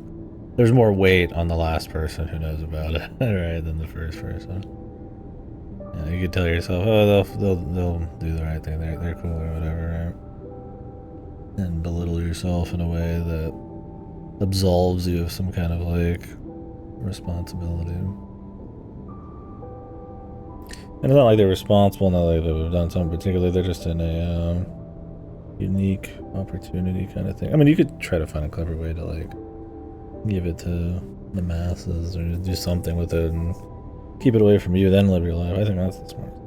there's more weight on the last person who knows about it, right, than the first person. Yeah, you could tell yourself, oh, they'll do the right thing. They're cool or whatever, right? And belittle yourself in a way that absolves you of some kind of like responsibility. And it's not like they're responsible, not like they've done something particular. They're just in a unique opportunity kind of thing. I mean, you could try to find a clever way to like give it to the masses or do something with it and keep it away from you, then live your life. I think that's the smart thing.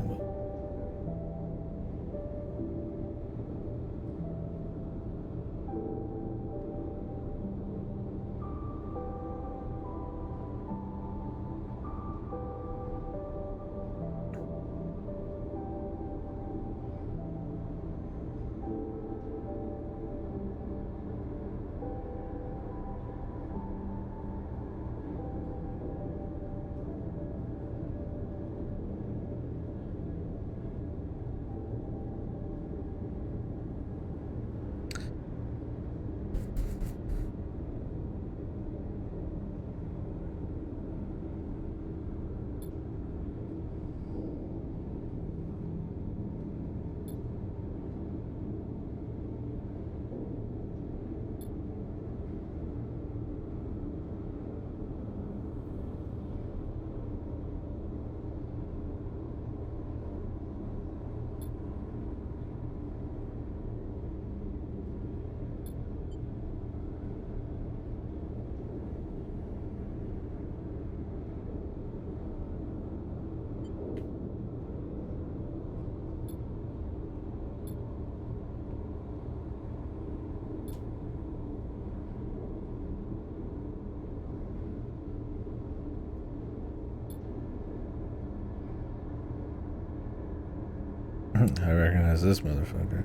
I recognize this motherfucker.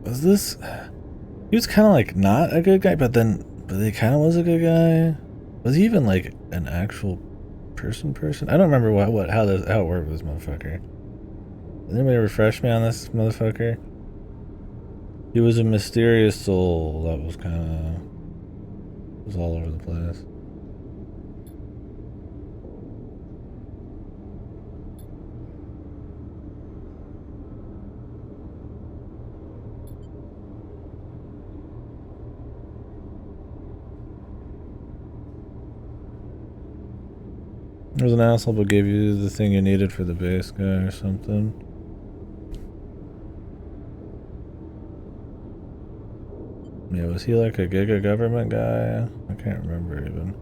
Was this... He was kind of like not a good guy, but he kind of was a good guy. Was he even like an actual Person? I don't remember how it worked with this motherfucker. Did anybody refresh me on this motherfucker? He was a mysterious soul that was was all over the place. There was an asshole but gave you the thing you needed for the base guy or something. Yeah, was he like a giga government guy? I can't remember even.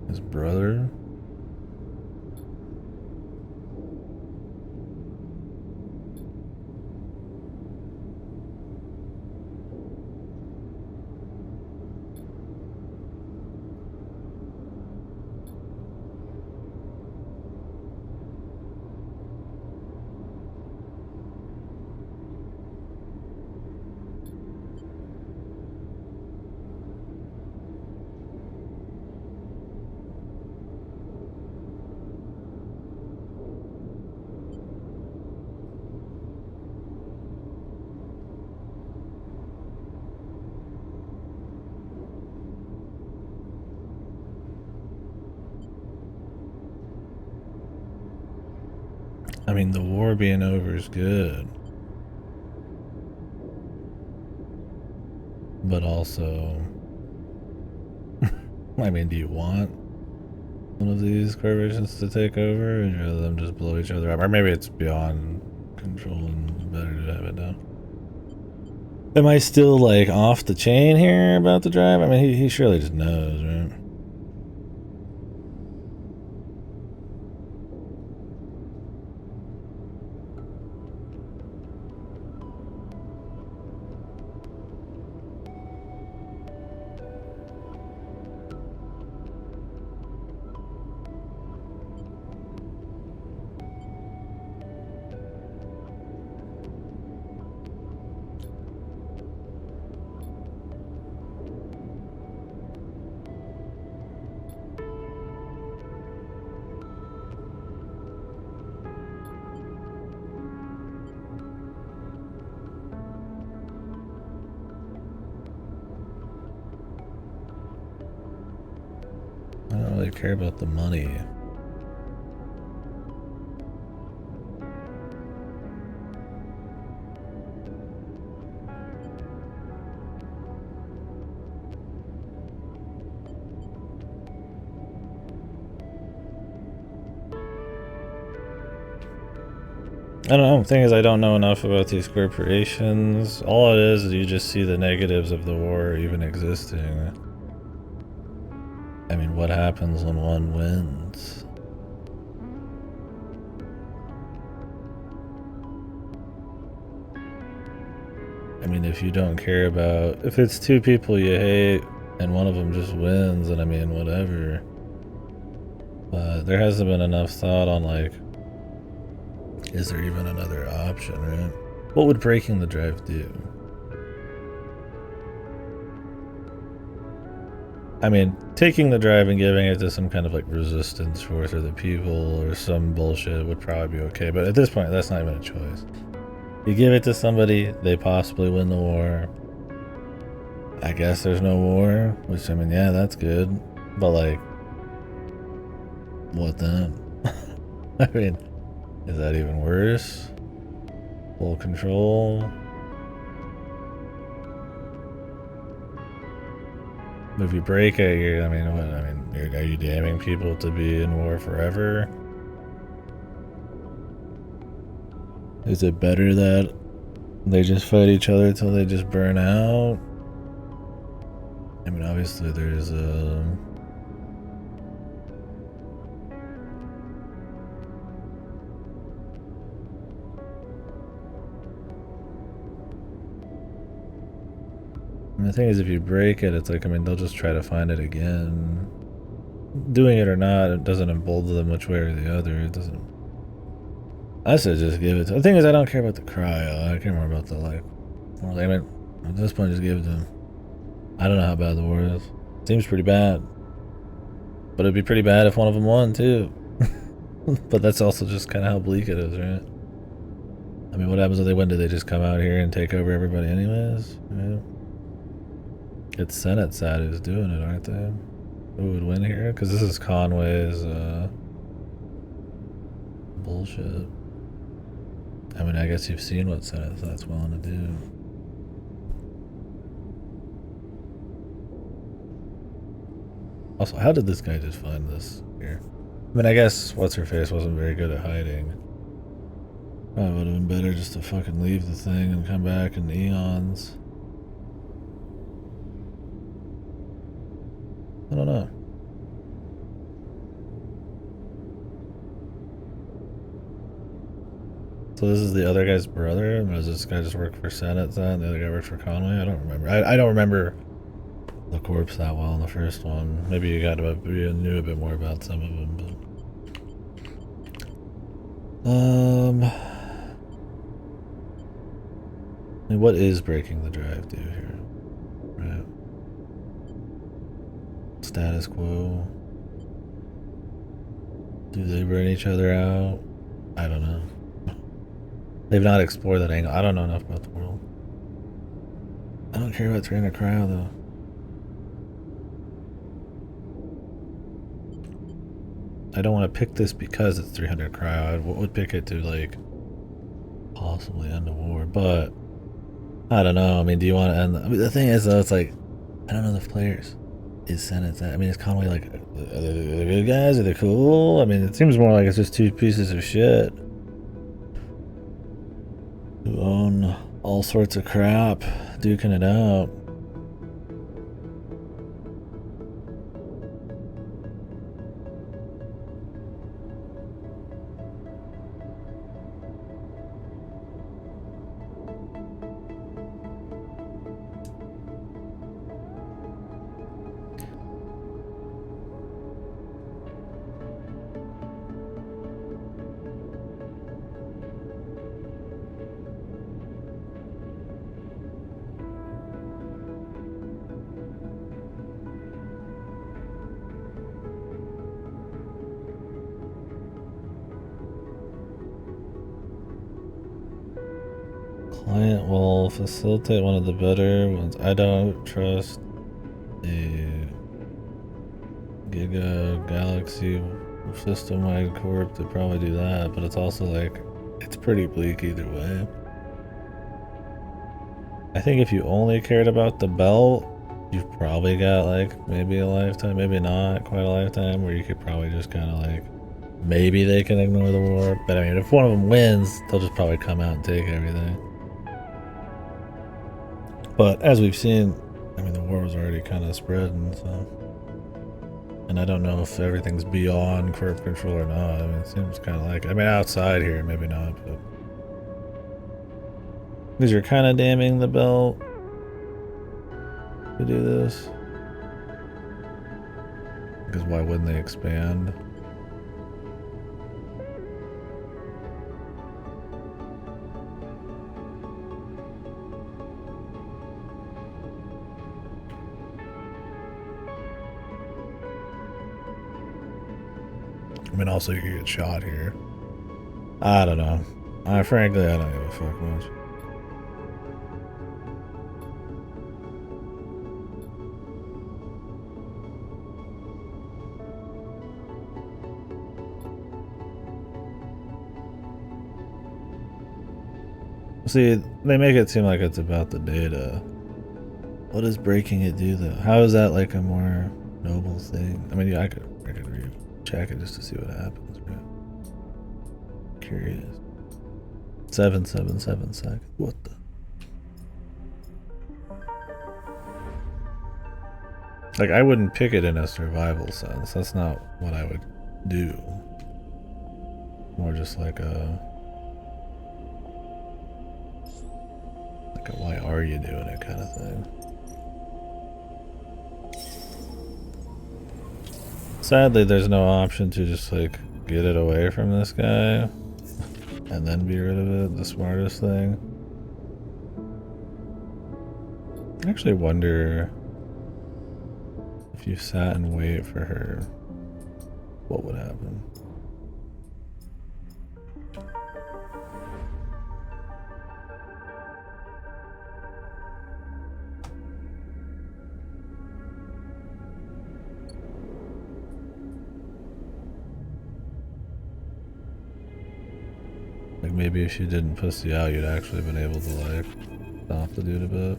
His brother? I mean, the war being over is good. But also... I mean, do you want one of these corporations to take over, or rather them just blow each other up? Or maybe it's beyond control and better to have it down. Am I still, like, off the chain here about the drive? I mean, he surely just knows, right? I don't really care about the money. I don't know. The thing is, I don't know enough about these corporations. All it is you just see the negatives of the war even existing. I mean, what happens when one wins? I mean, if you don't care about... If it's two people you hate and one of them just wins, then I mean, whatever. But there hasn't been enough thought on, like... Is there even another option, right? What would breaking the drive do? I mean, taking the drive and giving it to some kind of like resistance force or the people or some bullshit would probably be okay. But at this point, that's not even a choice. You give it to somebody, they possibly win the war. I guess there's no war, which I mean, yeah, that's good. But like, what then? I mean, is that even worse? Full control? If you break it, I mean, what? I mean, are you damning people to be in war forever? Is it better that they just fight each other till they just burn out? I mean, obviously there's And the thing is, if you break it, it's like, I mean, they'll just try to find it again. Doing it or not, it doesn't embolden them which way or the other. It doesn't. I said just give it to. The thing is, I don't care about the cryo. I care more about the, like, more like, I mean, at this point, just give it to them. I don't know how bad the war is. Seems pretty bad. But it'd be pretty bad if one of them won, too. But that's also just kind of how bleak it is, right? I mean, what happens if they win? Do they just come out here and take over everybody anyways? Yeah. It's Senate side who's doing it, aren't they? Who would win here? Because this is Conway's, bullshit. I mean, I guess you've seen what Senate side's willing to do. Also, how did this guy just find this here? I mean, I guess what's-her-face wasn't very good at hiding. Probably would have been better just to fucking leave the thing and come back in eons. I don't know. So this is the other guy's brother? Or does this guy just work for Senate side and the other guy worked for Conway? I don't remember. I don't remember the corpse that well in the first one. Maybe you knew a bit more about some of them, but... I mean, what is breaking the drive do here? Right. Status quo. Do they burn each other out? I don't know. They've not explored that angle. I don't know enough about the world. I don't care about 300 cryo though. I don't want to pick this because it's 300 cryo. I would pick it to, like, possibly end the war, but I don't know. I mean, do you want to end I mean, the thing is though, it's like, I don't know the players. Is Senate I mean, it's Conway like, are they good guys? Are they cool? I mean, it seems more like it's just two pieces of shit who own all sorts of crap, duking it out. Client will facilitate one of the better ones. I don't trust a Giga Galaxy system-wide corp to probably do that, but it's also like, it's pretty bleak either way. I think if you only cared about the belt, you've probably got like maybe a lifetime, maybe not quite a lifetime, where you could probably just kind of like, maybe they can ignore the war. But I mean, if one of them wins, they'll just probably come out and take everything. But as we've seen, I mean, the war was already kind of spreading, so. And I don't know if everything's beyond corp control or not. I mean, it seems kind of like, I mean, outside here, maybe not, but. Because you're kind of damning the belt to do this. Because why wouldn't they expand? I mean, also you could get shot here. I don't know. Frankly, I don't give a fuck much. See, they make it seem like it's about the data. What does breaking it do, though? How is that like a more noble thing? I mean, yeah, I could check it just to see what happens, right? Curious. 777 seconds. What the? Like, I wouldn't pick it in a survival sense. That's not what I would do. More just like a why are you doing it kind of thing. Sadly, there's no option to just like get it away from this guy and then be rid of it. The smartest thing. I actually wonder if you sat and wait for her, what would happen? Like maybe if she didn't pussy out, you'd actually been able to like stop the dude a bit.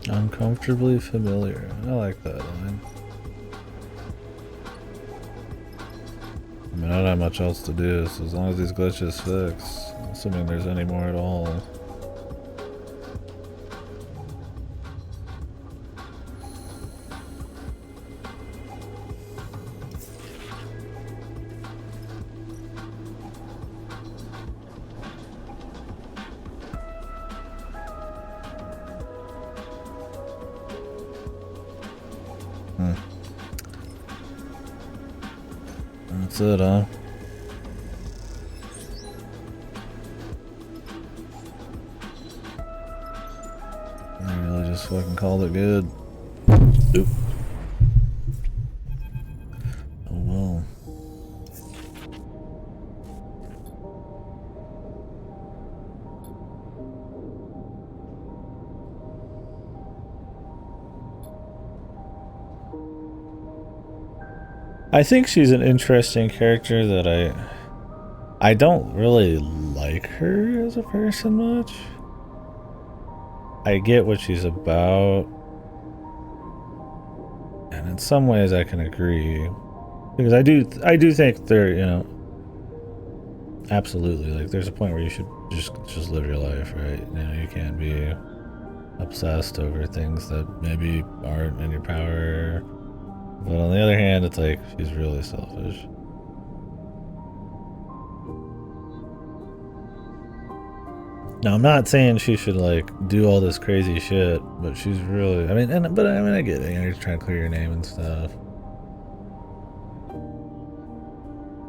Uncomfortably familiar. I like that line. I mean, I don't have much else to do, so as long as these glitches fix, assuming there's any more at all. That's it, huh? I really just fucking called it good. Oop. Oh well. I think she's an interesting character that I don't really like her as a person much. I get what she's about, and in some ways I can agree, because I do think there, you know, absolutely, like there's a point where you should just live your life, right? You know, you can't be obsessed over things that maybe aren't in your power. But on the other hand, it's like she's really selfish. Now, I'm not saying she should like do all this crazy shit, but she's really, I mean, I get it. You're trying to clear your name and stuff.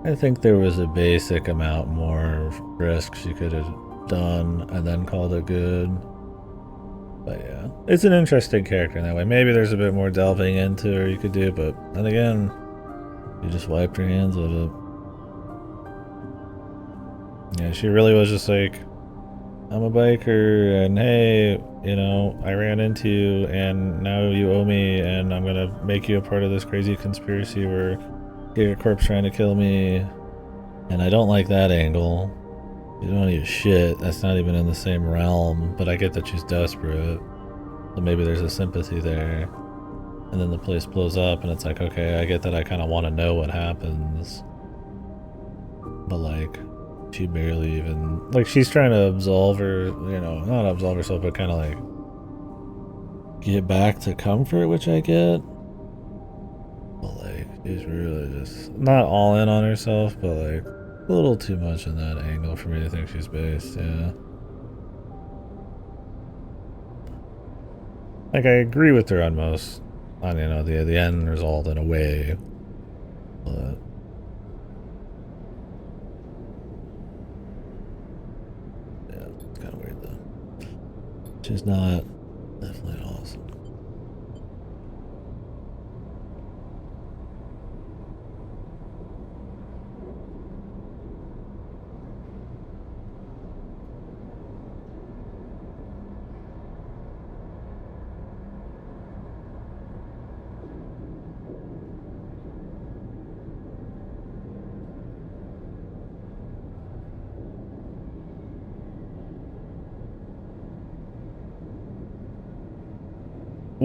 I think there was a basic amount more risk she could have done and then called it good. But yeah, it's an interesting character in that way. Maybe there's a bit more delving into her you could do, but then again, you just wiped your hands of it. Yeah, she really was just like, I'm a biker, and hey, you know, I ran into you, and now you owe me, and I'm gonna make you a part of this crazy conspiracy where you're a corpse trying to kill me, and I don't like that angle. You don't need shit. That's not even in the same realm, but I get that she's desperate. So maybe there's a sympathy there. And then the place blows up, and it's like, okay, I get that I kind of want to know what happens. But, like, she barely even... Like, she's trying to absolve her, you know, not absolve herself, but kind of, like, get back to comfort, which I get. But, like, she's really just... Not all in on herself, but, like, a little too much in that angle for me to think she's based, yeah. Like, I agree with her on most... On, you know, the end result in a way. But... Yeah, it's kind of weird, though. She's not... Definitely awesome.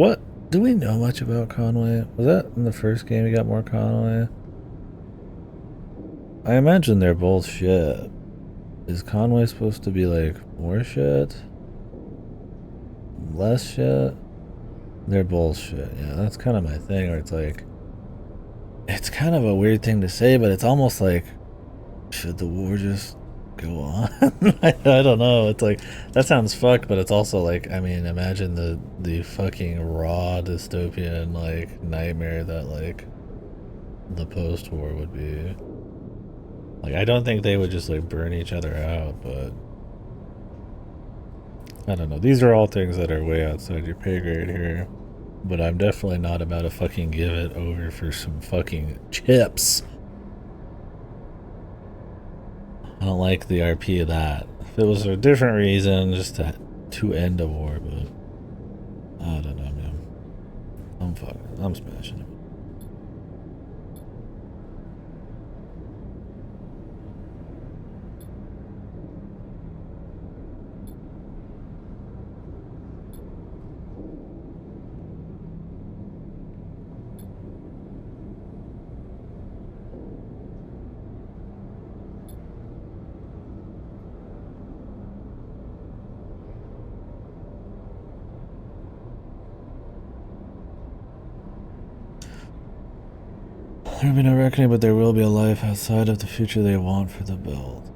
What? Do we know much about Conway? Was that in the first game you got more Conway? I imagine they're both shit. Is Conway supposed to be like more shit? Less shit? They're both shit. Yeah, that's kind of my thing where it's like, it's kind of a weird thing to say, but it's almost like, should the war just go on? I don't know. It's like, that sounds fucked, but it's also like, I mean, imagine the fucking raw dystopian like nightmare that like the post-war would be. Like, I don't think they would just like burn each other out, but I don't know. These are all things that are way outside your pay grade here. But I'm definitely not about to fucking give it over for some fucking chips. I don't like the RP of that. If it was a different reason, just to end a war, but I don't know, man. I'm smashing it. There will be no reckoning, but there will be a life outside of the future they want for the build.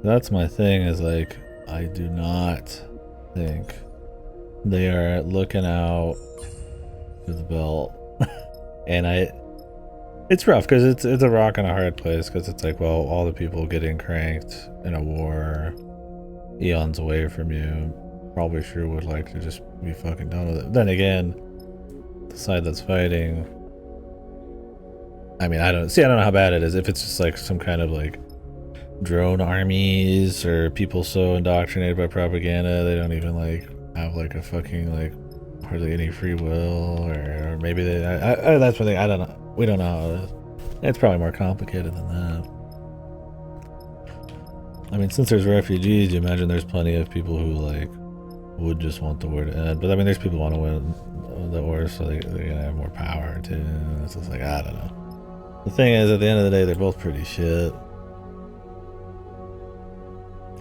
That's my thing, is like, I do not think they are looking out for the belt. And it's rough because it's a rock and a hard place, because it's like, well, all the people getting cranked in a war eons away from you probably sure would like to just be fucking done with it. Then again, the side that's fighting, I mean, I don't know how bad it is. If it's just like some kind of like drone armies or people so indoctrinated by propaganda they don't even like have like a fucking like hardly any free will, or maybe they that's one thing, I don't know. We don't know how it is. It's probably more complicated than that. I mean, since there's refugees, you imagine there's plenty of people who like would just want the war to end. But I mean, there's people who want to win the war, so they're gonna have more power too. It's just like, I don't know. The thing is, at the end of the day, they're both pretty shit,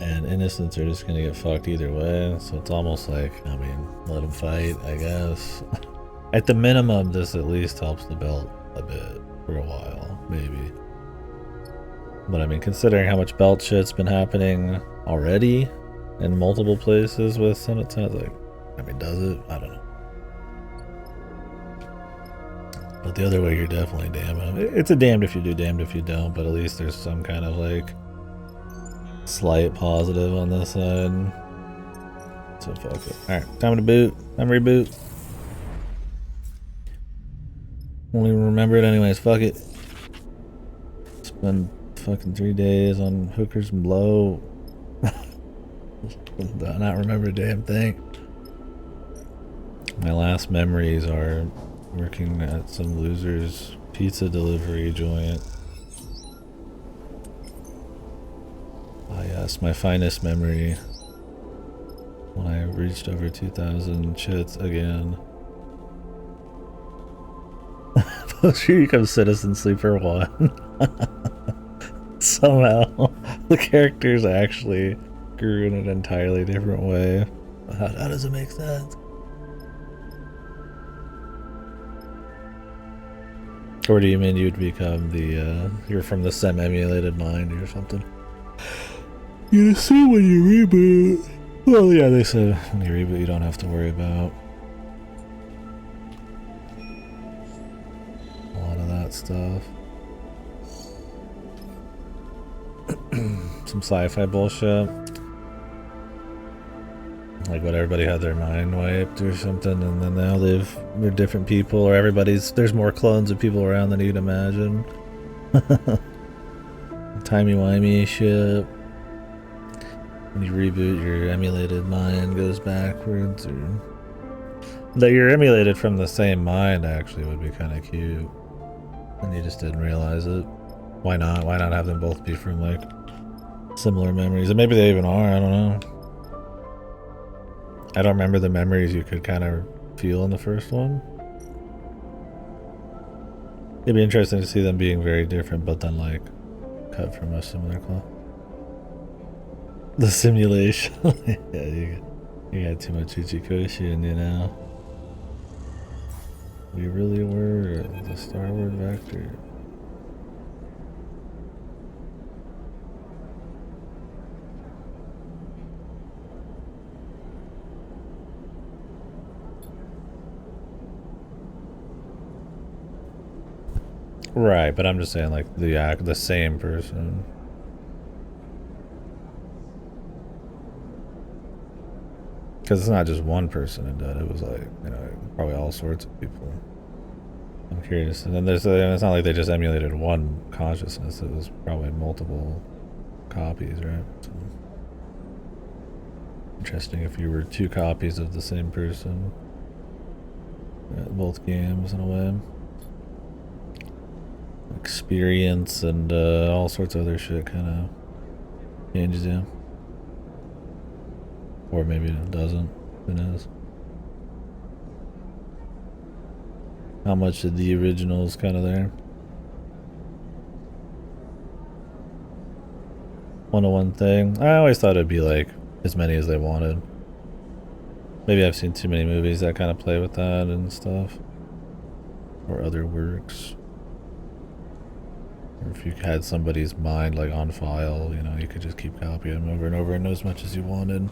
and innocents are just gonna get fucked either way. So it's almost like, I mean, let them fight, I guess. At the minimum, this at least helps the belt a bit for a while, maybe. But I mean, considering how much belt shit's been happening already in multiple places with Senate, like, I mean, does it? I don't know. But the other way, you're definitely damned. It's a damned if you do, damned if you don't, but at least there's some kind of like slight positive on this side. So fuck it. Alright, time to boot. Time to reboot. Won't even remember it anyways, fuck it. Spend fucking 3 days on hookers and blow. Not remember a damn thing. My last memories are working at some loser's pizza delivery joint. Ah yes, my finest memory. When I reached over 2,000 chits again. Here you come, Citizen Sleeper 1. Somehow, the characters actually grew in an entirely different way. How does it make sense? Or do you mean you'd become the, you're from the SEM-emulated mind or something? You assume when you reboot. Well, yeah, they said when you reboot you don't have to worry about a lot of that stuff. Some sci-fi bullshit. Like what, everybody had their mind wiped or something, and then now they're different people, or there's more clones of people around than you'd imagine. Timey-wimey shit. When you reboot, your emulated mind goes backwards, or that you're emulated from the same mind actually would be kind of cute, and you just didn't realize it. Why not? Why not have them both be from like similar memories? And maybe they even are, I don't know. I don't remember the memories you could kind of feel in the first one. It'd be interesting to see them being very different, but then like cut from a similar cloth. The simulation. Yeah, you got too much Uchikoshi in you now. We really were the starward vector. Right, but I'm just saying like the same person. Because it's not just one person in dead. It was like, you know, probably all sorts of people. I'm curious. And then it's not like they just emulated one consciousness. It was probably multiple copies, right? So, interesting if you were two copies of the same person. Both games in a way. Experience and all sorts of other shit kind of changes you. Or maybe it doesn't. Who knows? How much of the original is kind of there? 101 thing. I always thought it'd be like as many as they wanted. Maybe I've seen too many movies that kind of play with that and stuff. Or other works. Or if you had somebody's mind like on file, you know, you could just keep copying them over and over and know as much as you wanted.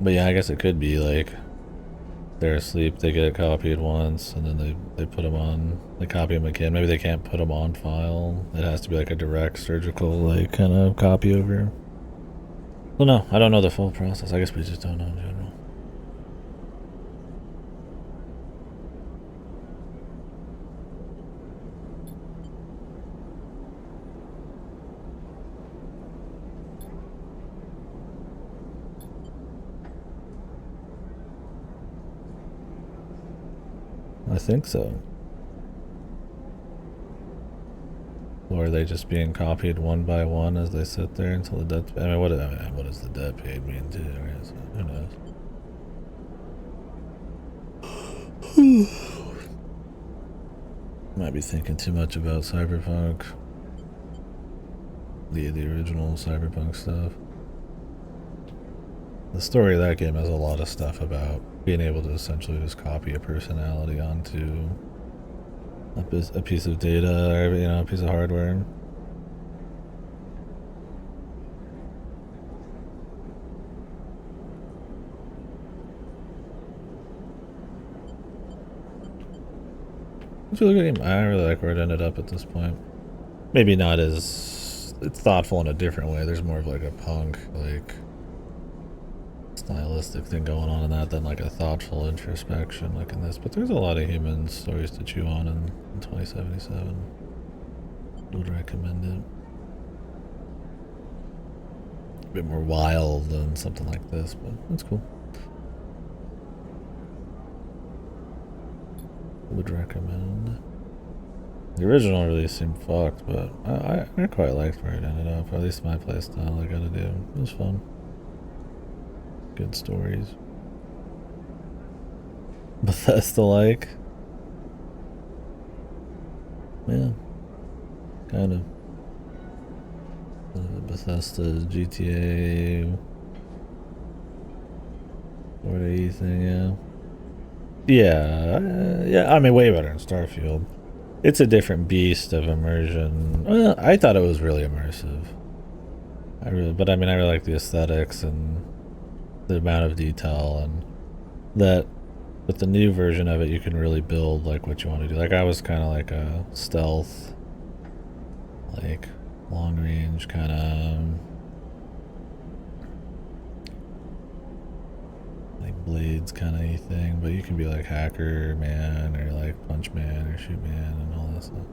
But yeah, I guess it could be like they're asleep, they get copied once, and then they put them on, they copy them again. Maybe they can't put them on file. It has to be like a direct surgical like kind of copy over. Well, no, I don't know the full process. I guess we just don't know in general. I think so. Or are they just being copied one by one as they sit there until the death? I mean, what does the death paid mean too? Right? So, who knows? Might be thinking too much about Cyberpunk. The original Cyberpunk stuff. The story of that game has a lot of stuff about being able to essentially just copy a personality onto a piece of data or, you know, a piece of hardware. It's a really good game. I really like where it ended up at this point. Maybe not as it's thoughtful in a different way. There's more of like a punk, like stylistic thing going on in that than like a thoughtful introspection like in this. But there's a lot of human stories to chew on in 2077. Would recommend it. A bit more wild than something like this, but it's cool. Would recommend. The original release seemed fucked, but I quite liked where it ended up. Or at least my playstyle I gotta do. It was fun. Good stories. Bethesda like. Yeah. Kind of. Bethesda GTA. What are you think, yeah. Yeah, I mean, way better than Starfield. It's a different beast of immersion. Well, I thought it was really immersive. I really like the aesthetics and the amount of detail, and that with the new version of it, you can really build like what you want to do. Like I was kind of like a stealth, like long range kind of. Like blades kind of thing, but you can be like hacker man or like punch man or shoot man and all that stuff.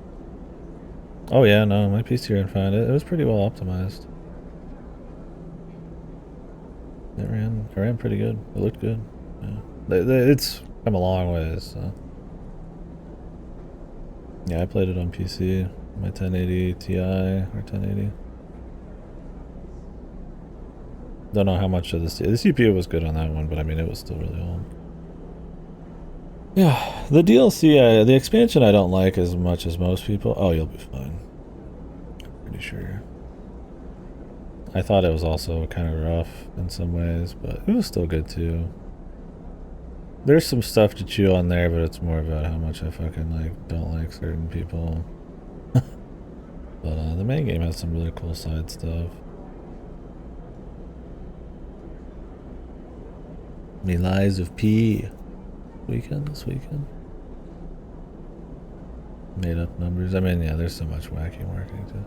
Oh yeah, no, my PC ran fine. It was pretty well optimized. It ran pretty good. It looked good. Yeah. It's come a long ways. So. Yeah, I played it on PC, my 1080 Ti or 1080. Don't know how much of the CPU was good on that one, but I mean it was still really old. Yeah, the DLC, the expansion I don't like as much as most people. Oh, you'll be fine. Pretty sure. I thought it was also kind of rough in some ways, but it was still good too. There's some stuff to chew on there, but it's more about how much I fucking like don't like certain people. But the main game has some really cool side stuff. Me Lies of P. This weekend. Made up numbers. I mean, yeah, there's so much wacky marketing too.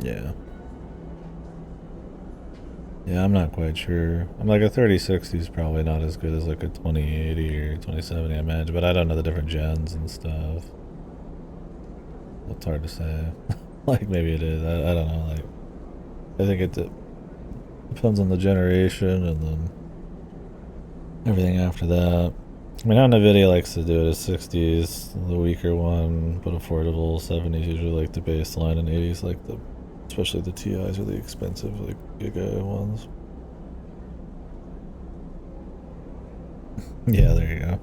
Yeah. Yeah, I'm not quite sure. I'm like a 3060 is probably not as good as like a 2080 or 2070, I imagine, but I don't know the different gens and stuff. It's hard to say. Like maybe it is. I don't know. Like I think it depends on the generation and then everything after that. I mean, how NVIDIA likes to do it is 60s, the weaker one, but affordable. 70s usually like the baseline, and 80s like the, especially the TIs are the expensive, like giga ones. Yeah, there you go.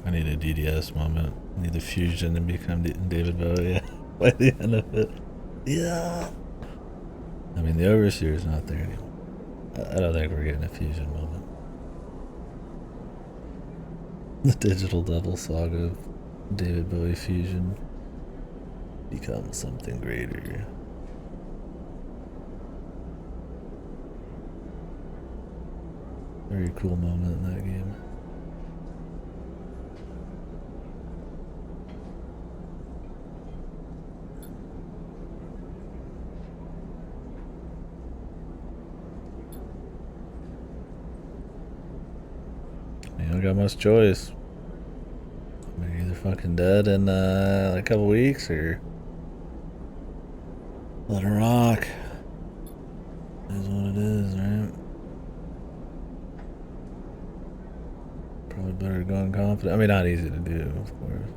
I need a DDS moment. I need the fusion and become David Bowie by the end of it. Yeah. I mean, the overseer is not there anymore. I don't think we're getting a fusion moment. The digital devil saga of David Bowie fusion becomes something greater. Very cool moment in that game. You don't got much choice. You're either fucking dead in a couple weeks or let it rock. Is what it is, right? Probably better go in confident. I mean, not easy to do, of course.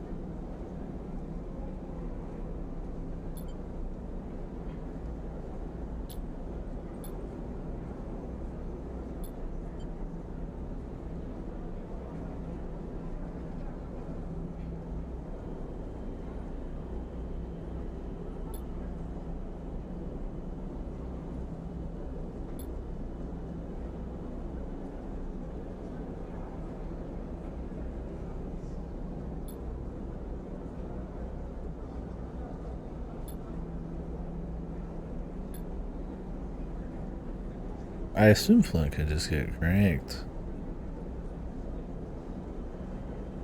I assume Flint could just get cranked.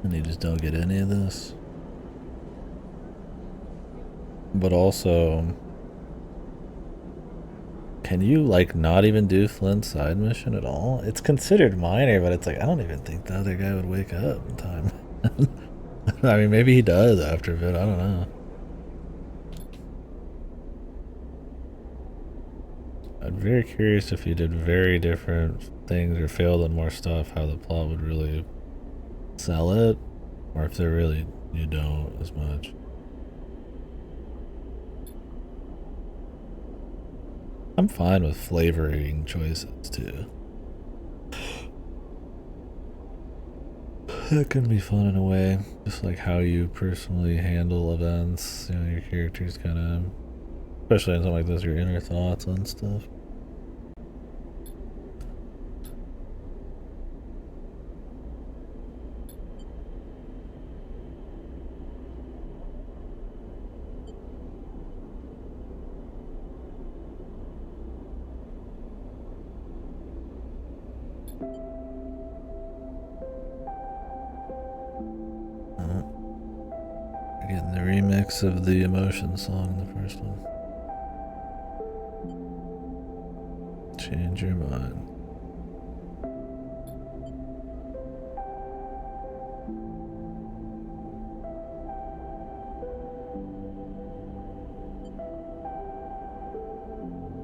And he just don't get any of this. But also, can you like not even do Flint's side mission at all? It's considered minor, but it's like I don't even think the other guy would wake up in time. I mean, maybe he does after a bit. I don't know. I'm very curious if he did very different things or failed on more stuff, how the plot would really sell it, Or if they're really, you don't as much. I'm fine with flavoring choices too. That can be fun in a way. Just like how you personally handle events. You know, your characters kind of, especially in something like this, your inner thoughts on stuff. Getting the remix of the Emotion song in the first one. Change your mind.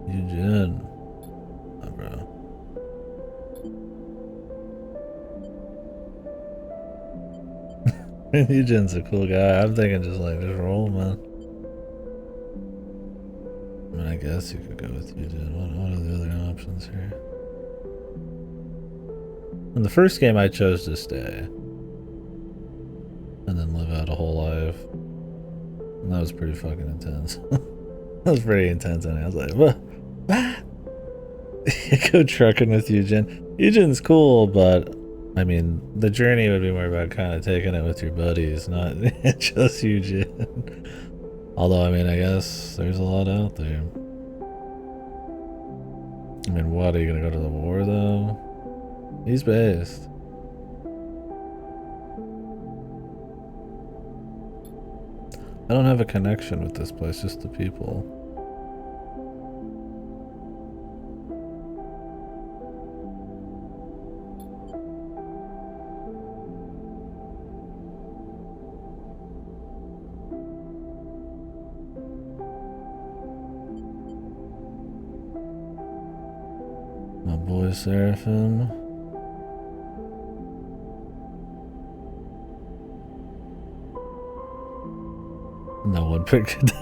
Eugene. Oh, bro. Eugene's a cool guy. I'm thinking just roll, man. I mean, I guess you could go with Eugene. What are the other options here? In the first game, I chose to stay. And then live out a whole life. And that was pretty fucking intense. That was pretty intense, and I was like, what? Go trucking with Eugene. Eugene's cool, but I mean, the journey would be more about kind of taking it with your buddies, not just Eugene. Although, I mean, I guess there's a lot out there. I mean, what, are you gonna go to the war, though? He's based. I don't have a connection with this place, just the people. My boy Seraphim. No one picked Cadet.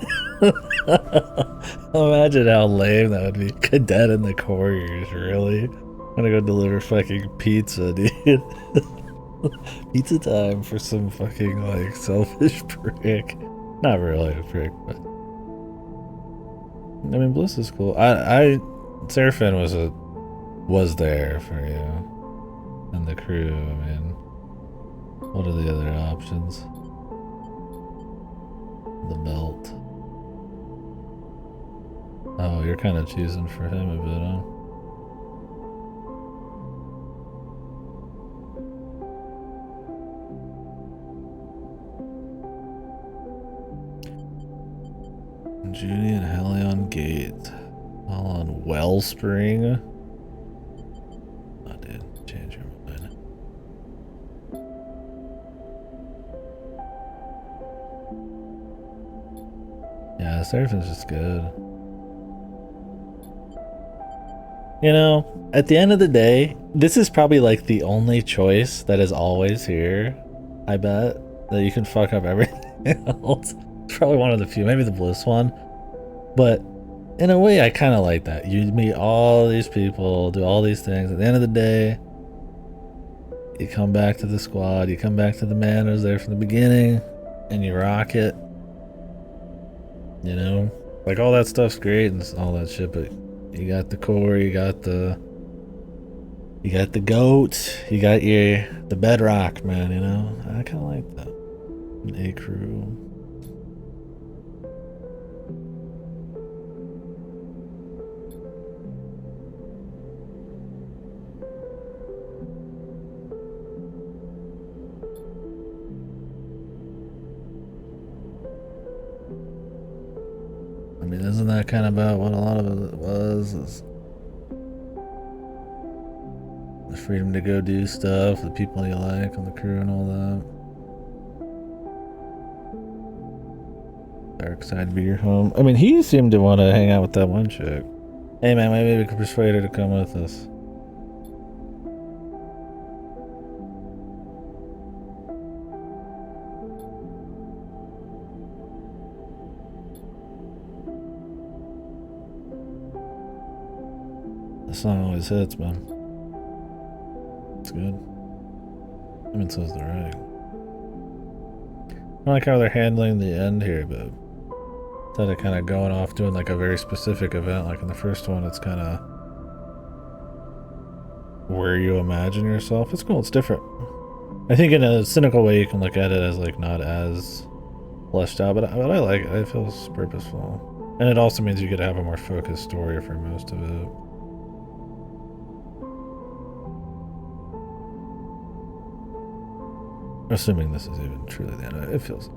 Imagine how lame that would be. Cadet in the Couriers, really? I'm gonna go deliver fucking pizza, dude. Pizza time for some fucking, selfish prick. Not really a prick, but... I mean, Bliss is cool. Seraphim was there for you. And the crew, I mean... What are the other options? The belt. Oh, you're kind of choosing for him a bit, huh? Junie and Helion Gate. All on Wellspring. Oh, dude, change your mind. Yeah, Seraphim's just good. You know, at the end of the day, this is probably the only choice that is always here. I bet that you can fuck up everything else. It's probably one of the few, maybe the Bliss one. But in a way, I kind of like that. You meet all these people, do all these things. At the end of the day, you come back to the squad, you come back to the man who was there from the beginning, and you rock it. You know? All that stuff's great and all that shit, but you got the core, you got the goats, you got the bedrock, man, you know? I kind of like that. An A crew. I mean, isn't that kind of about what a lot of it was? Is the freedom to go do stuff, the people you like on the crew and all that. Dark side be your home. I mean, he seemed to want to hang out with that one chick. Hey man, maybe we could persuade her to come with us. The song always hits, man. It's good. I mean, so is the writing. I like how they're handling the end here, but instead of kind of going off doing like a very specific event, like in the first one, it's kind of where you imagine yourself. It's cool. It's different. I think in a cynical way, you can look at it as like not as fleshed out, but I like it. It feels purposeful, and it also means you get to have a more focused story for most of it. Assuming this is even truly the end, it feels.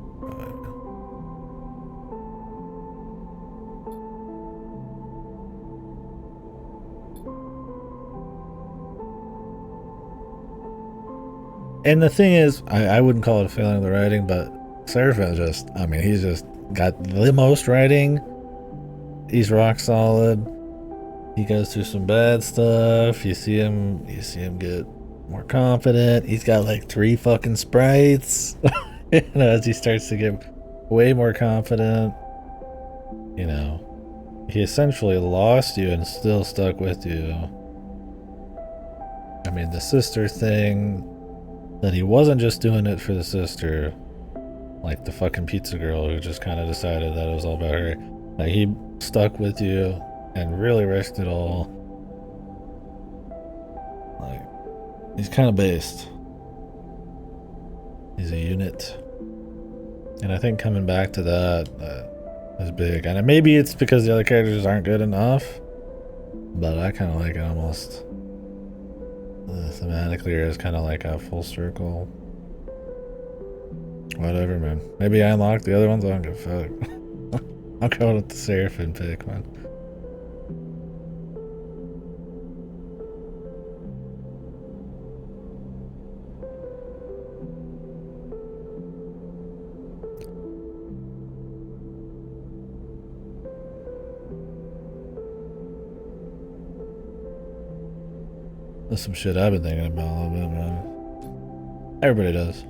And the thing is, I wouldn't call it a failing of the writing, but Seraphim just, I mean, he's just got the most writing. He's rock solid. He goes through some bad stuff. You see him get more confident. He's got like 3 fucking sprites. You know, as he starts to get way more confident. You know, he essentially lost you and still stuck with you. I mean, the sister thing, that he wasn't just doing it for the sister, like the fucking pizza girl who just kind of decided that it was all about her. Like, he stuck with you and really risked it all. Like, he's kind of based. He's a unit. And I think coming back to that is big. And maybe it's because the other characters aren't good enough, but I kind of like it almost thematically, or as kind of like a full circle. Whatever, man. Maybe I unlocked the other ones. I don't give a fuck. I'm going with the Seraphim pick, man. That's some shit I've been thinking about a little bit, man. Everybody does.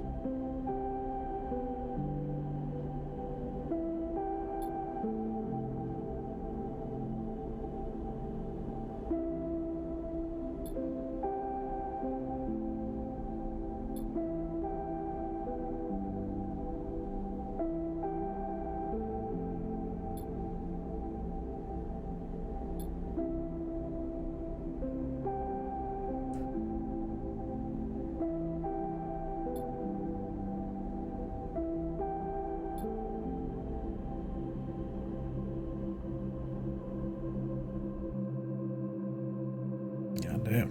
Damn.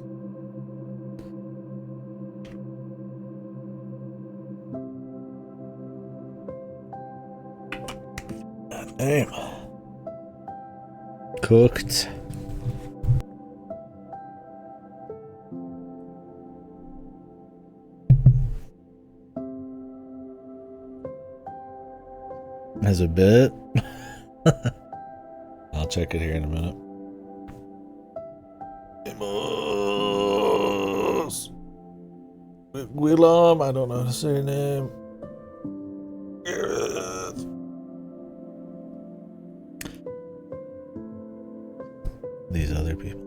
Damn. Cooked. As a bit. I'll check it here in a minute. Willam, I don't know how to say your name. These other people.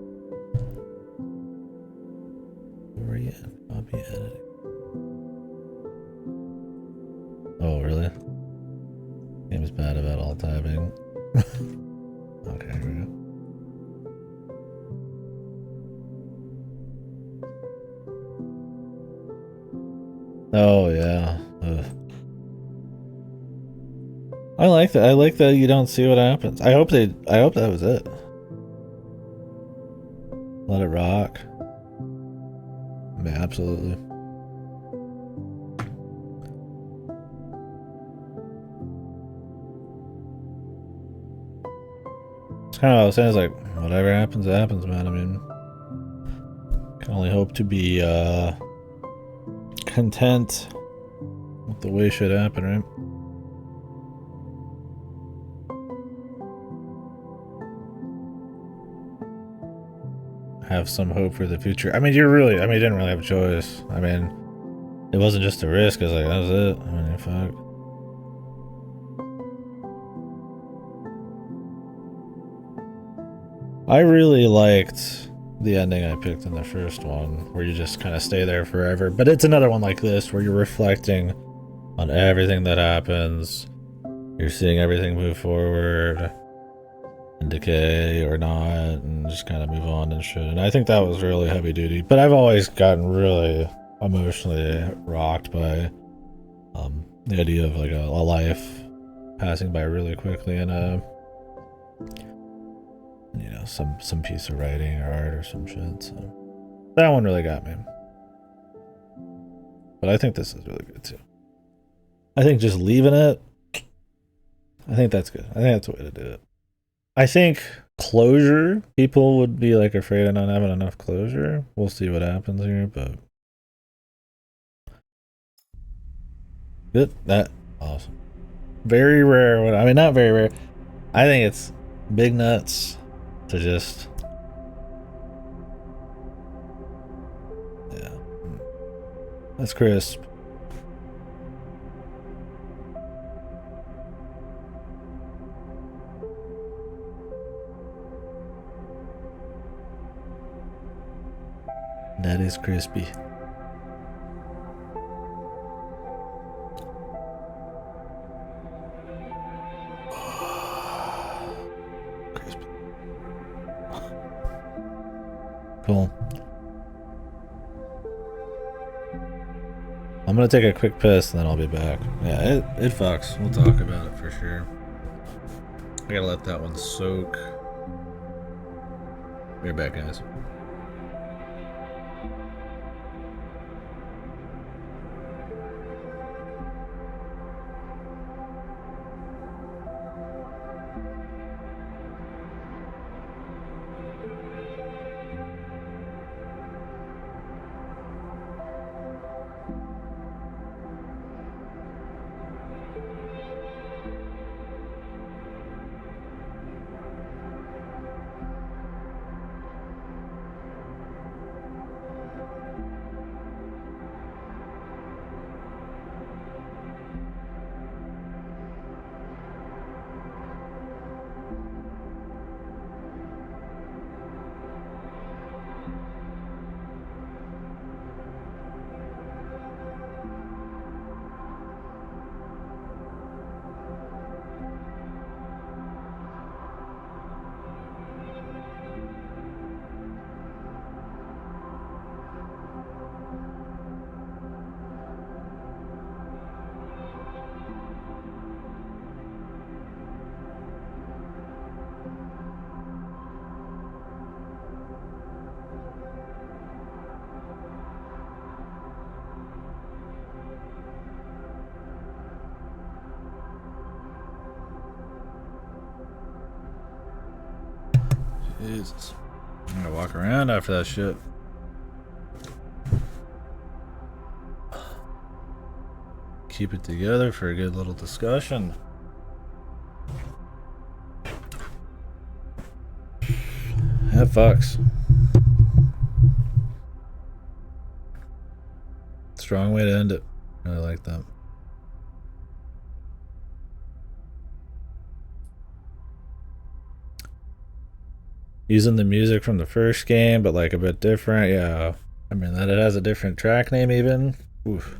Where are you at? Copy editing. Oh, really? Game is bad about all typing. Okay, here we go. Oh yeah. Ugh. I like that. I like that you don't see what happens. I hope that was it. Let it rock. Yeah, absolutely. It's kind of what I was saying. It's like, whatever happens, happens, man. I mean, can only hope to be content with the way shit happen, right? Have some hope for the future. I mean, you didn't really have a choice. I mean, it wasn't just a risk. It's like, that was it. I mean, fuck. I really liked the ending I picked in the first one, where you just kind of stay there forever. But it's another one like this, where you're reflecting on everything that happens. You're seeing everything move forward and decay or not, and just kind of move on and shit. And I think that was really heavy duty. But I've always gotten really emotionally rocked by the idea of like a life passing by really quickly in a, you know, some piece of writing or art or some shit. So that one really got me. But I think this is really good too. I think just leaving it, I think that's good. I think that's the way to do it. I think closure, people would be like afraid of not having enough closure. We'll see what happens here, but good. That awesome. Very rare. I mean, not very rare. I think it's big nuts to just, yeah. That's crisp. That is crispy. Crispy. Cool. I'm gonna take a quick piss and then I'll be back. Yeah, it fucks. We'll talk about it for sure. I gotta let that one soak. Be right back, guys. Jesus. I'm gonna walk around after that shit. Keep it together for a good little discussion. That fucks. Strong way to end it. Really like that. Using the music from the first game, but like a bit different. Yeah. I mean, that it has a different track name even. Oof.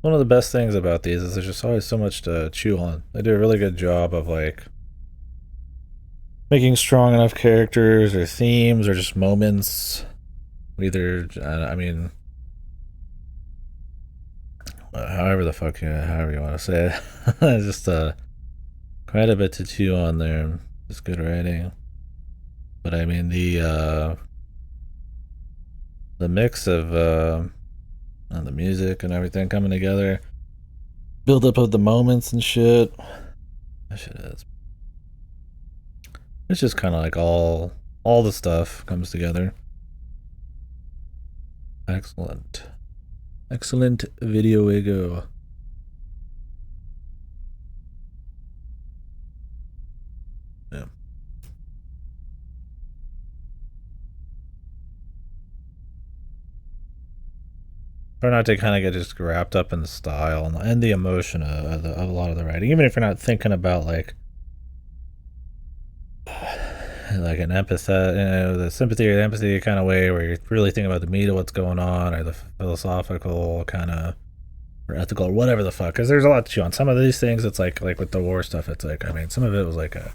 One of the best things about these is there's just always so much to chew on. They do a really good job of like making strong enough characters or themes or just moments. Either, I mean, however the fuck however you want to say it. Just quite a bit to chew on there. It's good writing. But I mean the mix of the music and everything coming together, build up of the moments and shit. That shit is. It's just kind of like all the stuff comes together. Excellent. Excellent video ego. Yeah. Try not to kind of get just wrapped up in the style and the emotion of a lot of the writing, even if you're not thinking about like an empathetic, the sympathy or the empathy kind of way, where you're really thinking about the meat of what's going on, or the philosophical kind of, or ethical, or whatever the fuck. Because there's a lot to chew on. Some of these things, it's like with the war stuff, it's like, I mean, some of it was like a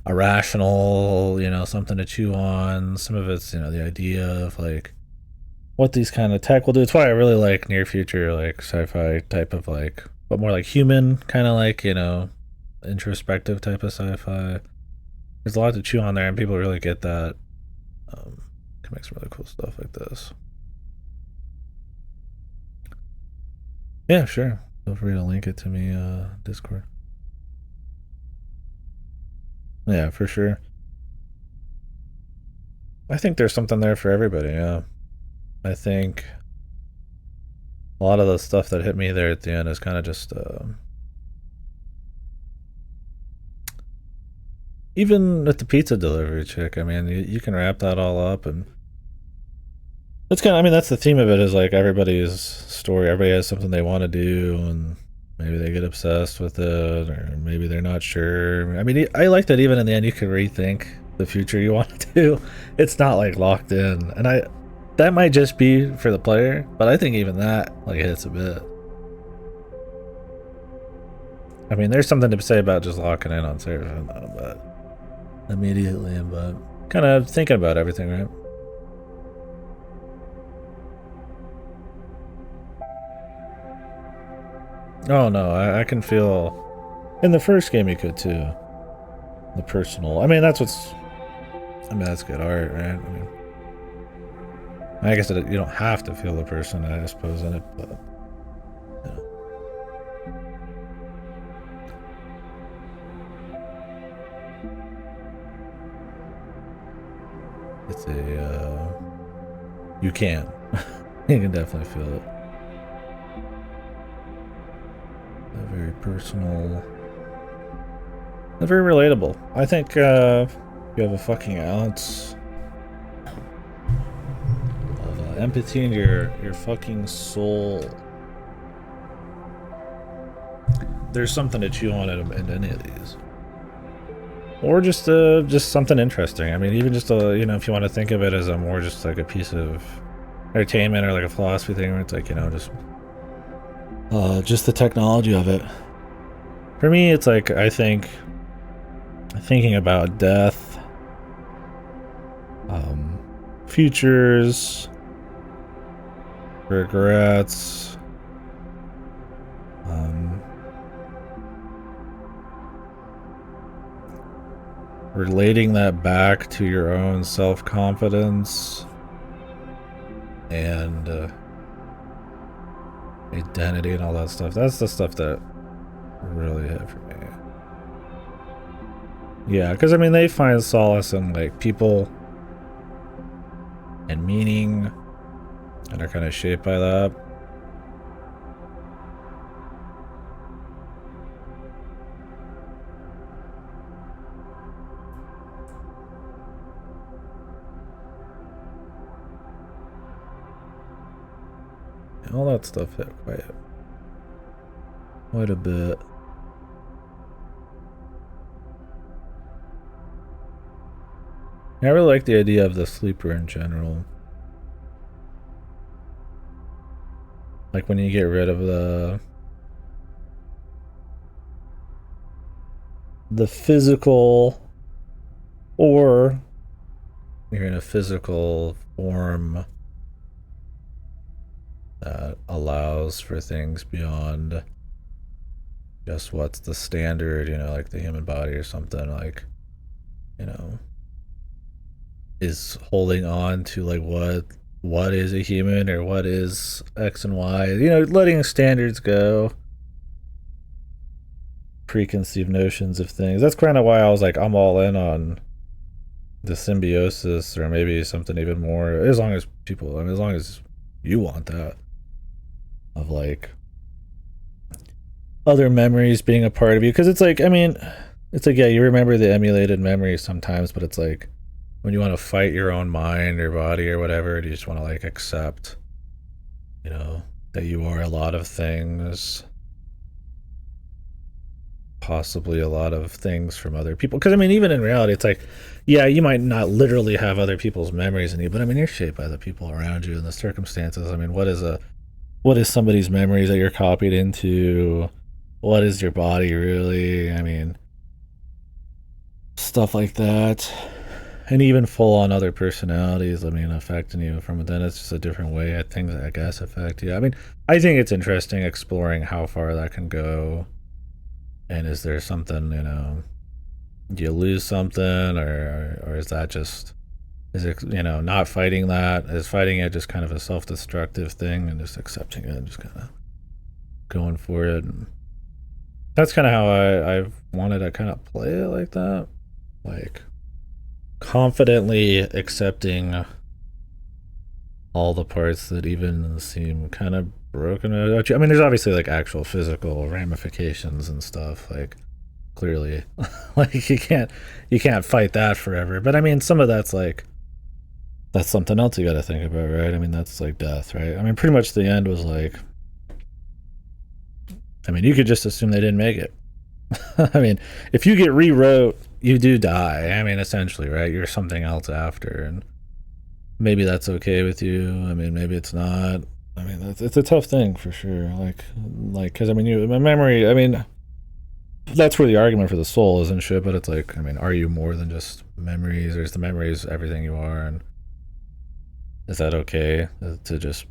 rational, something to chew on. Some of it's, the idea of like what these kind of tech will do. It's why I really like near future, like sci-fi type of like, but more like human kind of like, introspective type of sci-fi. There's a lot to chew on there, and people really get that. Can make some really cool stuff like this. Yeah, sure. Feel free to link it to me, Discord. Yeah, for sure. I think there's something there for everybody, yeah. I think a lot of the stuff that hit me there at the end is kind of just, even with the pizza delivery chick, I mean, you can wrap that all up, and it's kind of, I mean, that's the theme of it, is like everybody's story. Everybody has something they want to do, and maybe they get obsessed with it, or maybe they're not sure. I mean, I like that even in the end you can rethink the future you want to do. It's not like locked in, and that might just be for the player, but I think even that like hits a bit. I mean, there's something to say about just locking in on certain, but immediately, but kind of thinking about everything, right? Oh no, I can feel in the first game you could too. The personal. I mean, that's good art, right? I mean, I guess you don't have to feel the person, I suppose, in it, but it's you can. You can definitely feel it. Very personal. Very relatable. I think you have a fucking ounce of empathy in your fucking soul, there's something to chew on in any of these. Or just something interesting. I mean, even just if you want to think of it as a more just like a piece of entertainment or like a philosophy thing, where it's like, just the technology of it. For me, it's like, I think thinking about death, futures, regrets, relating that back to your own self-confidence and identity and all that stuff. That's the stuff that really hit for me. Yeah, because I mean, they find solace in like people and meaning, and are kind of shaped by that. All that stuff hit quite a bit. I really like the idea of the sleeper in general. Like when you get rid of the physical, or you're in a physical form that allows for things beyond just what's the standard, like the human body or something, like, is holding on to like what is a human, or what is X and Y, letting standards go, preconceived notions of things. That's kind of why I was like, I'm all in on the symbiosis, or maybe something even more, as long as you want that, of like other memories being a part of you. Because it's like, I mean, it's like, yeah, you remember the emulated memories sometimes, but it's like when you want to fight your own mind or body or whatever, do you just want to like accept, that you are a lot of things, possibly a lot of things from other people. Because I mean, even in reality, it's like, yeah, you might not literally have other people's memories in you, but I mean, you're shaped by the people around you and the circumstances. I mean, what is somebody's memories that you're copied into? What is your body really? I mean, stuff like that. And even full on other personalities, I mean, affecting you from within. It's just a different way things, I guess, affect you. I mean, I think it's interesting exploring how far that can go. And is there something, do you lose something, or is that just, is it, not fighting that? Is fighting it just kind of a self-destructive thing and just accepting it and just kind of going for it? And that's kind of how I've wanted to kind of play it like that. Like, confidently accepting all the parts that even seem kind of broken about you. I mean, there's obviously like actual physical ramifications and stuff, like clearly like you can't fight that forever, but I mean, some of that's like, that's something else you got to think about, right? I mean, that's like death, right? I mean, pretty much the end was like, I mean, you could just assume they didn't make it. I mean, if you get rewrote, you do die. I mean, essentially, right? You're something else after, and maybe that's okay with you. I mean, maybe it's not. I mean, it's a tough thing for sure. Like, because I mean, my memory. I mean, that's where the argument for the soul is and shit. But it's like, I mean, are you more than just memories? Or is the memories everything you are? And is that okay to just,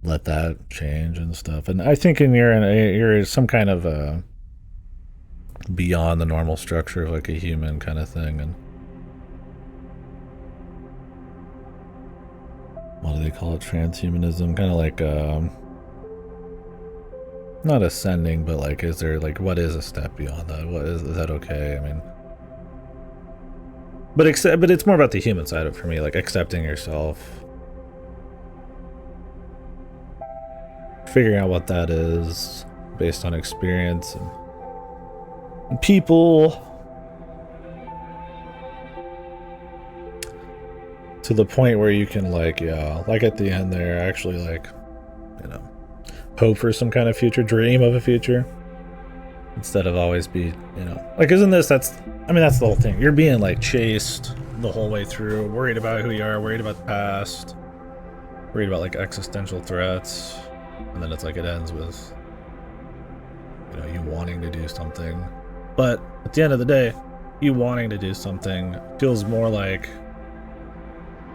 let that change and stuff? And I think you're some kind of beyond the normal structure of like a human kind of thing. And what do they call it? Transhumanism, kind of like not ascending, but like, is there like, what is a step beyond that? What is that okay? I mean, but it's more about the human side of it for me, like accepting yourself, figuring out what that is based on experience and people, to the point where you can like, yeah, like at the end there, actually like, hope for some kind of future, dream of a future, instead of always be, like, isn't this, that's the whole thing. You're being like chased the whole way through, worried about who you are, worried about the past, worried about like existential threats, and then it's like it ends with, you wanting to do something. But at the end of the day, you wanting to do something feels more like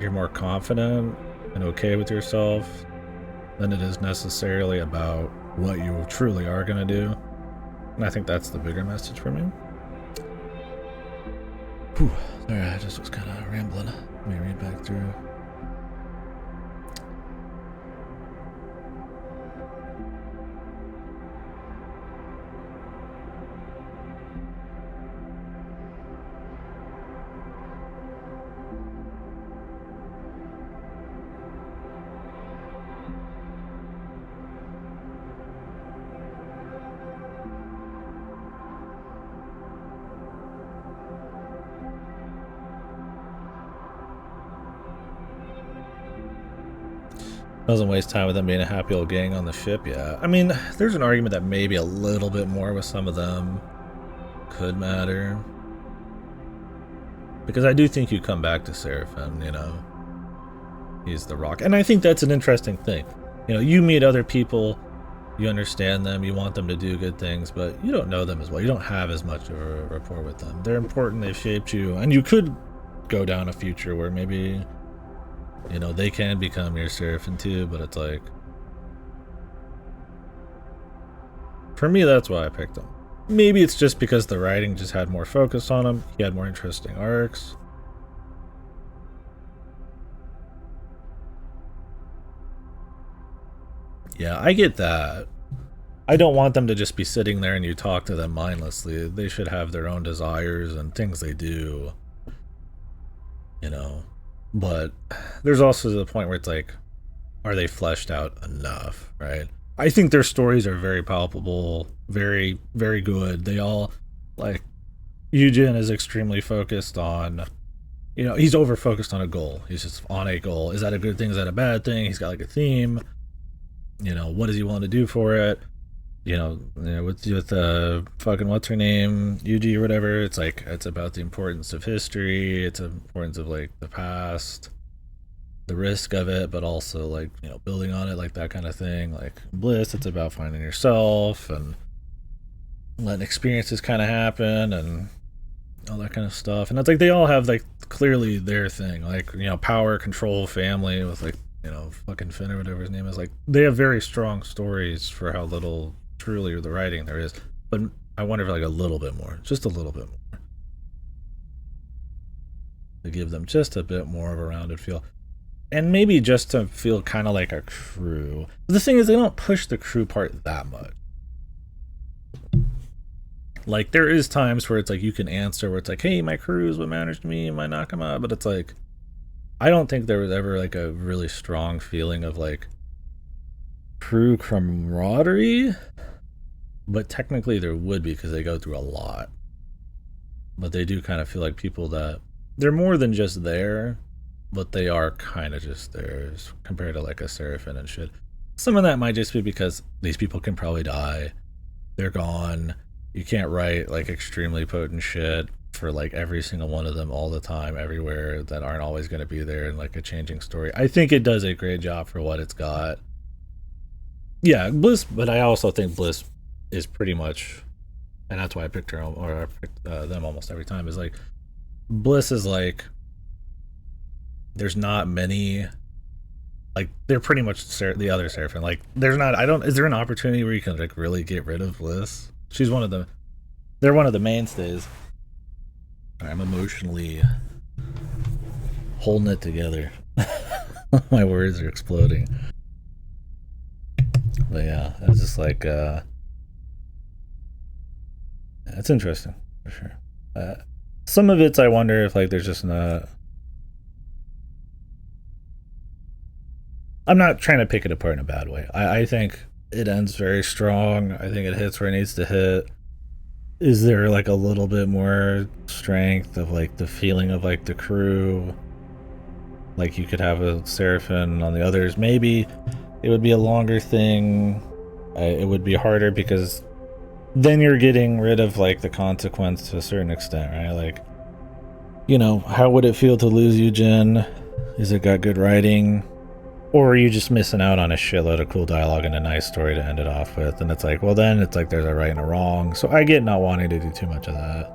you're more confident and okay with yourself than it is necessarily about what you truly are going to do. And I think that's the bigger message for me. Whew. Sorry, I just was kind of rambling. Let me read back through. Doesn't waste time with them being a happy old gang on the ship, yeah. I mean, there's an argument that maybe a little bit more with some of them could matter. Because I do think you come back to Seraphim, He's the rock. And I think that's an interesting thing. You meet other people, you understand them, you want them to do good things, but you don't know them as well. You don't have as much of a rapport with them. They're important, they've shaped you, and you could go down a future where maybe they can become your Seraphim too, but it's like, for me, that's why I picked him. Maybe it's just because the writing just had more focus on him. He had more interesting arcs. Yeah, I get that. I don't want them to just be sitting there and you talk to them mindlessly. They should have their own desires and things they do. But there's also the point where it's like, are they fleshed out enough, right? I think their stories are very palpable, very, very good. They all, like, Eugen is extremely focused on, he's over-focused on a goal. He's just on a goal. Is that a good thing? Is that a bad thing? He's got, like, a theme. You know, what is he willing to do for it? With fucking what's her name, Yuji or whatever. It's like it's about the importance of history. It's the importance of like the past, the risk of it, but also like building on it, like that kind of thing. Like Bliss, it's about finding yourself and letting experiences kind of happen and all that kind of stuff. And it's like they all have like clearly their thing, like power, control, family with like fucking Finn or whatever his name is. Like they have very strong stories for how little truly the writing there is. But I wonder if like a little bit more, just a little bit more, to give them just a bit more of a rounded feel. And maybe just to feel kind of like a crew. The thing is, they don't push the crew part that much. Like, there is times where it's like you can answer where it's like, hey, my crew is what matters to me, my Nakama. But it's like, I don't think there was ever like a really strong feeling of like crew camaraderie. But technically there would be because they go through a lot. But they do kind of feel like people that they're more than just there, but they are kind of just theirs compared to like a Seraphim and shit. Some of that might just be because these people can probably die. They're gone. You can't write like extremely potent shit for like every single one of them all the time, everywhere, that aren't always going to be there in like a changing story. I think it does a great job for what it's got. Yeah, Bliss, but I also think Bliss is pretty much, and that's why I picked her, or I picked them almost every time, is like, Bliss is like, there's not many, like, they're pretty much the other Seraphim. Like, there's not, is there an opportunity where you can like really get rid of Bliss? She's one of the, they're one of the mainstays. I'm emotionally holding it together. My words are exploding. But yeah, it's just like, it's interesting for sure. Some of it's, I wonder if like there's just not. I'm not trying to pick it apart in a bad way. I think it ends very strong. I think it hits where it needs to hit. Is there like a little bit more strength of like the feeling of like the crew? Like you could have a Seraphim on the others. Maybe it would be a longer thing. It would be harder because then you're getting rid of like the consequence to a certain extent, right? Like, how would it feel to lose Eugen? Is it got good writing? Or are you just missing out on a shitload of cool dialogue and a nice story to end it off with? And it's like, well, then it's like there's a right and a wrong. So I get not wanting to do too much of that.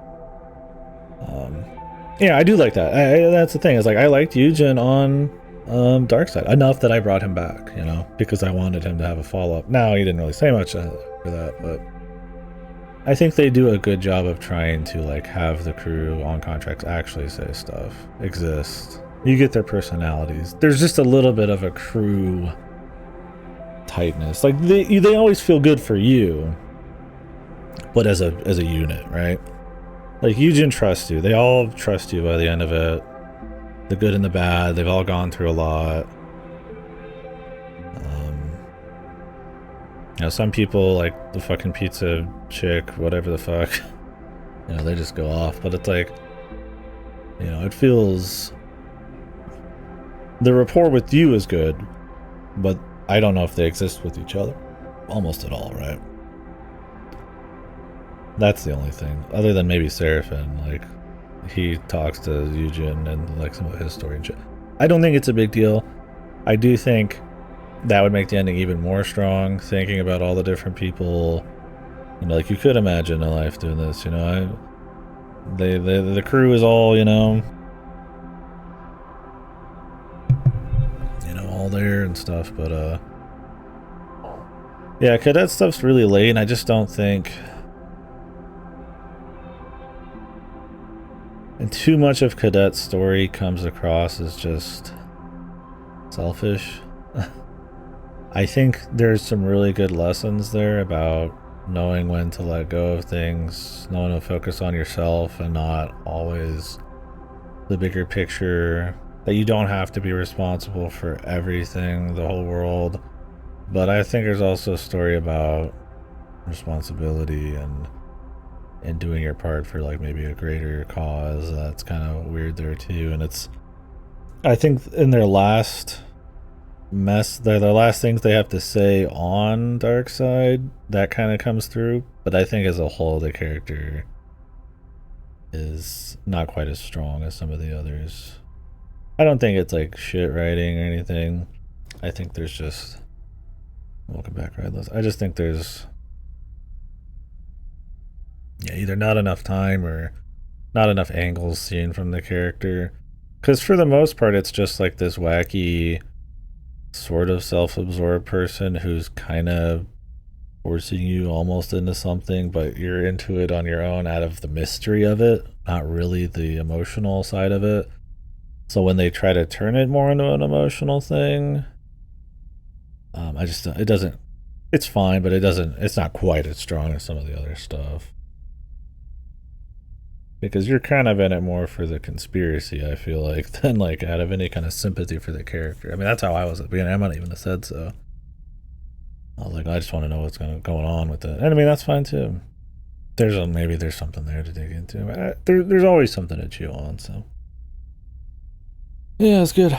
Yeah, I do like that. That's the thing. It's like I liked Eugen on Darkside enough that I brought him back, because I wanted him to have a follow-up. Now, he didn't really say much for that, but I think they do a good job of trying to like have the crew on contracts actually say stuff, exist. You get their personalities. There's just a little bit of a crew tightness. Like they always feel good for you, but as a unit, right? Like Eugen trusts you. They all trust you by the end of it. The good and the bad. They've all gone through a lot. Some people, like the fucking pizza chick, whatever the fuck, they just go off. But it's like, it feels... The rapport with you is good, but I don't know if they exist with each other almost at all, right? That's the only thing. Other than maybe Seraphim, like, he talks to Eugen and like some of his story and shit. I don't think it's a big deal. I do think that would make the ending even more strong, thinking about all the different people. Like you could imagine a life doing this, the crew is all, all there and stuff, but yeah, cadet stuff's really late, and I just don't think, and too much of Cadet's story comes across as just selfish. I think there's some really good lessons there about knowing when to let go of things, knowing to focus on yourself and not always the bigger picture, that you don't have to be responsible for everything, the whole world. But I think there's also a story about responsibility and doing your part for like maybe a greater cause. That's kind of weird there too. And I think in their last they're the last things they have to say on Darkseid, that kind of comes through. But I think as a whole, the character is not quite as strong as some of the others. I don't think it's like shit writing or anything. I think there's just welcome back, Redless. I just think there's either not enough time or not enough angles seen from the character. Because for the most part, it's just like this wacky, sort of self-absorbed person who's kind of forcing you almost into something, but you're into it on your own out of the mystery of it, not really the emotional side of it. So when they try to turn it more into an emotional thing, it doesn't, it's fine, but it's not quite as strong as some of the other stuff. Because you're kind of in it more for the conspiracy, I feel like, than like out of any kind of sympathy for the character. I mean, that's how I was at the beginning. I might even have said so. I was like, I just want to know what's going on with it. And I mean, that's fine too. Maybe there's something there to dig into. There's always something to chew on, so. Yeah, it's good.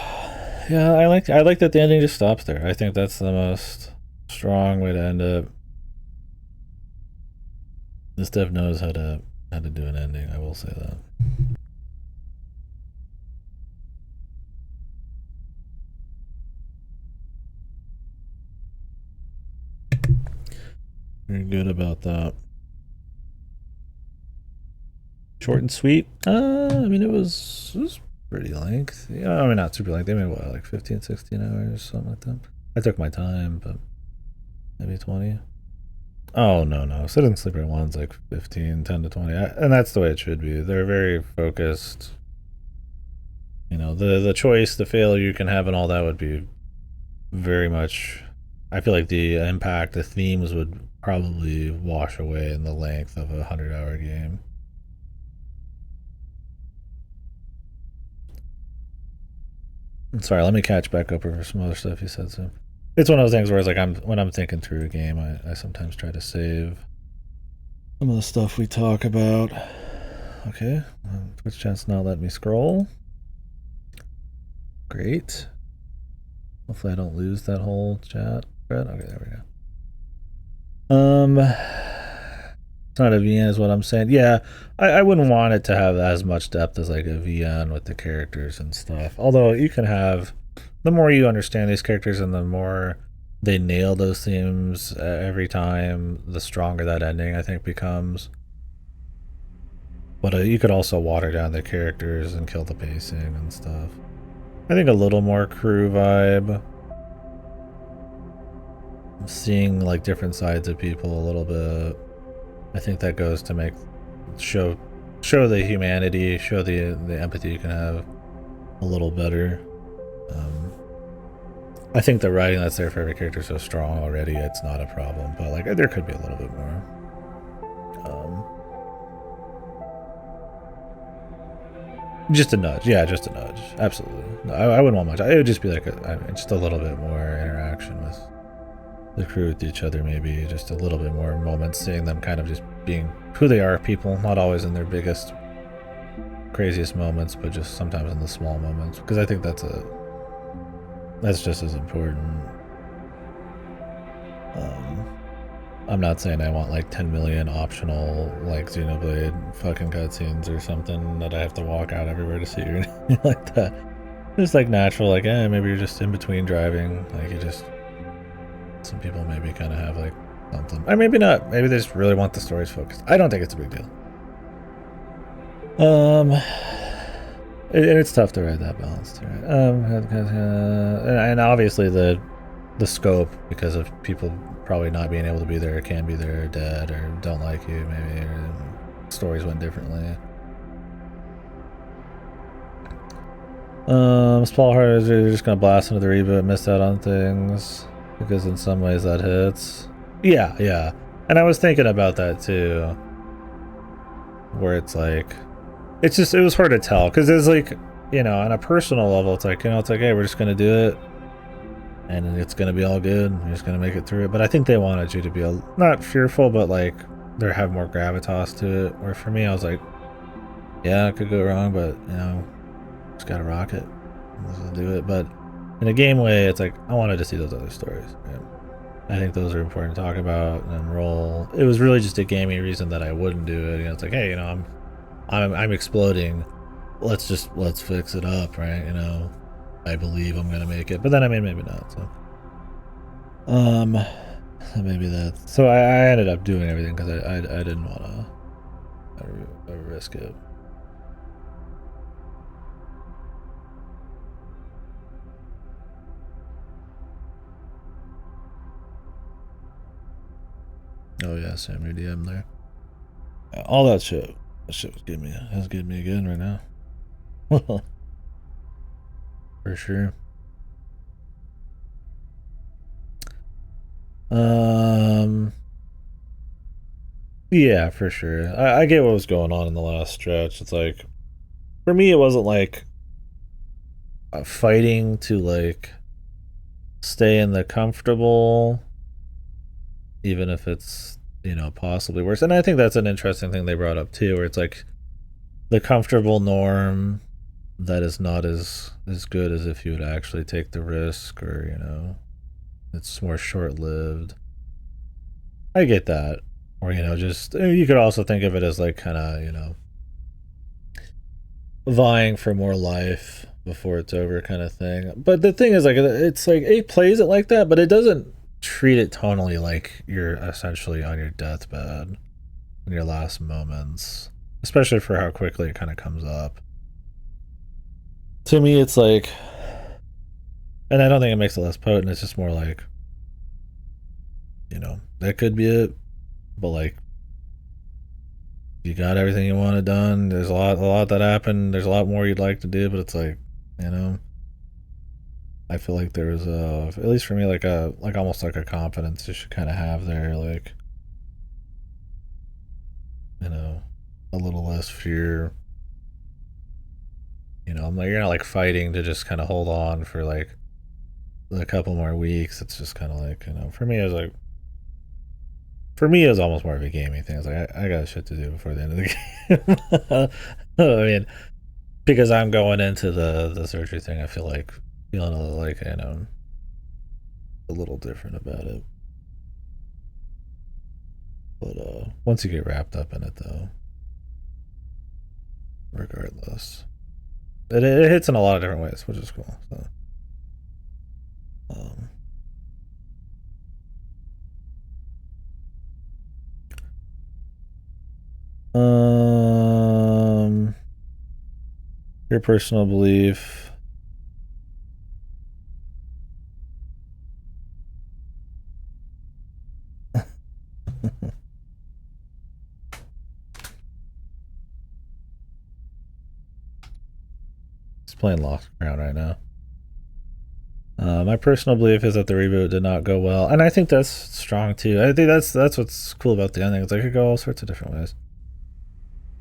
Yeah, I like that the ending just stops there. I think that's the most strong way to end it. This dev knows how to do an ending, I will say that. Very good about that. Short and sweet. I mean, it was pretty length. Yeah, I mean, not super length. They made what, like 15, 16 hours, something like that. I took my time, but maybe 20. Oh, no. Sit and Sleeper 1's like 15, 10 to 20. And that's the way it should be. They're very focused. You know, the choice, the failure you can have and all that would be very much... I feel like the impact, the themes would probably wash away in the length of a 100-hour game. Sorry, let me catch back up over some other stuff you said. So it's one of those things where it's like when I'm thinking through a game, I sometimes try to save some of the stuff we talk about. Okay, Twitch chat's not letting me scroll. Great. Hopefully I don't lose that whole chat thread. Okay, there we go. It's not a VN is what I'm saying. Yeah, I wouldn't want it to have as much depth as like a VN with the characters and stuff. Although you can have, the more you understand these characters and the more they nail those themes every time, the stronger that ending I think becomes. But you could also water down the characters and kill the pacing and stuff. I think a little more crew vibe. Seeing like different sides of people a little bit. I think that goes to show the humanity, show the empathy you can have a little better. I think the writing that's there for every character is so strong already, it's not a problem. But like, there could be a little bit more. Just a nudge, yeah, just a nudge. Absolutely, no, I wouldn't want much. It would just be like just a little bit more interaction with the crew with each other, maybe just a little bit more moments, seeing them kind of just being who they are, people, not always in their biggest, craziest moments, but just sometimes in the small moments, because I think that's just as important. I'm not saying I want like 10 million optional like Xenoblade fucking cutscenes or something that I have to walk out everywhere to see or anything like that. Just like natural, like maybe you're just in between driving, like you just, some people maybe kind of have like something, or maybe not, maybe they just really want the stories focused. I don't think it's a big deal. It's tough to write that balance too, right? And obviously the scope, because of people probably not being able to be there, or can be there, or dead, or don't like you, maybe, or stories went differently. Small hearted, you're just gonna blast into the reboot, miss out on things, because in some ways that hits. Yeah. And I was thinking about that too, where it's like, it was hard to tell, because it's like, you know, on a personal level, it's like, hey, we're just gonna do it, and it's gonna be all good, we're just gonna make it through it. But I think they wanted you to be not fearful, but like there have more gravitas to it, where for me I was like, yeah, it could go wrong, but you know, just gotta rock it, let's do it. But in a game way, it's like I wanted to see those other stories. Right? I think those are important to talk about and roll. It was really just a gamey reason that I wouldn't do it. You know, it's like, hey, you know, I'm exploding. Let's fix it up, right? You know, I believe I'm gonna make it, but then I mean maybe not. So, maybe that. So I ended up doing everything because I didn't want to risk it. Oh yeah, Sam, your DM there. All that shit. That shit was getting me. That's getting me again right now. For sure. Yeah, for sure. I get what was going on in the last stretch. It's like, for me, it wasn't like fighting to like stay in the comfortable, even if it's, you know, possibly worse. And I think that's an interesting thing they brought up too, where it's like the comfortable norm that is not as good as if you would actually take the risk, or, you know, it's more short-lived. I get that. Or, you know, just, you could also think of it as like kind of, you know, vying for more life before it's over kind of thing. But the thing is, like, it's like it plays it like that, but it doesn't treat it tonally like you're essentially on your deathbed in your last moments, especially for how quickly it kind of comes up. To me, it's like, and I don't think it makes it less potent, it's just more like, you know, that could be it, but like, you got everything you wanted done. There's a lot that happened. There's a lot more you'd like to do, but it's like, you know, I feel like there was at least for me, like almost like a confidence you should kind of have there, like, you know, a little less fear. You know, I'm like, you're not like fighting to just kind of hold on for like a couple more weeks. It's just kind of like, you know, for me, it was like, for me, it was almost more of a gaming thing. I was like, I got shit to do before the end of the game. I mean, because I'm going into the surgery thing, I feel like feeling a little like, you know, a little different about it. But once you get wrapped up in it, though, regardless, it hits in a lot of different ways, which is cool. So, your personal belief. He's playing Lost Ground right now. My personal belief is that the reboot did not go well, and I think that's strong too. I think that's what's cool about the ending. It's like it could go all sorts of different ways.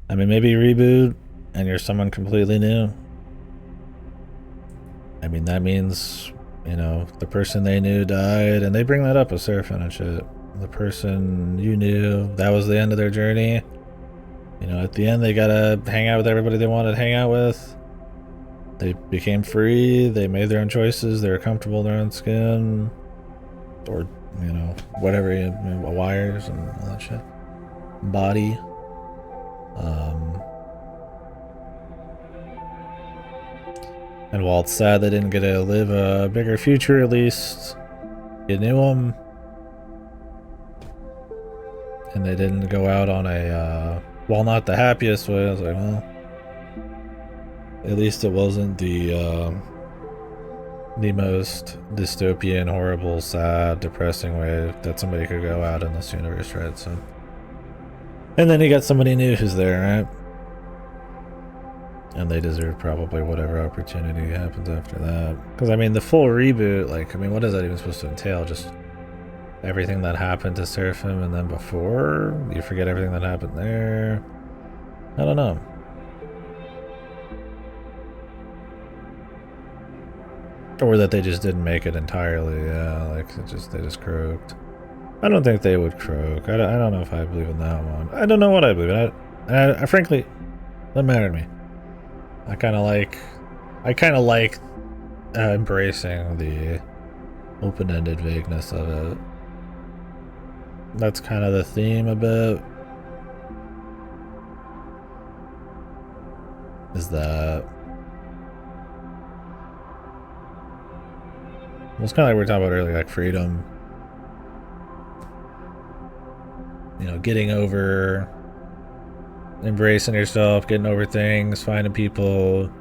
I mean, maybe you reboot and you're someone completely new. I mean, that means, you know, the person they knew died, and they bring that up with Seraphin and shit. The person you knew, that was the end of their journey. You know, at the end, they gotta hang out with everybody they wanted to hang out with. They became free, they made their own choices, they were comfortable in their own skin. Or, you know, whatever, you know, wires and all that shit. Body. And while it's sad they didn't get to live a bigger future, at least you knew them. And they didn't go out on a, while not the happiest way, I was like, well, at least it wasn't the most dystopian, horrible, sad, depressing way that somebody could go out in this universe, right? So, and then you got somebody new who's there, right? And they deserve probably whatever opportunity happens after that. Because, I mean, the full reboot, like, I mean, what is that even supposed to entail? Just everything that happened to Seraphim and then before? You forget everything that happened there? I don't know. Or that they just didn't make it entirely, yeah, like, they just croaked. I don't think they would croak. I don't know if I believe in that one. I don't know what I believe in. I frankly, doesn't matter to me. I kind of like embracing the open-ended vagueness of it. That's kind of the theme a bit. Is that it's kind of like we were talking about earlier, like freedom. You know, getting over, embracing yourself, getting over things, finding people.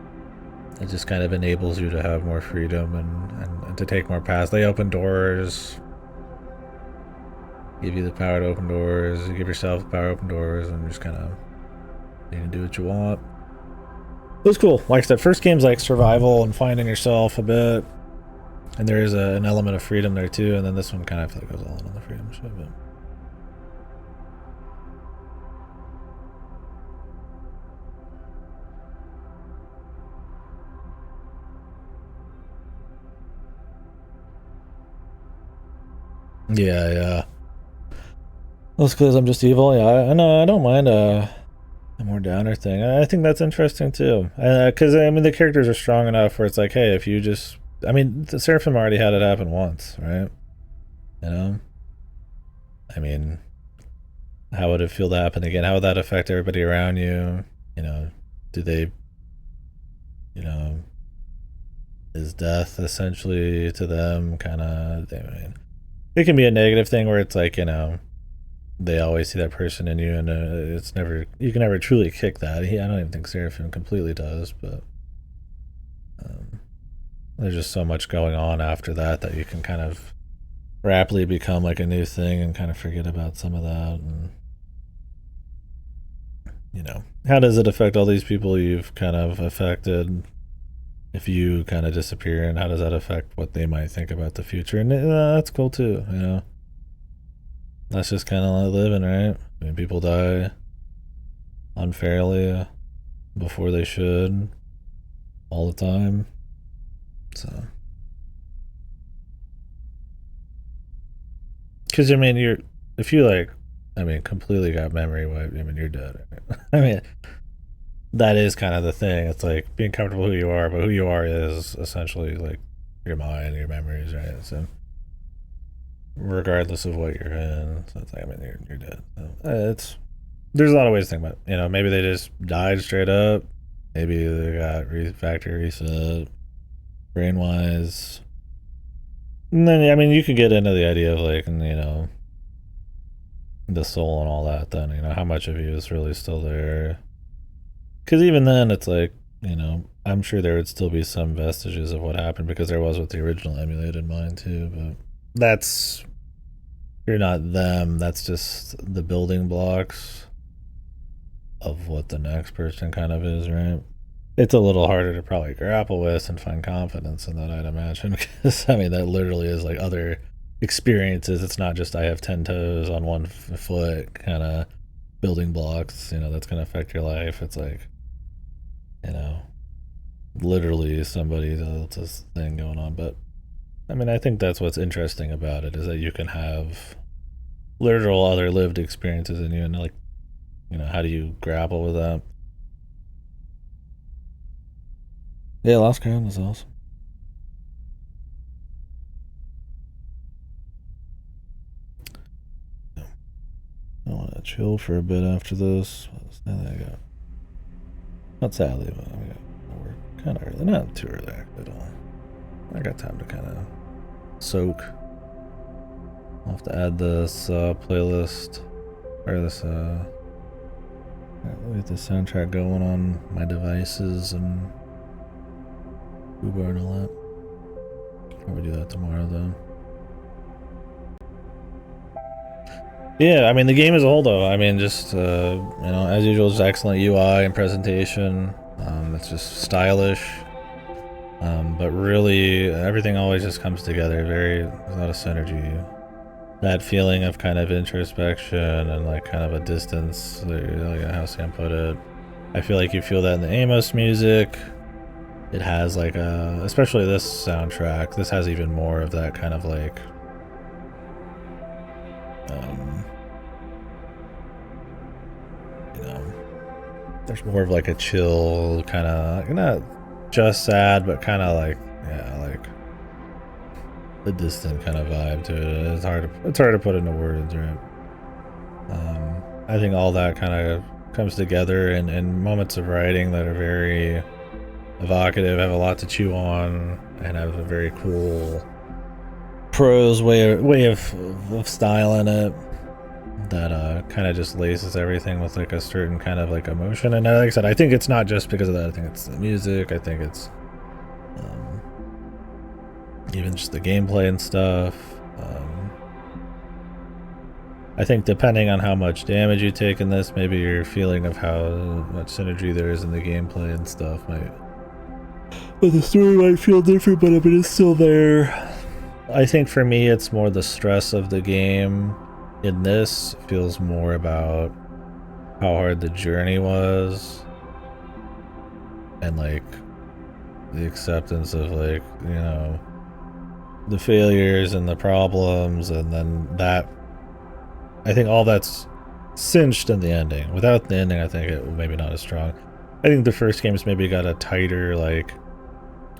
It just kind of enables you to have more freedom and to take more paths. They open doors, give you the power to open doors, you give yourself the power to open doors, and just kind of you can do what you want. It was cool. Like I said, first game's like survival and finding yourself a bit, and there is an element of freedom there too. And then this one kind of, I feel like, goes all in on the freedom shit. But yeah. That's because I'm just evil. Yeah, I know. I don't mind a more downer thing. I think that's interesting too. Because I mean, the characters are strong enough where it's like, hey, if you just, I mean, the Seraphim already had it happen once, right? You know, I mean, how would it feel to happen again? How would that affect everybody around you? You know, do they, you know, is death essentially to them kind of? I mean, it can be a negative thing where it's like, you know, they always see that person in you, and it's never, you can never truly kick that. I don't even think Seraphim completely does, but there's just so much going on after that that you can kind of rapidly become like a new thing and kind of forget about some of that. And you know, how does it affect all these people you've kind of affected if you kind of disappear, and how does that affect what they might think about the future? And that's cool too, you know. That's just kind of like living, right? I mean, people die unfairly before they should all the time. So, because I mean, if you like, I mean, completely got memory wiped, I mean, you're dead. Right? I mean, that is kind of the thing. It's like being comfortable who you are, but who you are is essentially like your mind, your memories, right? So, regardless of what you're in, so it's like, I mean, you're dead. So, it's there's a lot of ways to think about it. You know, maybe they just died straight up. Maybe they got factory reset, brain wise. And then, I mean, you could get into the idea of like, you know, the soul and all that. Then, you know, how much of you is really still there? Because even then, it's like, you know, I'm sure there would still be some vestiges of what happened because there was with the original emulated mind too. But that's, you're not them. That's just the building blocks of what the next person kind of is, right? It's a little harder to probably grapple with and find confidence in that, I'd imagine, because I mean, that literally is like other experiences. It's not just I have 10 toes on one foot kind of building blocks, you know, that's going to affect your life. It's like, you know, literally somebody else's thing going on. But I mean, I think that's what's interesting about it is that you can have literal other lived experiences in you, and like, you know, how do you grapple with that? Yeah, Lost Crown was awesome. I want to chill for a bit after this. Sadly, I got, not sadly, but I got work kind of early. Not too early at all. I got time to kind of soak. I'll have to add this playlist, or this get the soundtrack going on my devices and Uber and all that. Probably do that tomorrow though. Yeah, I mean, the game as a whole though, I mean, just you know, as usual, just excellent UI and presentation. It's just stylish, but really everything always just comes together. There's a lot of synergy. That feeling of kind of introspection and like kind of a distance, like how Sam put it. I feel like you feel that in the Amos music. It has like especially this soundtrack, this has even more of that kind of like, you know, there's more of like a chill kind of, not just sad, but kind of like, yeah, a distant kind of vibe to it. It's hard to put into words, right? I think all that kind of comes together in moments of writing that are very evocative, have a lot to chew on, and have a very cool prose way of style in it that kind of just laces everything with like a certain kind of like emotion. And like I said, I think it's not just because of that. I think it's the music. I think it's even just the gameplay and stuff. I think depending on how much damage you take in this, maybe your feeling of how much synergy there is in the gameplay and stuff might... But the story might feel different, but I mean, it's still there. I think for me, it's more the stress of the game. In this, feels more about how hard the journey was. And like, the acceptance of like, you know, the failures and the problems, and then that... I think all that's cinched in the ending. Without the ending, I think it maybe not as strong. I think the first game's maybe got a tighter, like,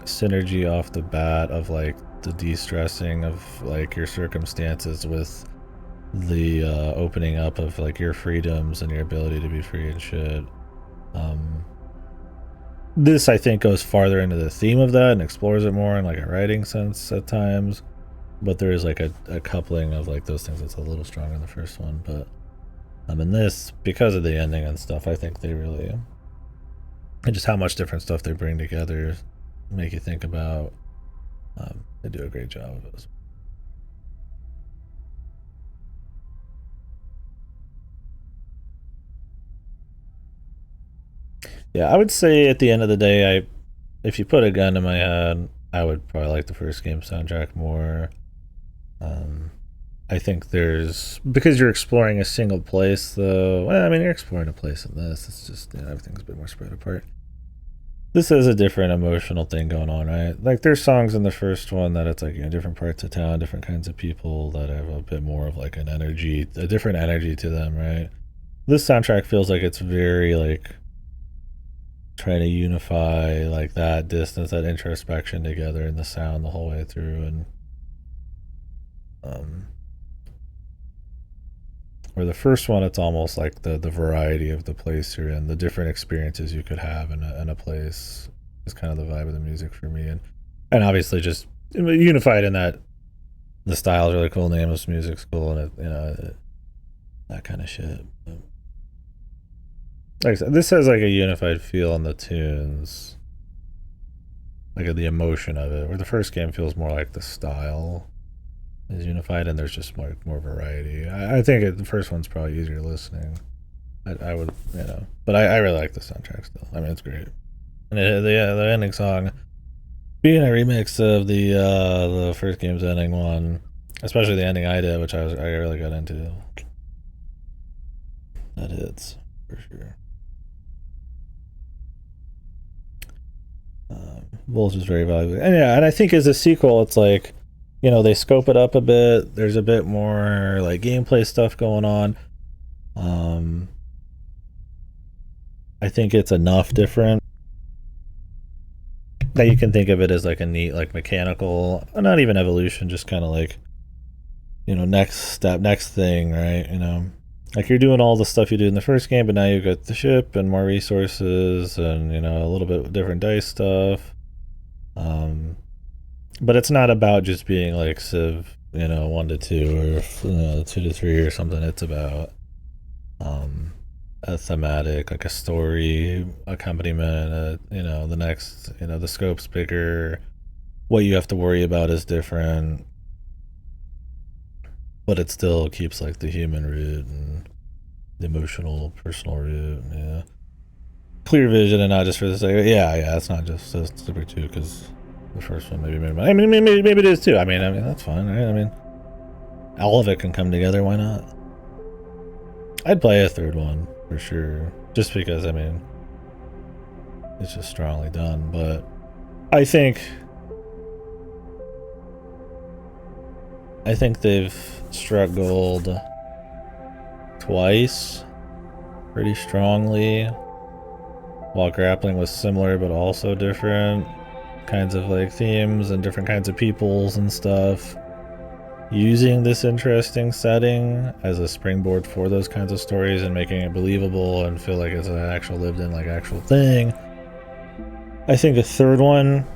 synergy off the bat of, like, the de-stressing of, like, your circumstances with the opening up of, like, your freedoms and your ability to be free and shit. This, I think, goes farther into the theme of that and explores it more in, like, a writing sense at times. But there is like a coupling of like those things that's a little stronger in the first one. But in this, because of the ending and stuff, I think they really, and just how much different stuff they bring together, make you think about. They do a great job of it. Yeah, I would say at the end of the day, if you put a gun to my head, I would probably like the first game soundtrack more. I think there's, because you're exploring a single place though, well, I mean, you're exploring a place in this, it's just, you know, everything's a bit more spread apart. This has a different emotional thing going on, right? Like there's songs in the first one that it's like, you know, different parts of town, different kinds of people that have a bit more of like an energy, a different energy to them, right? This soundtrack feels like it's very like trying to unify like that distance, that introspection together in the sound the whole way through. And where the first one, it's almost like the variety of the place you're in, the different experiences you could have in a place is kind of the vibe of the music for me. And obviously just unified in that the style is really cool, the name of the music's cool, and it, you know, that kind of shit. But like I said, this has like a unified feel on the tunes, like the emotion of it, where the first game feels more like the style is unified, and there's just more variety. I think the first one's probably easier listening. I would, you know, but I really like the soundtrack still. I mean, it's great. And the ending song being a remix of the first game's ending one, especially the ending I did, which I really got into. That hits for sure. Bulls is very valuable, and yeah, and I think as a sequel, it's like, you know, they scope it up a bit. There's a bit more like gameplay stuff going on. I think it's enough different that you can think of it as like a neat, like mechanical, not even evolution, just kind of like, you know, next step, next thing, right? You know, like you're doing all the stuff you did in the first game, but now you've got the ship and more resources and, you know, a little bit different dice stuff. But it's not about just being like Civ, you know, 1 to 2 or 2 to 3 or something. It's about a thematic, like a story accompaniment. You know, the next, you know, the scope's bigger. What you have to worry about is different, but it still keeps like the human root and the emotional, personal root. Yeah, clear vision, and not just for the sake. Yeah. It's not just Super 2 because the first one maybe made. I mean, maybe it is too. I mean, that's fine, right? I mean, all of it can come together. Why not? I'd play a third one for sure, just because, I mean, it's just strongly done. But I think they've struck gold twice pretty strongly while grappling with similar but also different kinds of like themes and different kinds of peoples and stuff, using this interesting setting as a springboard for those kinds of stories and making it believable and feel like it's an actual lived in like actual thing. I think a third one,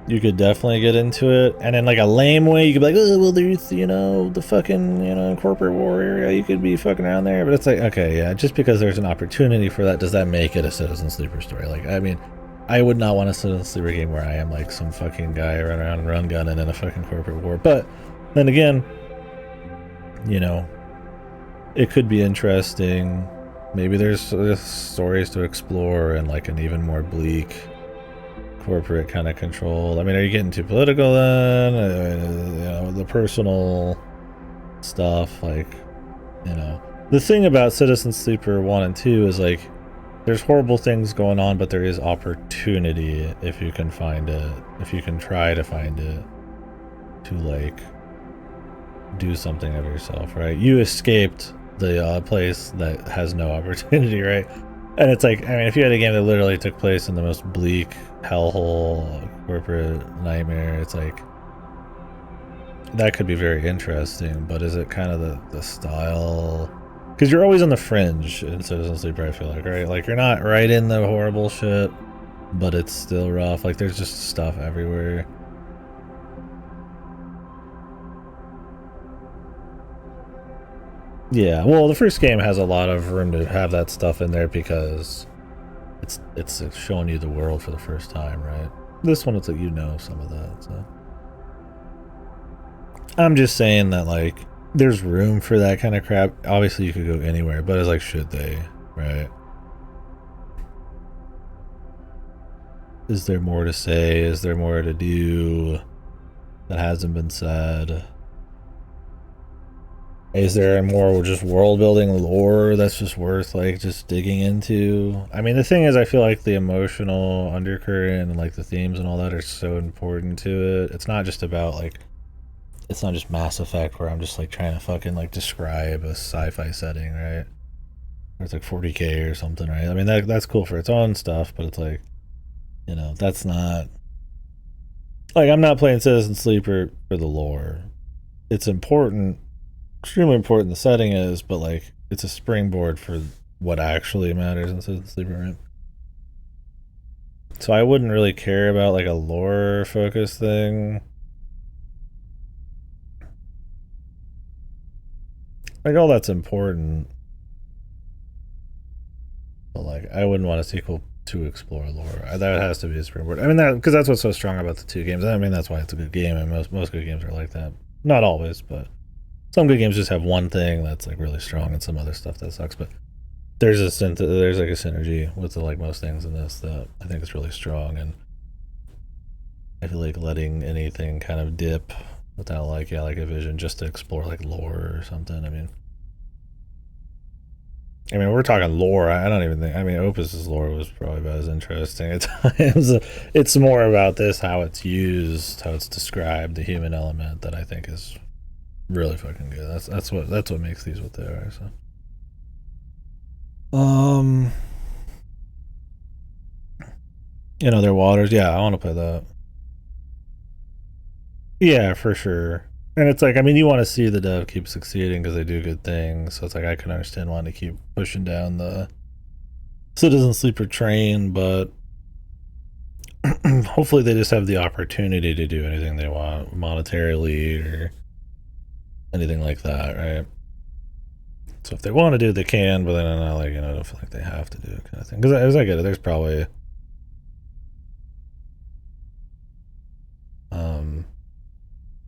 you could definitely get into it, and in like a lame way you could be like, oh well, there's, you know, the fucking, you know, corporate war area, you could be fucking around there. But it's like, okay, yeah, just because there's an opportunity for that, does that make it a Citizen Sleeper story? Like, I mean, I would not want a Citizen Sleeper game where I am like some fucking guy running around run gunning in a fucking corporate war. But then again, you know, it could be interesting. Maybe there's stories to explore and like an even more bleak corporate kind of control. I mean, are you getting too political then? You know, the personal stuff, like, you know. The thing about Citizen Sleeper 1 and 2 is like, there's horrible things going on, but there is opportunity if you can find it, if you can try to find it, to like do something of yourself, right? You escaped the place that has no opportunity, right? And it's like, I mean, if you had a game that literally took place in the most bleak hellhole, corporate nightmare, it's like, that could be very interesting, but is it kind of the style? Because you're always on the fringe in Citizen Sleeper, I feel like, right? Like, you're not right in the horrible shit, but it's still rough. Like, there's just stuff everywhere. Yeah, well, the first game has a lot of room to have that stuff in there because it's showing you the world for the first time, right? This one, it's like, you know, some of that, so. I'm just saying that, like, there's room for that kind of crap. Obviously, you could go anywhere, but it's like, should they, right? Is there more to say? Is there more to do that hasn't been said? Is there more just world building lore that's just worth like just digging into? I mean, the thing is, I feel like the emotional undercurrent and like the themes and all that are so important to it. It's not just about like, it's not just Mass Effect where I'm just like trying to fucking like describe a sci-fi setting, right? Or it's like 40K or something, right? I mean, that's cool for its own stuff, but it's like, you know, that's not like, I'm not playing Citizen Sleeper for the lore. It's important, extremely important the setting is, but like, it's a springboard for what actually matters in Citizen Sleeper, right? So I wouldn't really care about like a lore focused thing. Like, all that's important, but like, I wouldn't want a sequel to explore lore. That has to be a springboard. I mean, that because that's what's so strong about the two games. I mean, that's why it's a good game, and most good games are like that. Not always, but some good games just have one thing that's like really strong, and some other stuff that sucks. But there's there's like a synergy with the, like most things in this that I think is really strong, and I feel like letting anything kind of dip without like, yeah, like a vision just to explore like lore or something. I mean, we're talking lore. I don't even think. I mean, Opus's lore was probably about as interesting at times. It's more about this, how it's used, how it's described, the human element that I think is really fucking good. That's what makes these what they are. So, you know, their waters. Yeah, I want to play that. Yeah, for sure. And it's like, I mean, you want to see the dev keep succeeding because they do good things. So it's like, I can understand wanting to keep pushing down the Citizen Sleeper train, but hopefully they just have the opportunity to do anything they want monetarily or anything like that, right? So if they want to do it, they can, but then I'm not like, you know, I don't feel like they have to do it kind of thing. Because as I get it, there's probably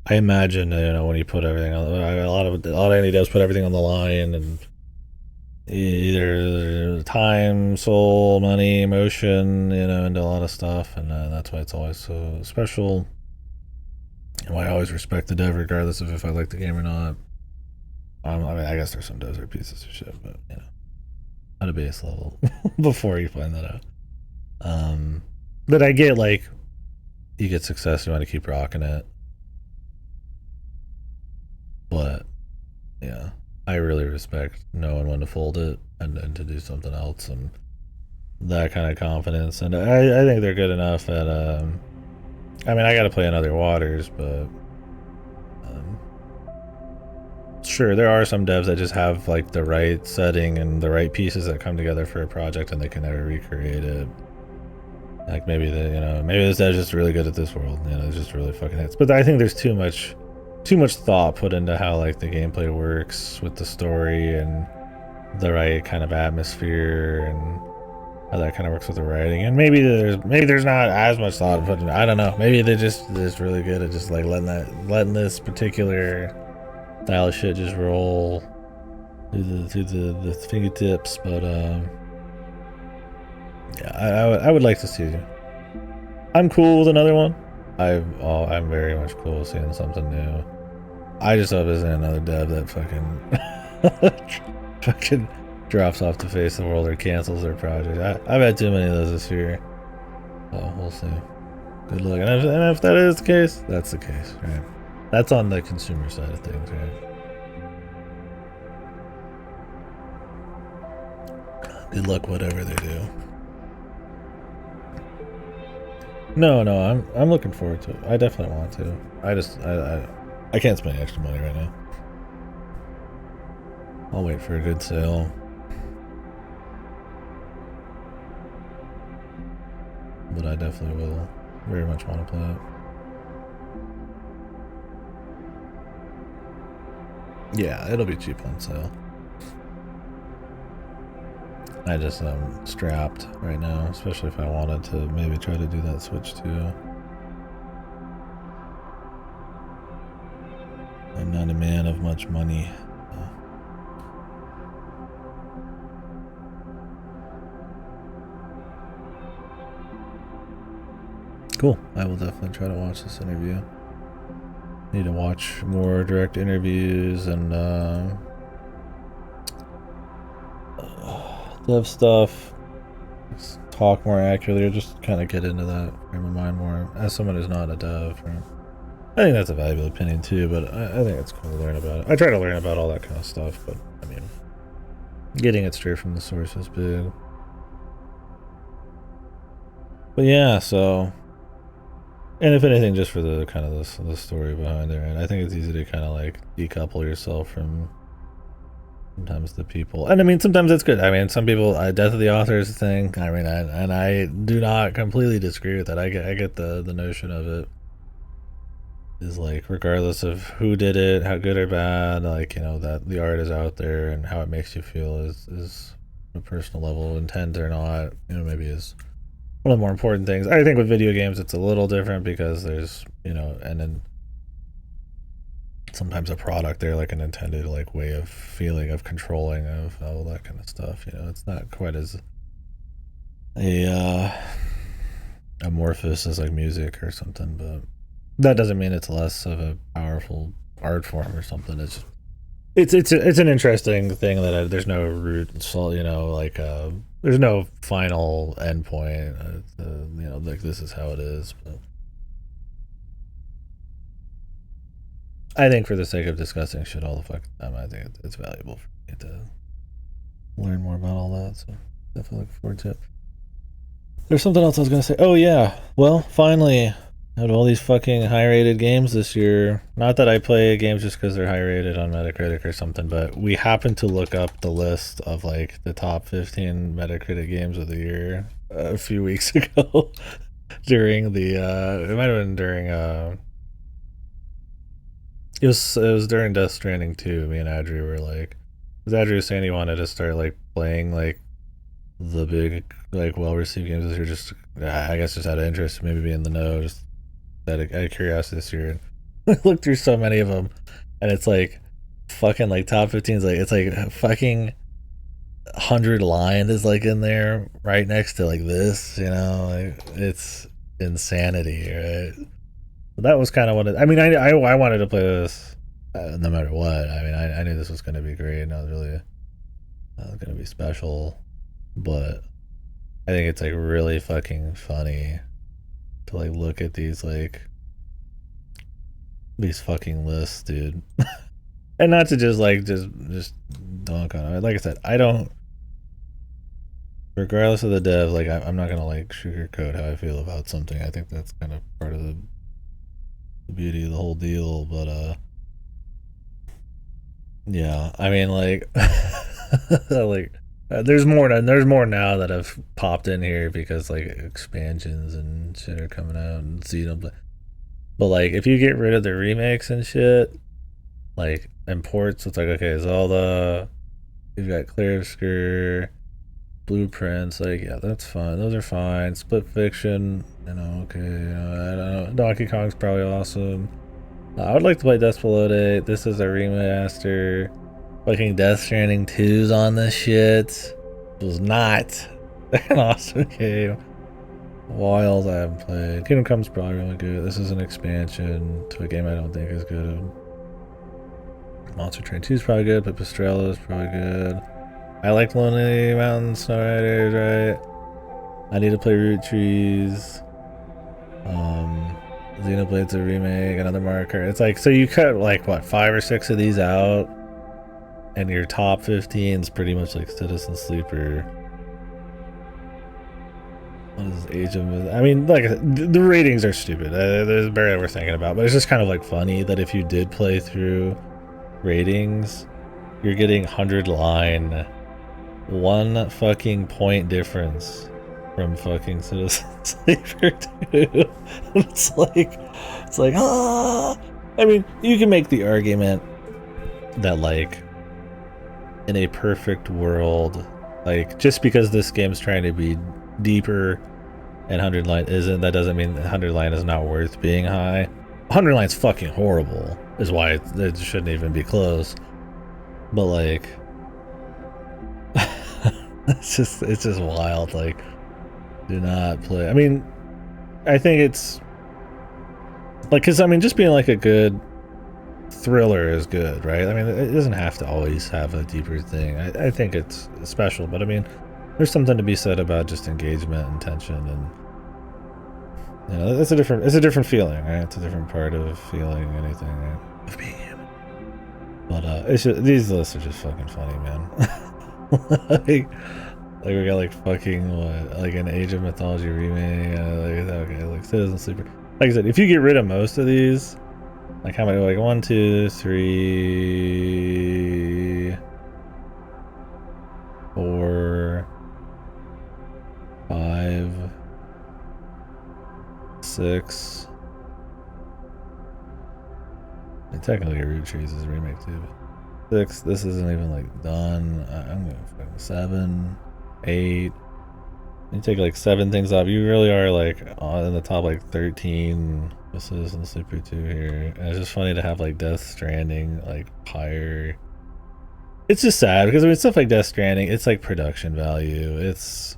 I imagine, you know, when you put everything on, a lot of indie devs put everything on the line, and either time, soul, money, emotion, you know, into a lot of stuff, and that's why it's always so special. And why I always respect the dev, regardless of if I like the game or not. I mean, I guess there's some devs that are pieces of shit, but you know, at a base level, before you find that out. But I get like, you get success, you want to keep rocking it. But yeah, I really respect knowing when to fold it and to do something else, and that kind of confidence. And I think they're good enough at I mean, I gotta play in other waters, but um, sure, there are some devs that just have like the right setting and the right pieces that come together for a project, and they can never recreate it. Like maybe maybe this dev's just really good at this world. It's just really fucking hits. But I think there's too much thought put into how like the gameplay works with the story and the right kind of atmosphere and how that kind of works with the writing. And maybe there's not as much thought put in. I don't know. Maybe they're just really good at just like letting this particular style of shit just roll through the fingertips. But yeah, I would like to see. I'm cool with another one. I'm very much cool with seeing something new. I just hope isn't another dev that fucking drops off the face of the world or cancels their project. I've had too many of those this year. So we'll see. Good luck. And if that is the case, that's the case, right? That's on the consumer side of things, right? Good luck, whatever they do. No, I'm looking forward to it. I definitely want to. I can't spend extra money right now. I'll wait for a good sale. But I definitely will very much want to play it. Yeah, it'll be cheap on sale. I just am strapped right now, especially if I wanted to maybe try to do that switch too. I'm not a man of much money. Cool. I will definitely try to watch this interview. Need to watch more direct interviews and dev stuff. Talk more accurately, or just kind of get into that frame of mind more. As someone who's not a dev, right? I think that's a valuable opinion too, but I think it's cool to learn about it. I try to learn about all that kind of stuff, but I mean, getting it straight from the source is big. But yeah, so, and if anything, just for the kind of the story behind it, right? I think it's easy to kind of like decouple yourself from sometimes the people, and I mean sometimes it's good. I mean, some people, death of the author is a thing. I mean, I do not completely disagree with that. I get the notion of it is like, regardless of who did it, how good or bad, like, that the art is out there and how it makes you feel is a personal level, intent or not, maybe is one of the more important things. I think with video games it's a little different because there's, and then sometimes a product there, like an intended like way of feeling, of controlling, of all that kind of stuff. It's not quite as amorphous as like music or something, but that doesn't mean it's less of a powerful art form or something. It's an interesting thing that there's no root, so like there's no final endpoint. Like this is how it is. But I think for the sake of discussing shit all the fucking time, I think it's valuable for me to learn more about all that. So definitely looking forward to it. There's something else I was gonna say. Oh yeah, well, finally, out of all these fucking high-rated games this year, not that I play games just because they're high-rated on Metacritic or something, but we happened to look up the list of like the top 15 Metacritic games of the year a few weeks ago during the it might have been during it was during Death Stranding 2. Me and Adri were like, because Adri was saying he wanted to start like playing like the big like well-received games this year, just I guess just out of interest, maybe be in the know, just out of curiosity this year. And I looked through so many of them, and it's like fucking like top 15 is like, it's like fucking 100 Lion is like in there right next to like this, like it's insanity, right? That was kind of what I mean. I wanted to play this no matter what. I mean, I knew this was going to be great, and I was really going to be special. But I think it's like really fucking funny to like look at these fucking lists, dude. And not to just dunk on it. Like I said, I don't. Regardless of the dev, like I'm not gonna like sugarcoat how I feel about something. I think that's kind of part of the the beauty of the whole deal. But yeah, I mean, like, like, there's more now that have popped in here because like expansions and shit are coming out and Xenoblade. But like, if you get rid of the remakes and shit, like imports, it's like okay, Zelda, you've got Clear Obscure, Blueprints, like yeah, that's fine. Those are fine. Split Fiction, okay, I don't know. Donkey Kong's probably awesome. I would like to play Despelode. This is a remaster. Fucking Death Stranding 2's on this shit. It was not an awesome game. Wild I haven't played. Kingdom Come's probably really good. This is an expansion to a game I don't think is good. Monster Train 2 is probably good, but Pastrella is probably good. I like Lonely Mountain Snow Riders, right? I need to play Root Trees. Xenoblade's a remake, another marker. It's like, so you cut like what, 5 or 6 of these out, and your top 15 is pretty much like Citizen Sleeper. What is Age of? I mean, like the ratings are stupid. There's barely ever thinking about, but it's just kind of like funny that if you did play through ratings, you're getting 100 line, 1 fucking point difference from fucking Citizen Sleeper 2. it's like ah. I mean, you can make the argument that like in a perfect world, like just because this game's trying to be deeper and 100 line isn't, that doesn't mean 100 line is not worth being high. 100 line's fucking horrible, is why it shouldn't even be close. But like, it's just wild. Like, do not play. I mean, I think it's like, because I mean, just being like a good thriller is good, right? I mean, it doesn't have to always have a deeper thing. I think it's special, but I mean, there's something to be said about just engagement and tension, and it's a different feeling, right? It's a different part of feeling anything, right? Of being human. But it's just, these lists are just fucking funny, man. like we got like fucking what, like an Age of Mythology remake, like Citizen Sleeper. Like I said, if you get rid of most of these, like how many? Like 1, 2, 3, 4, 5, 6. And technically, Root Trees is a remake too. But 6. This isn't even like done. I'm gonna fucking 7, 8. You take like 7 things off. You really are like in the top like 13. This is in Sleeper 2 here. And it's just funny to have like Death Stranding like higher. It's just sad because I mean stuff like Death Stranding, it's like production value. It's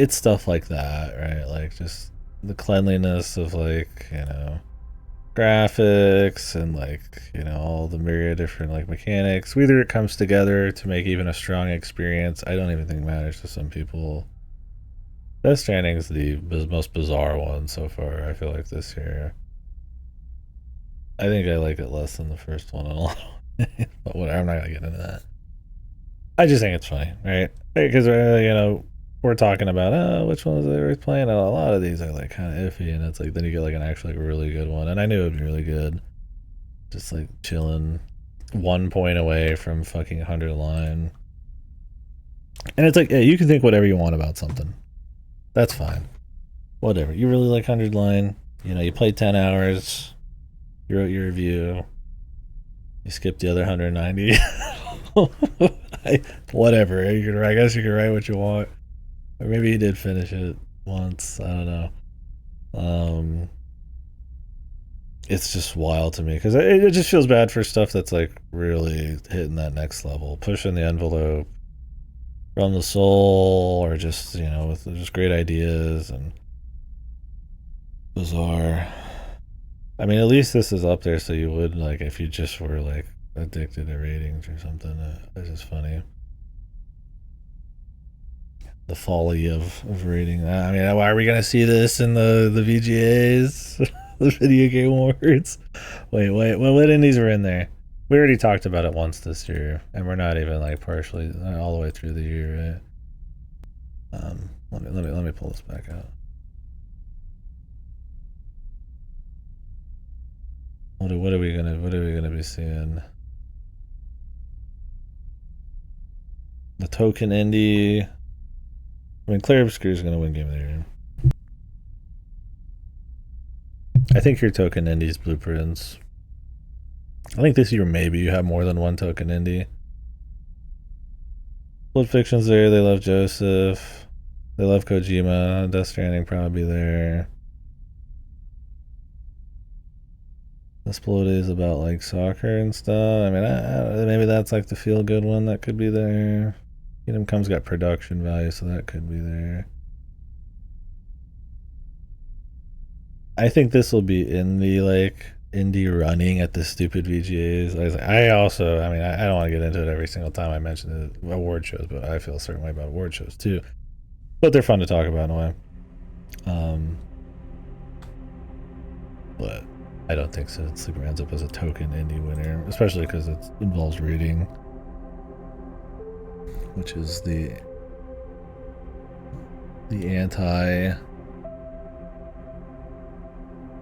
stuff like that, right? Like just the cleanliness of like, graphics and like, all the myriad different like mechanics. Whether it comes together to make even a strong experience, I don't even think matters to some people. Death Stranding is the most bizarre one so far, I feel like, this year. I think I like it less than the first one a lot. But whatever, I'm not gonna get into that. I just think it's funny, right? Because we're talking about which ones they were playing. A lot of these are like kind of iffy, and it's like then you get like an actually like really good one, and I knew it would be really good. Just like chilling, 1 point away from fucking 100 line, and it's like, yeah, you can think whatever you want about something. That's fine. Whatever. You really like 100 line. You played 10 hours. You wrote your review. You skipped the other 190. Whatever. I guess you can write what you want. Or maybe you did finish it once. I don't know. It's just wild to me because it just feels bad for stuff that's like really hitting that next level, pushing the envelope from the soul, or just with just great ideas and bizarre. I mean, at least this is up there, so you would like if you just were like addicted to ratings or something. It's just funny. The folly of rating. I mean, why are we gonna see this in the VGAs, the video game awards? Wait, what indies were in there? We already talked about it once this year, and we're not even like partially all the way through the year, right? Let me pull this back out. What are we gonna be seeing? The token indie. I mean, Claire Obscure is gonna win Game of the Year. I think your token indie's Blueprints. I think this year maybe you have more than one token indie. Blood Fiction's there. They love Joseph. They love Kojima. Death Stranding probably there. Explode is about like soccer and stuff. I mean, maybe that's like the feel good one that could be there. Kingdom Come's got production value, so that could be there. I think this will be in the like indie running at the stupid VGAs. I don't want to get into it every single time I mention the award shows, but I feel a certain way about award shows too. But they're fun to talk about in a way. But I don't think so. Sleeper ends up as a token indie winner, especially because it involves reading, which is the anti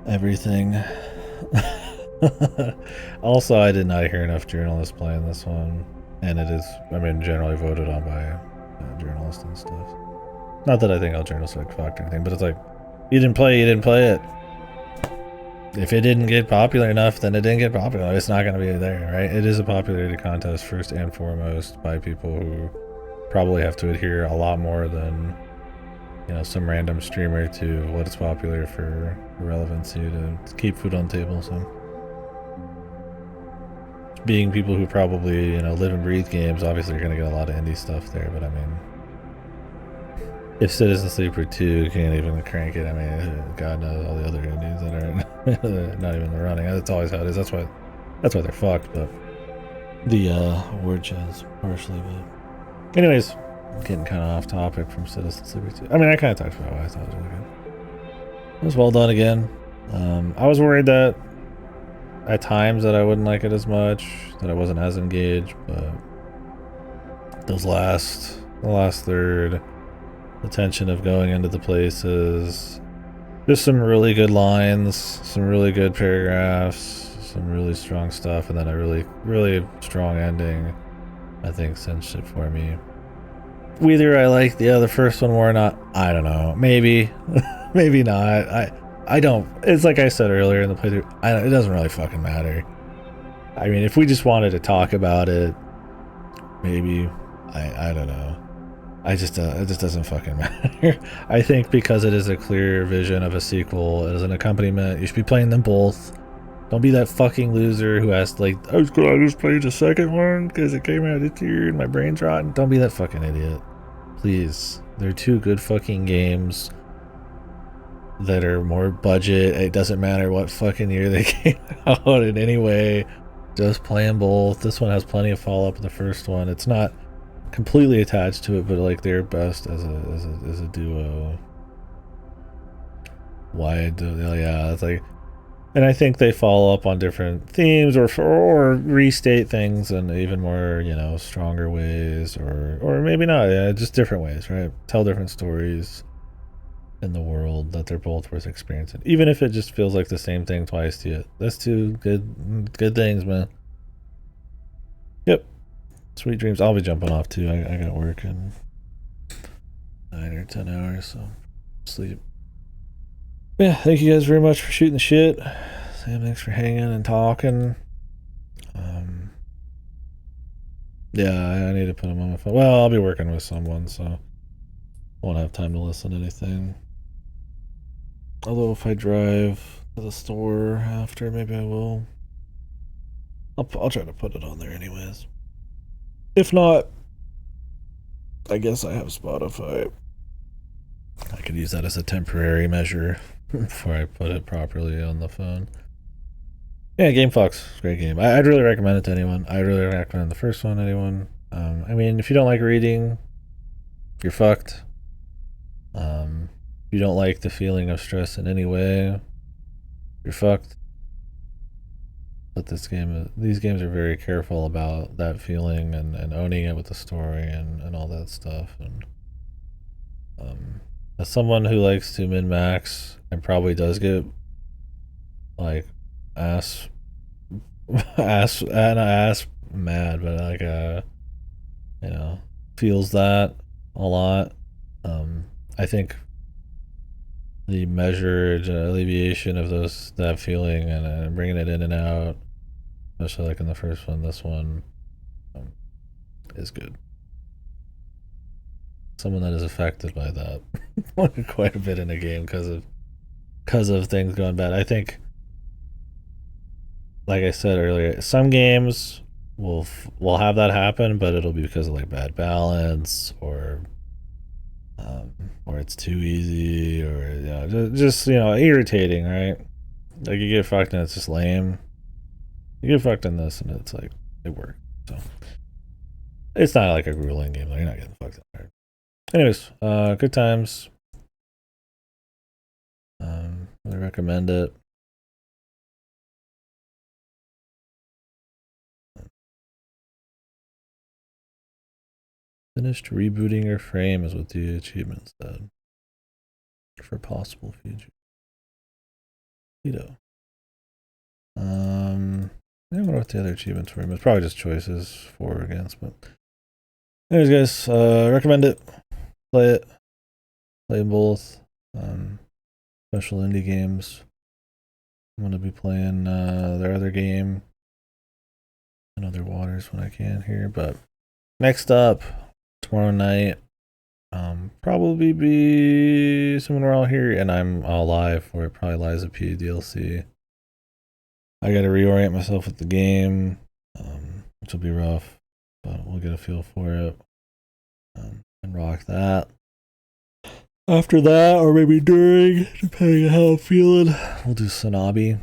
everything. Also, I did not hear enough journalists playing this one, and it is, I mean, generally voted on by journalists and stuff. Not that I think all journalists are like fucked or anything, but it's like, you didn't play it. If it didn't get popular enough, then it didn't get popular. It's not going to be there, right? It is a popularity contest first and foremost by people who probably have to adhere a lot more than, you know, some random streamer to what is popular for relevancy to keep food on the table. So, being people who probably, you know, live and breathe games, obviously you're going to get a lot of indie stuff there. But I mean, if Citizen Sleeper 2 can't even crank it, I mean, God knows all the other indies that are not even running. That's always how it is. That's why they're fucked. But the award shows partially. But anyways, getting kind of off topic from Citizen Sleeper 2. I mean, I kind of talked about why I thought it was really good. It was well done again. I was worried that at times that I wouldn't like it as much, that I wasn't as engaged, but the last third, the tension of going into the places, there's some really good lines, some really good paragraphs, some really strong stuff, and then a really, really strong ending, I think cinched it for me. Whether I like the first one more or not, I don't know. Maybe, maybe not. I don't. It's like I said earlier in the playthrough. It doesn't really fucking matter. I mean, if we just wanted to talk about it, maybe. I don't know. It just doesn't fucking matter. I think because it is a clear vision of a sequel, as an accompaniment, you should be playing them both. Don't be that fucking loser who asked, like, I just played the second one because it came out this year and my brain's rotten. Don't be that fucking idiot. Please. They're two good fucking games that are more budget. It doesn't matter what fucking year they came out in any way. Just play them both. This one has plenty of follow-up to the first one. It's not completely attached to it, but like they're best as a duo. Yeah, it's like, and I think they follow up on different themes or restate things in even more, you know, stronger ways, or maybe not. Yeah, just different ways, right? Tell different stories in the world that they're both worth experiencing, even if it just feels like the same thing twice to you. That's two good things, man. Yep. Sweet dreams. I'll be jumping off too. I got work in 9 or 10 hours, so sleep. Yeah, thank you guys very much for shooting the shit. Sam, thanks for hanging and talking. Yeah, I need to put them on my phone. Well, I'll be working with someone, so won't have time to listen to anything. Although if I drive to the store after, maybe I will. I'll try to put it on there anyways. If not, I guess I have Spotify. I could use that as a temporary measure before I put it properly on the phone. Yeah, Game Fox, great game. I'd really recommend it to anyone. I really recommend the first one to anyone. I mean, if you don't like reading, you're fucked. If you don't like the feeling of stress in any way, you're fucked. But these games are very careful about that feeling and owning it with the story and all that stuff. And as someone who likes to min-max and probably does get like ass ass mad, but like you know, feels that a lot. I think the measured alleviation of that feeling and bringing it in and out, especially like in the first one, this one um, is good. Someone that is affected by that quite a bit in a game because of things going bad. I think, like I said earlier, some games will have that happen, but it'll be because of like bad balance or it's too easy or just irritating, right? Like you get fucked and it's just lame. You get fucked in this and it's like it worked. So it's not like a grueling game. Like, you're not getting fucked in hard. Anyways, good times. Really recommend it. Finished rebooting your frame is what the achievement said for possible future. Keto. I don't know what the other achievements were. It's probably just choices for or against. But anyways, guys, recommend it. Play it. Play both. Special indie games. I'm gonna be playing their other game in other waters when I can here. But next up, tomorrow night, probably be someone we're all here, and I'm all live for it. Probably Liza P DLC. I got to reorient myself with the game, which will be rough, but we'll get a feel for it and rock that. After that, or maybe during, depending on how I'm feeling, we'll do Sonabi,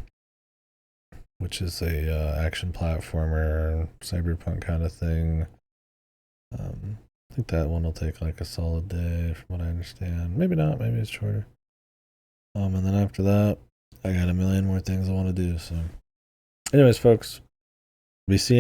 which is a action platformer, cyberpunk kind of thing. I think that one will take like a solid day, from what I understand. Maybe not. Maybe it's shorter. And then after that, I got a million more things I want to do. So, anyways, folks, be seeing.